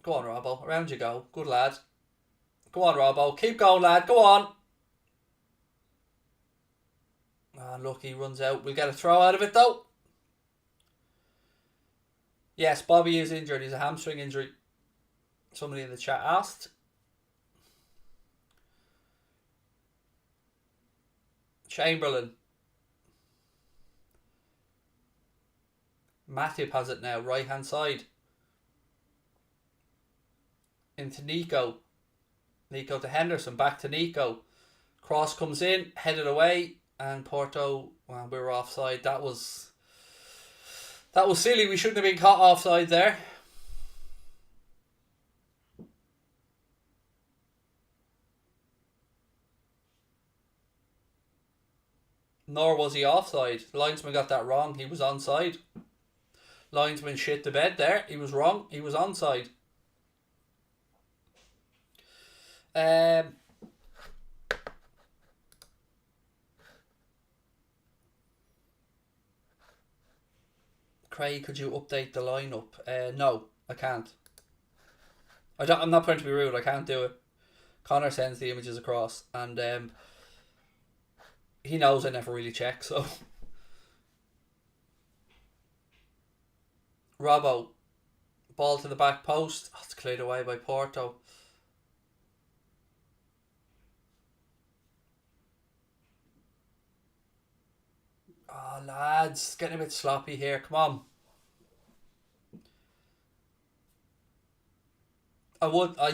Go on, Robbo. Around you go. Good lad. Go on, Robbo. Keep going, lad. Go on. Ah, look, he runs out. We'll get a throw out of it, though. Yes, Bobby is injured. He's a hamstring injury. Somebody in the chat asked. Chamberlain. Matip has it now, right hand side. Into Nico. Nico to Henderson, back to Nico. Cross comes in, headed away, and Porto, well, we were offside. That was silly. We shouldn't have been caught offside there. Nor was he offside. The linesman got that wrong. He was onside. Linesman shit the bed there. He was wrong. He was onside. Craig, could you update the lineup? No, I can't. I'm not trying to be rude. I can't do it. Connor sends the images across, and he knows I never really check. So, Robbo, ball to the back post. Oh, it's cleared away by Porto. Oh, lads, getting a bit sloppy here. Come on.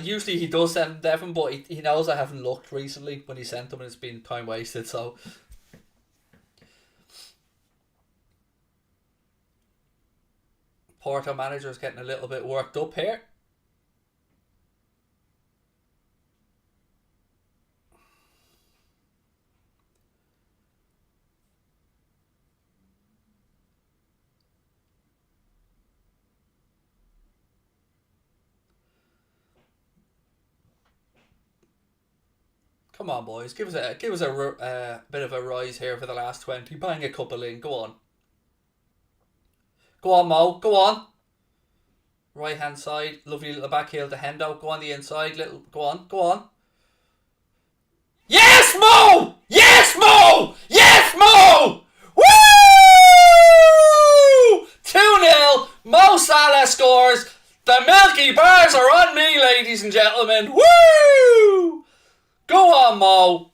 Usually he does send Devon, but he knows I haven't looked recently when he sent them and it's been time wasted, so. Porto manager's getting a little bit worked up here. Come on, boys, give us a bit of a rise here for the last 20. Bang a couple in. Go on. Go on, Mo. Go on. Right hand side, lovely little back heel to Hendo. Go on the inside, little. Go on, go on. Yes, Mo! Yes, Mo! Yes, Mo! Woo! 2-0. Mo Salah scores. The Milky Bars are on me, ladies and gentlemen. Woo! Go on, Mo.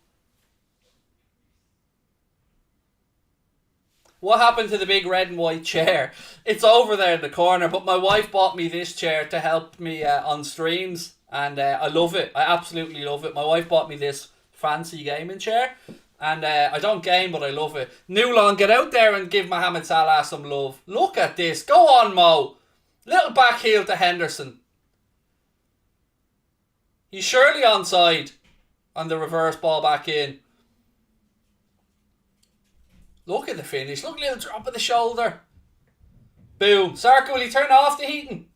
What happened to the big red and white chair? It's over there in the corner, but my wife bought me this chair to help me on streams, and I love it. I absolutely love it. My wife bought me this fancy gaming chair, and I don't game, but I love it. Newlon, get out there and give Mohamed Salah some love. Look at this. Go on, Mo. Little back heel to Henderson. He's surely onside on the reverse ball back in. Look at the finish. Look at the little drop of the shoulder. Boom. Sarko, will you turn off the heating?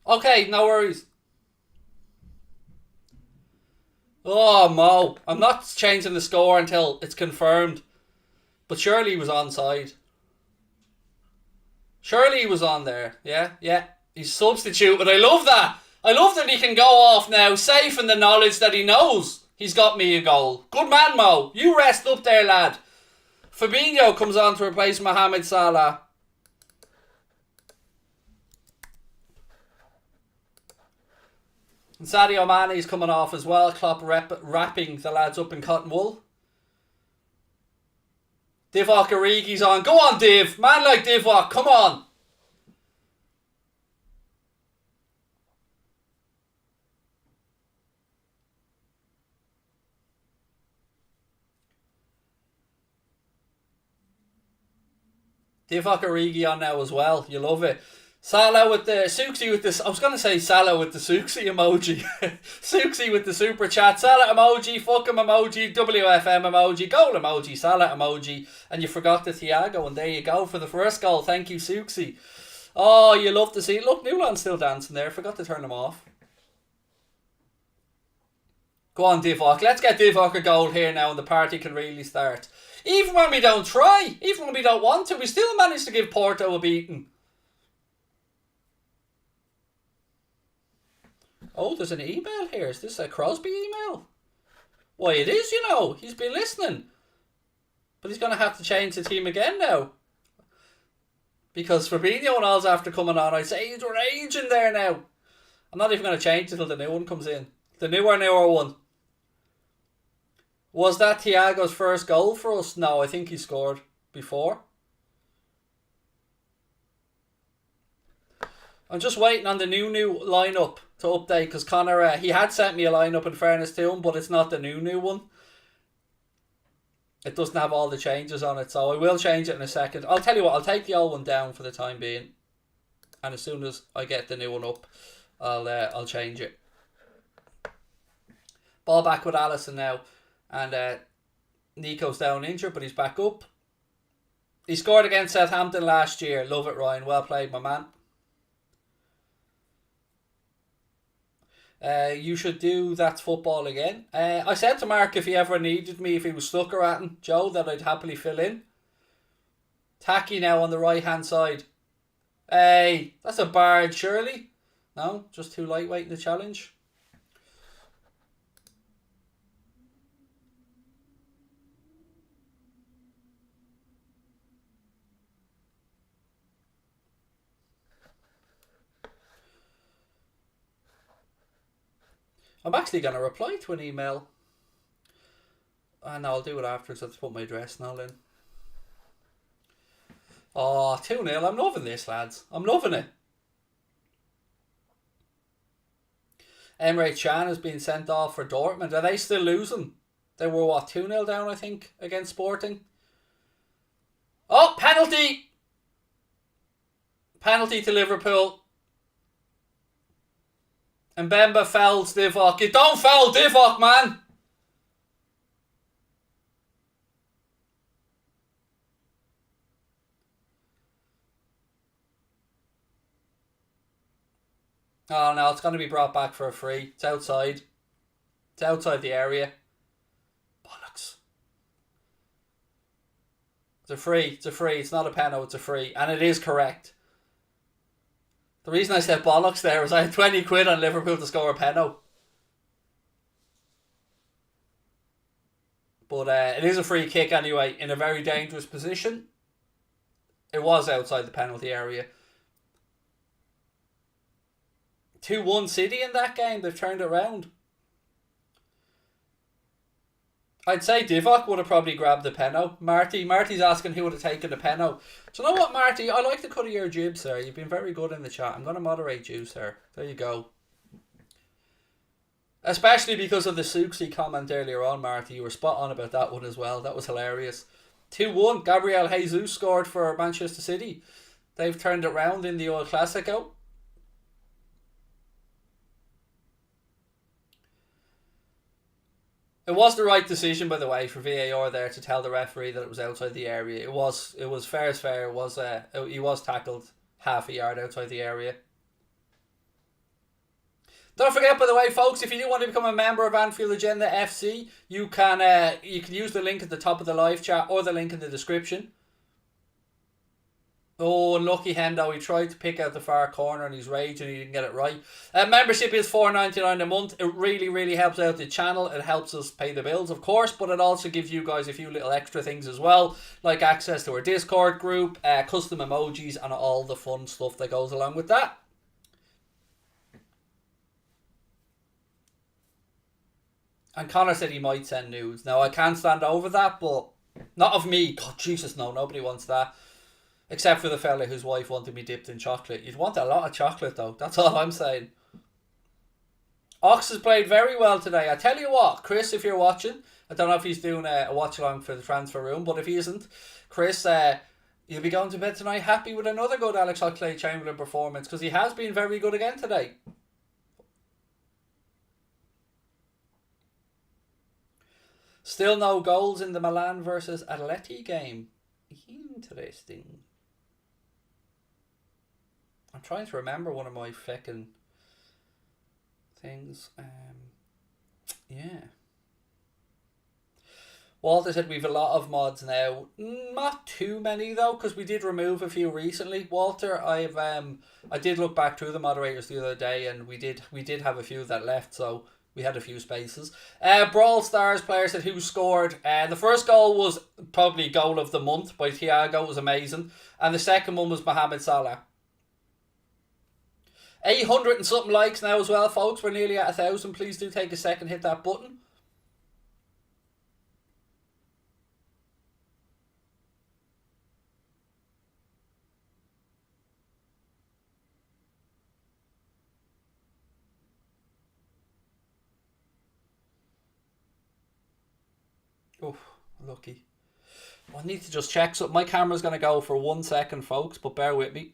Okay, no worries. Oh, Mo. I'm not changing the score until it's confirmed. But surely he was onside. Surely he was on there. Yeah. He's substituted. I love that. I love that he can go off now, safe in the knowledge that he knows he's got me a goal. Good man, Mo. You rest up there, lad. Fabinho comes on to replace Mohamed Salah. And Sadio Mane's coming off as well. Klopp wrapping the lads up in cotton wool. Divock Origi's on. Go on, Div. Man like Divock. Come on. Divock Origi on now as well. You love it. Salah with the Suxi with this. I was going to say Salah with the Suxi emoji. Suxi with the super chat. Salah emoji. Fuck him emoji. WFM emoji. Goal emoji. Salah emoji. And you forgot the Thiago. And there you go for the first goal. Thank you, Suxi. Oh, you love to see it. Look, Newland's still dancing there. Forgot to turn him off. Go on, Divock. Let's get Divock a goal here now and the party can really start. Even when we don't try, even when we don't want to, we still manage to give Porto a beating. Oh, there's an email here. Is this a Crosby email? Why, it is, you know. He's been listening. But he's going to have to change the team again now. Because Fabinho and all's after coming on. I'd say he's raging there now. I'm not even going to change it until the new one comes in. The newer one. Was that Thiago's first goal for us? No, I think he scored before. I'm just waiting on the new lineup to update because Connor, he had sent me a lineup in fairness to him, but it's not the new one. It doesn't have all the changes on it, so I will change it in a second. I'll tell you what, I'll take the old one down for the time being, and as soon as I get the new one up, I'll change it. Ball back with Alisson now. And Nico's down injured, but he's back up. He scored against Southampton last year. Love it, Ryan. Well played, my man. You should do That's Football again. I said to Mark if he ever needed me, if he was stuck or at Joe, that I'd happily fill in. Tacky now on the right-hand side. Hey, that's a Bard, surely? No, just too lightweight in the challenge. I'm actually going to reply to an email. No, I'll do it after because I have to put my address now in. Oh, 2-0. I'm loving this, lads. I'm loving it. Emre Can has been sent off for Dortmund. Are they still losing? They were, 2-0 down, I think, against Sporting? Oh, penalty! Penalty to Liverpool. And Mbemba fouls Divock. You don't foul Divock, man! Oh no, it's going to be brought back for a free. It's outside. It's outside the area. Bollocks. It's a free. It's a free. It's not a penalty. It's a free. And it is correct. The reason I said bollocks there is I had 20 quid on Liverpool to score a penalty. But it is a free kick anyway, in a very dangerous position. It was outside the penalty area. 2-1 City in that game. They've turned it around. I'd say Divock would have probably grabbed the penno. Marty's asking who would have taken the penno. Do you know what, Marty? I like the cut of your jib, sir. You've been very good in the chat. I'm going to moderate you, sir. There you go. Especially because of the Souksy comment earlier on, Marty. You were spot on about that one as well. That was hilarious. 2-1. Gabriel Jesus scored for Manchester City. They've turned it round in the El Clasico. It was the right decision, by the way, for VAR there to tell the referee that it was outside the area. It was fair as fair. It was he was tackled half a yard outside the area. Don't forget, by the way, folks, if you do want to become a member of Anfield Agenda FC, you can use the link at the top of the live chat or the link in the description. Oh, unlucky Hendo. He tried to pick out the far corner and he's raging. He didn't get it right. Membership is $4.99 a month. It really, really helps out the channel. It helps us pay the bills, of course, but it also gives you guys a few little extra things as well, like access to our Discord group, custom emojis, and all the fun stuff that goes along with that. And Connor said he might send nudes. Now, I can't stand over that, but not of me. God, Jesus, no. Nobody wants that. Except for the fella whose wife wanted me dipped in chocolate. You'd want a lot of chocolate, though. That's all I'm saying. Ox has played very well today. I tell you what, Chris, if you're watching, I don't know if he's doing a watch-along for the transfer room, but if he isn't, Chris, you'll be going to bed tonight happy with another good Alex Oxlade-Chamberlain performance, because he has been very good again today. Still no goals in the Milan versus Atleti game. Interesting. I'm trying to remember one of my feckin' things. Yeah. Walter said we've a lot of mods now. Not too many though, because we did remove a few recently. Walter, I did look back through the moderators the other day, and we did have a few that left, so we had a few spaces. Brawl Stars player said who scored. The first goal was probably goal of the month by Thiago. It was amazing. And the second one was Mohamed Salah. 800 and something likes now as well, folks. We're nearly at 1,000. Please do take a second, hit that button. Oh, lucky. I need to just check something. My camera's going to go for 1 second, folks, but bear with me.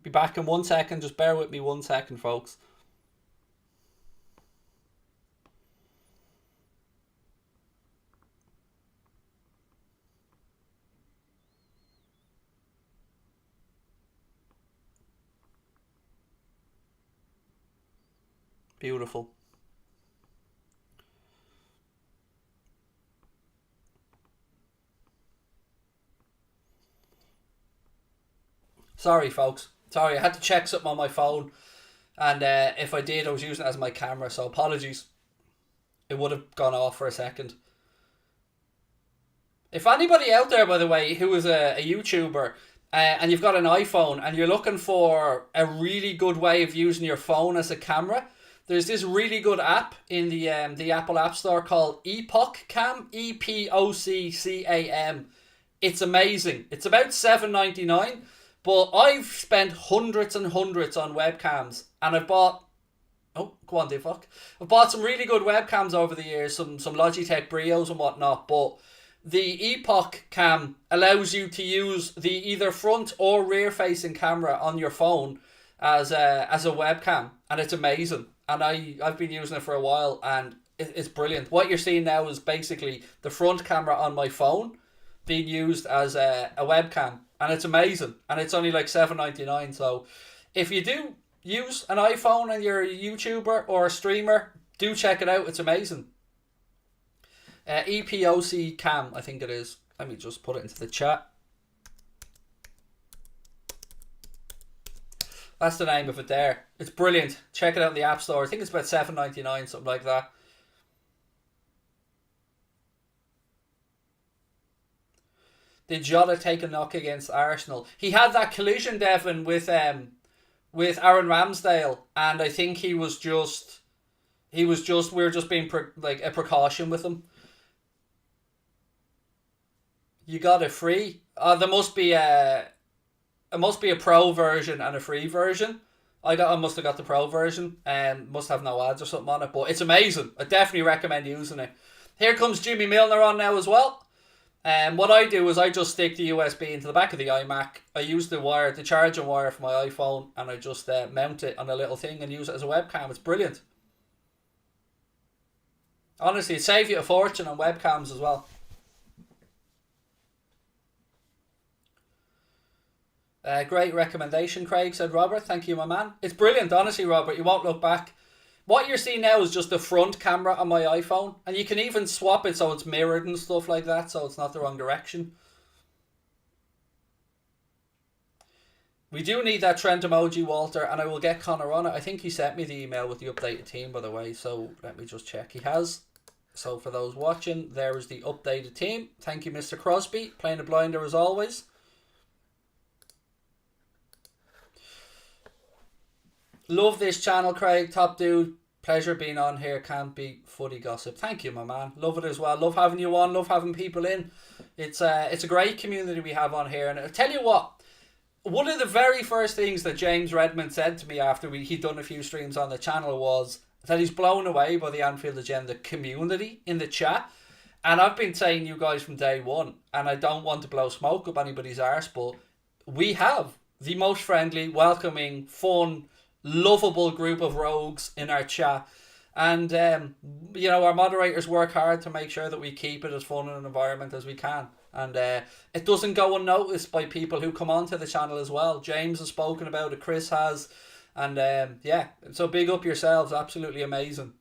Be back in 1 second. Just bear with me 1 second, folks. Beautiful. Sorry, folks. Sorry, I had to check something on my phone. And if I did, I was using it as my camera. So apologies. It would have gone off for a second. If anybody out there, by the way, who is a YouTuber, and you've got an iPhone and you're looking for a really good way of using your phone as a camera, There's this really good app in the Apple App Store called Epoch Cam, EPOCCAM. It's amazing. It's about $7.99, but I've spent hundreds and hundreds on webcams, and I've bought. Oh, go on, Divock. I've bought some really good webcams over the years, some Logitech Brios and whatnot, but the Epoch Cam allows you to use the either front or rear facing camera on your phone as a webcam, and it's amazing. And I've been using it for a while, and it's brilliant. What you're seeing now is basically the front camera on my phone being used as a webcam, and it's amazing. And it's only like $7.99. So if you do use an iPhone and you're a YouTuber or a streamer, do check it out. It's amazing. EPOC Cam, I think it is. Let me just put it into the chat. That's the name of it there. It's brilliant. Check it out in the App Store. I think it's about $7.99, something like that. Did Jota take a knock against Arsenal? He had that collision, Devin, with Aaron Ramsdale, and I think we were just being like a precaution with him. You got a free. There must be a pro version and a free version. I must have got the pro version, and must have no ads or something on it. But it's amazing. I definitely recommend using it. Here comes Jimmy Milner on now as well. And what I do is I just stick the USB into the back of the iMac. I use the charging wire for my iPhone, and I just mount it on a little thing and use it as a webcam. It's brilliant. Honestly, it saves you a fortune on webcams as well. Great recommendation, Craig, said Robert. Thank you, my man. It's brilliant, honestly, Robert. You won't look back. What you're seeing now is just the front camera on my iPhone, and you can even swap it so it's mirrored and stuff like that, so it's not the wrong direction. We do need that Trent emoji, Walter, and I will get Connor on it. I think he sent me the email with the updated team, by the way, so let me just check. He has. So for those watching, there is the updated team. Thank you, Mr. Crosby. Playing a blinder as always. Love this channel, Craig. Top dude. Pleasure being on here. Can't beat footy gossip. Thank you, my man. Love it as well. Love having you on. Love having people in. It's a great community we have on here. And I'll tell you what. One of the very first things that James Redmond said to me after he'd done a few streams on the channel was that he's blown away by the Anfield Agenda community in the chat. And I've been saying you guys from day one, and I don't want to blow smoke up anybody's arse, but we have the most friendly, welcoming, fun, lovable group of rogues in our chat, and our moderators work hard to make sure that we keep it as fun an environment as we can, and it doesn't go unnoticed by people who come onto the channel as well. James has spoken about it, Chris has, and so big up yourselves. Absolutely amazing.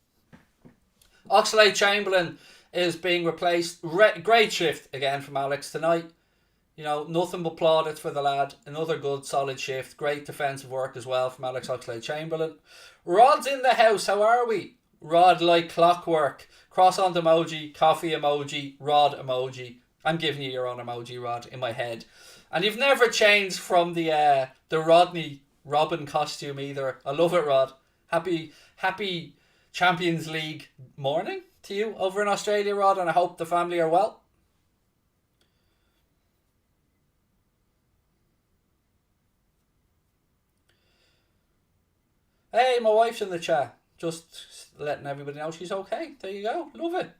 Oxlade-Chamberlain is being replaced. Great shift again from Alex tonight. Nothing but plaudits for the lad. Another good, solid shift. Great defensive work as well from Alex Oxlade-Chamberlain. Rod's in the house. How are we? Rod like clockwork. Croissant emoji, coffee emoji, Rod emoji. I'm giving you your own emoji, Rod, in my head. And you've never changed from the Rodney Robin costume either. I love it, Rod. Happy Champions League morning to you over in Australia, Rod, and I hope the family are well. Hey, my wife's in the chat. Just letting everybody know she's okay. There you go. Love it.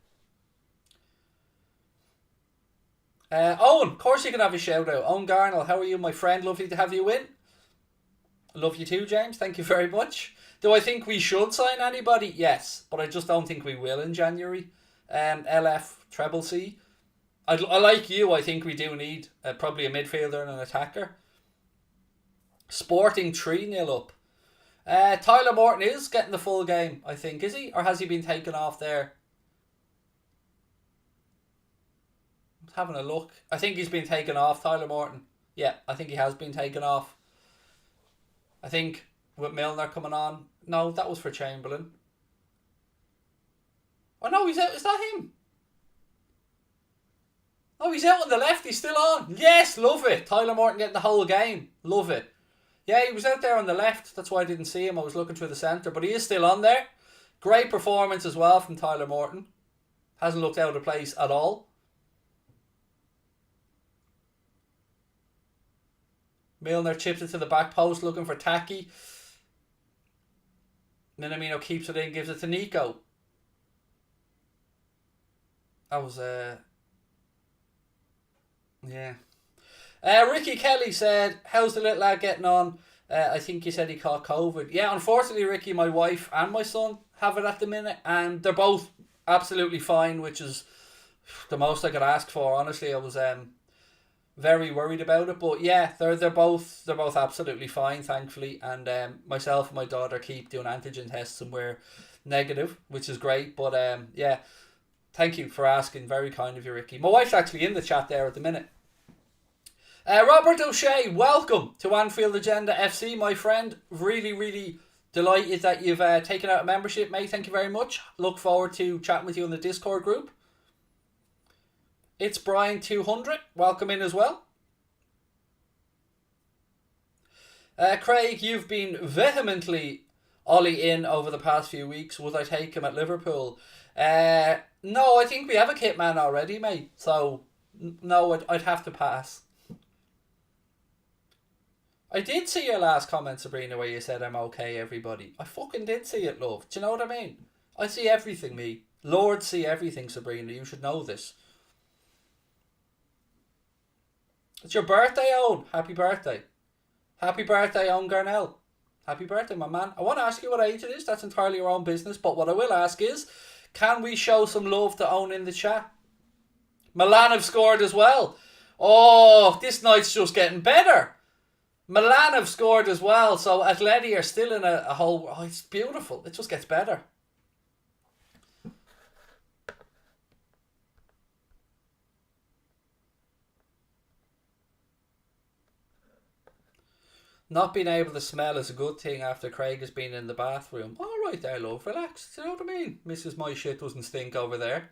Owen, of course you can have a shout out. Owen Garnell, how are you, my friend? Lovely to have you in. Love you too, James. Thank you very much. Do I think we should sign anybody? Yes, but I just don't think we will in January. LF Treble C. I like you. I think we do need probably a midfielder and an attacker. Sporting 3-0 up. Tyler Morton is getting the full game, I think. Is he? Or has he been taken off there? I'm having a look. I think he's been taken off, Tyler Morton. Yeah, I think he has been taken off. I think with Milner coming on. No, that was for Chamberlain. Oh no, he's out. Is that him? Oh, he's out on the left. He's still on. Yes, love it. Tyler Morton getting the whole game. Love it. Yeah, he was out there on the left. That's why I didn't see him. I was looking through the centre, but he is still on there. Great performance as well from Tyler Morton. Hasn't looked out of place at all. Milner chips it to the back post looking for Taki. Minamino keeps it in, gives it to Nico. That was yeah. Ricky Kelly said, how's the little lad getting on? I think he said he caught COVID. Yeah, unfortunately, Ricky, my wife and my son have it at the minute, and they're both absolutely fine, which is the most I could ask for. Honestly, I was very worried about it, but yeah, they're both absolutely fine, thankfully. And myself and my daughter keep doing antigen tests, and we're negative, which is great. But yeah, thank you for asking. Very kind of you, Ricky. My wife's actually in the chat there at the minute. Robert O'Shea, welcome to Anfield Agenda FC, my friend. Really, really delighted that you've taken out a membership, mate. Thank you very much. Look forward to chatting with you in the Discord group. It's Brian200. Welcome in as well. Craig, you've been vehemently Ollie in over the past few weeks. Would I take him at Liverpool? No, I think we have a kit man already, mate. So, no, I'd have to pass. I did see your last comment, Sabrina, where you said I'm okay, everybody. I fucking did see it, love. Do you know what I mean? I see everything, me. Lord see everything, Sabrina. You should know this. It's your birthday, Owen. Happy birthday. Happy birthday, Owen Garnell. Happy birthday, my man. I want to ask you what age it is. That's entirely your own business. But what I will ask is, can we show some love to Owen in the chat? Milan have scored as well. Oh, this night's just getting better. Milan have scored as well. So Atleti are still in a whole... Oh, it's beautiful. It just gets better. Not being able to smell is a good thing after Craig has been in the bathroom. All right there, love. Relax. Do you know what I mean? Mrs. My shit doesn't stink over there.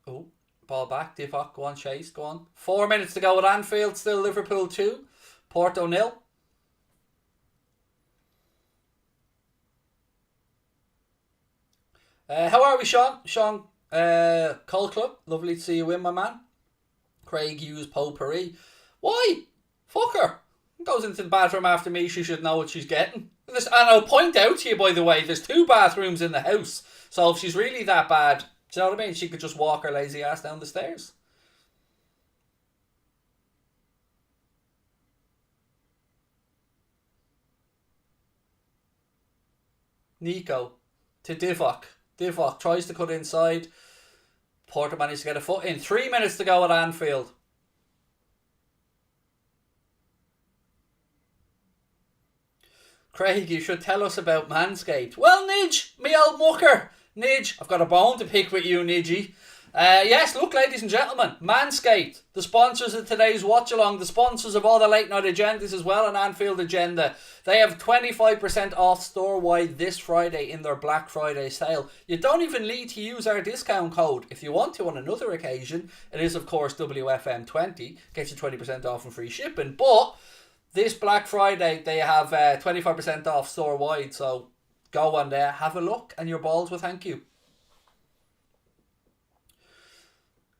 Oh, ball back. Divock, go on, Chase. Go on. 4 minutes to go at Anfield. Still Liverpool 2. Porto 0. How are we, Sean? Sean, Cole Club. Lovely to see you in, my man. Craig Hughes, Potpourri. Why? Fuck her. Goes into the bathroom after me. She should know what she's getting. And I'll point out to you, by the way, there's 2 bathrooms in the house. So if she's really that bad, do you know what I mean? She could just walk her lazy ass down the stairs. Nico to Divock. Divock tries to cut inside. Porto managed to get a foot in. 3 minutes to go at Anfield. Craig, you should tell us about Manscaped. Well, Nidge, me old mucker. Nidge, I've got a bone to pick with you, Nidgy. Yes, look, ladies and gentlemen, Manscaped, the sponsors of today's watch along, the sponsors of all the late night agendas as well, an Anfield agenda. They have 25% off store-wide this Friday in their Black Friday sale. You don't even need to use our discount code. If you want to on another occasion, it is of course WFM20, gets you 20% off and free shipping. But this Black Friday, they have 25% off store-wide, so go on there, have a look, and your balls will thank you.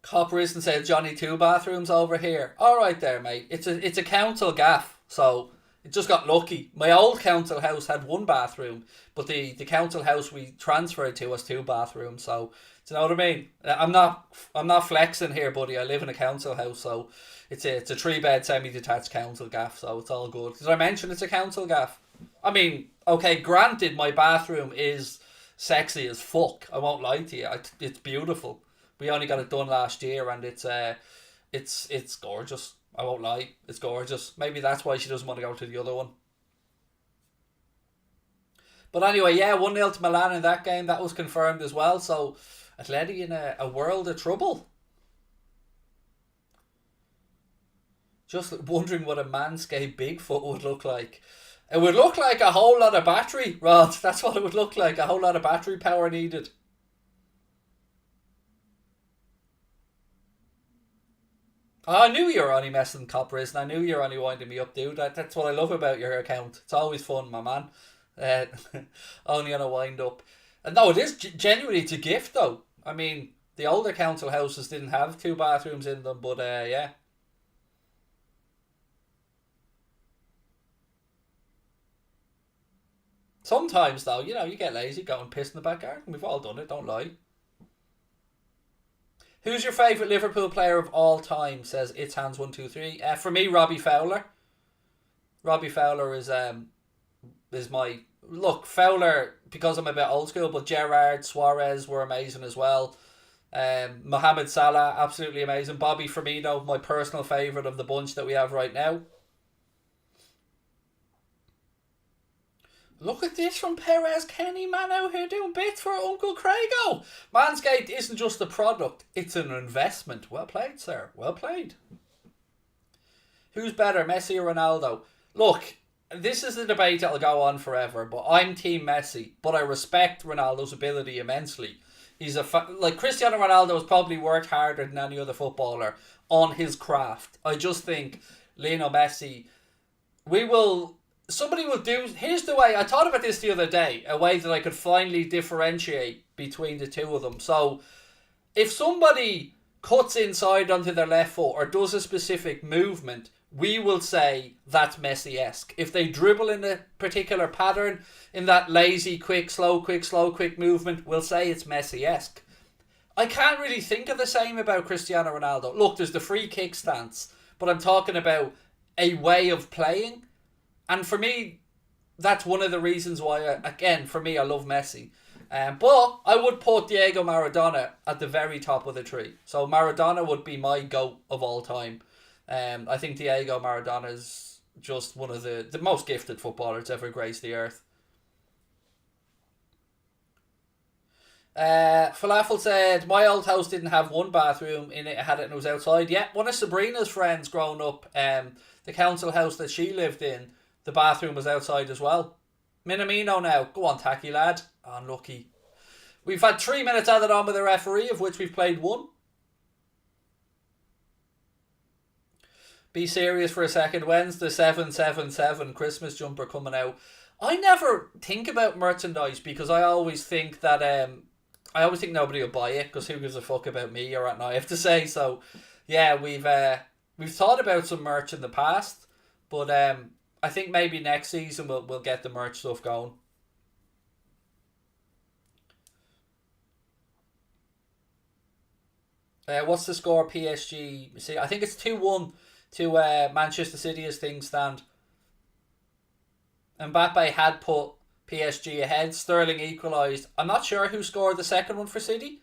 Copper isn't said Johnny 2 bathrooms over here. Alright there, mate. It's a council gaff, so it just got lucky. My old council house had 1 bathroom, but the council house we transferred to has 2 bathrooms, so do you know what I mean? I'm not flexing here, buddy. I live in a council house, so it's a 3-bed semi-detached council gaff, so it's all good. Did I mention it's a council gaff? I mean, okay, granted my bathroom is sexy as fuck. I won't lie to you. It's beautiful. We only got it done last year, and it's gorgeous. I won't lie, it's gorgeous. Maybe that's why she doesn't want to go to the other one. But anyway, yeah, 1-0 to Milan in that game. That was confirmed as well. So Atleti in a world of trouble. Just wondering what a Manscaped Bigfoot would look like. It would look like a whole lot of battery, Rod. That's what it would look like. A whole lot of battery power needed. I knew you were only messing coppers, and I knew you were only winding me up, dude. That's what I love about your account. It's always fun, my man. Only on a wind up. And no, it is genuinely, it's a gift, though. I mean, the older council houses didn't have 2 bathrooms in them, but yeah. Sometimes, though, you know, you get lazy, go and piss in the back garden. We've all done it, don't lie. Who's your favourite Liverpool player of all time? Says It's Hands 123. For me, Robbie Fowler. Robbie Fowler is my... Look, Fowler, because I'm a bit old school, but Gerrard, Suarez were amazing as well. Mohamed Salah, absolutely amazing. Bobby Firmino, my personal favourite of the bunch that we have right now. Look at this from Perez Kenny, man, out here doing bits for Uncle Craigo. Manscaped isn't just a product, it's an investment. Well played, sir. Well played. Who's better, Messi or Ronaldo? Look, this is a debate that'll go on forever, but I'm Team Messi, but I respect Ronaldo's ability immensely. He's like Cristiano Ronaldo has probably worked harder than any other footballer on his craft. I just think Lionel Messi, somebody will do... Here's the way... I thought about this the other day. A way that I could finally differentiate between the two of them. So, if somebody cuts inside onto their left foot or does a specific movement, we will say that's Messi-esque. If they dribble in a particular pattern, in that lazy, quick, slow, quick movement, we'll say it's Messi-esque. I can't really think of the same about Cristiano Ronaldo. Look, there's the free kick stance, but I'm talking about a way of playing. And for me, that's one of the reasons why, for me, I love Messi. But I would put Diego Maradona at the very top of the tree. So Maradona would be my GOAT of all time. I think Diego Maradona is just one of the most gifted footballers ever graced the earth. Falafel said, my old house didn't have one bathroom in it. It had it and it was outside. Yeah, one of Sabrina's friends growing up, the council house that she lived in, the bathroom was outside as well. Minamino now. Go on, tacky lad. Unlucky. We've had 3 minutes added on with the referee, of which we've played 1. Be serious for a second. When's the 777 Christmas jumper coming out? I never think about merchandise because I always think that nobody will buy it because who gives a fuck about me or what I have to say. So yeah, we've thought about some merch in the past, but I think maybe next season we'll get the merch stuff going. What's the score? PSG. See, I think it's 2-1 to Manchester City as things stand. Mbappe had put PSG ahead. Sterling equalised. I'm not sure who scored the second one for City.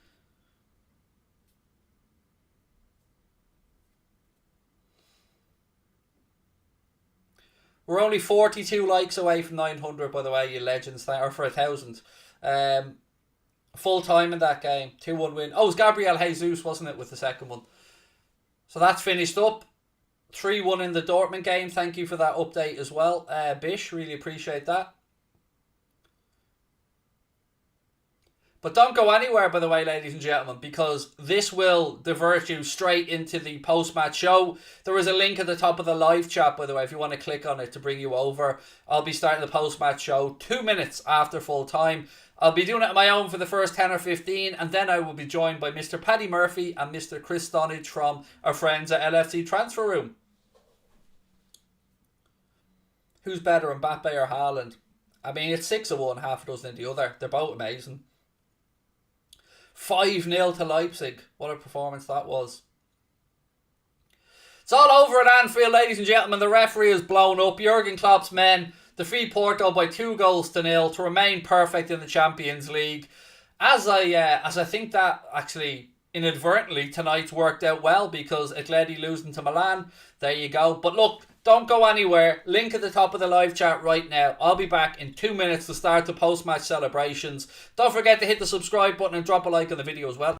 We're only 42 likes away from 900, by the way, you legends. Or for 1,000. Full time in that game. 2-1 win. Oh, it was Gabriel Jesus, wasn't it, with the second one? So that's finished up. 3-1 in the Dortmund game. Thank you for that update as well. Bish, really appreciate that. But don't go anywhere, by the way, ladies and gentlemen, because this will divert you straight into the post-match show. There is a link at the top of the live chat, by the way, if you want to click on it to bring you over. I'll be starting the post-match show 2 minutes after full time. I'll be doing it on my own for the first 10 or 15, and then I will be joined by Mr. Paddy Murphy and Mr. Chris Stonage from our friends at LFC Transfer Room. Who's better, Mbappe or Haaland? I mean, it's 6 of one, half a dozen of the other. They're both amazing. 5-0 to Leipzig. What a performance that was. It's all over at Anfield, ladies and gentlemen. The referee has blown up. Jurgen Klopp's men defeat Porto by 2-0 to remain perfect in the Champions League. As I think that actually inadvertently tonight's worked out well because Atleti losing to Milan. There you go. But look, don't go anywhere. Link at the top of the live chat right now. I'll be back in 2 minutes to start the post-match celebrations. Don't forget to hit the subscribe button and drop a like on the video as well.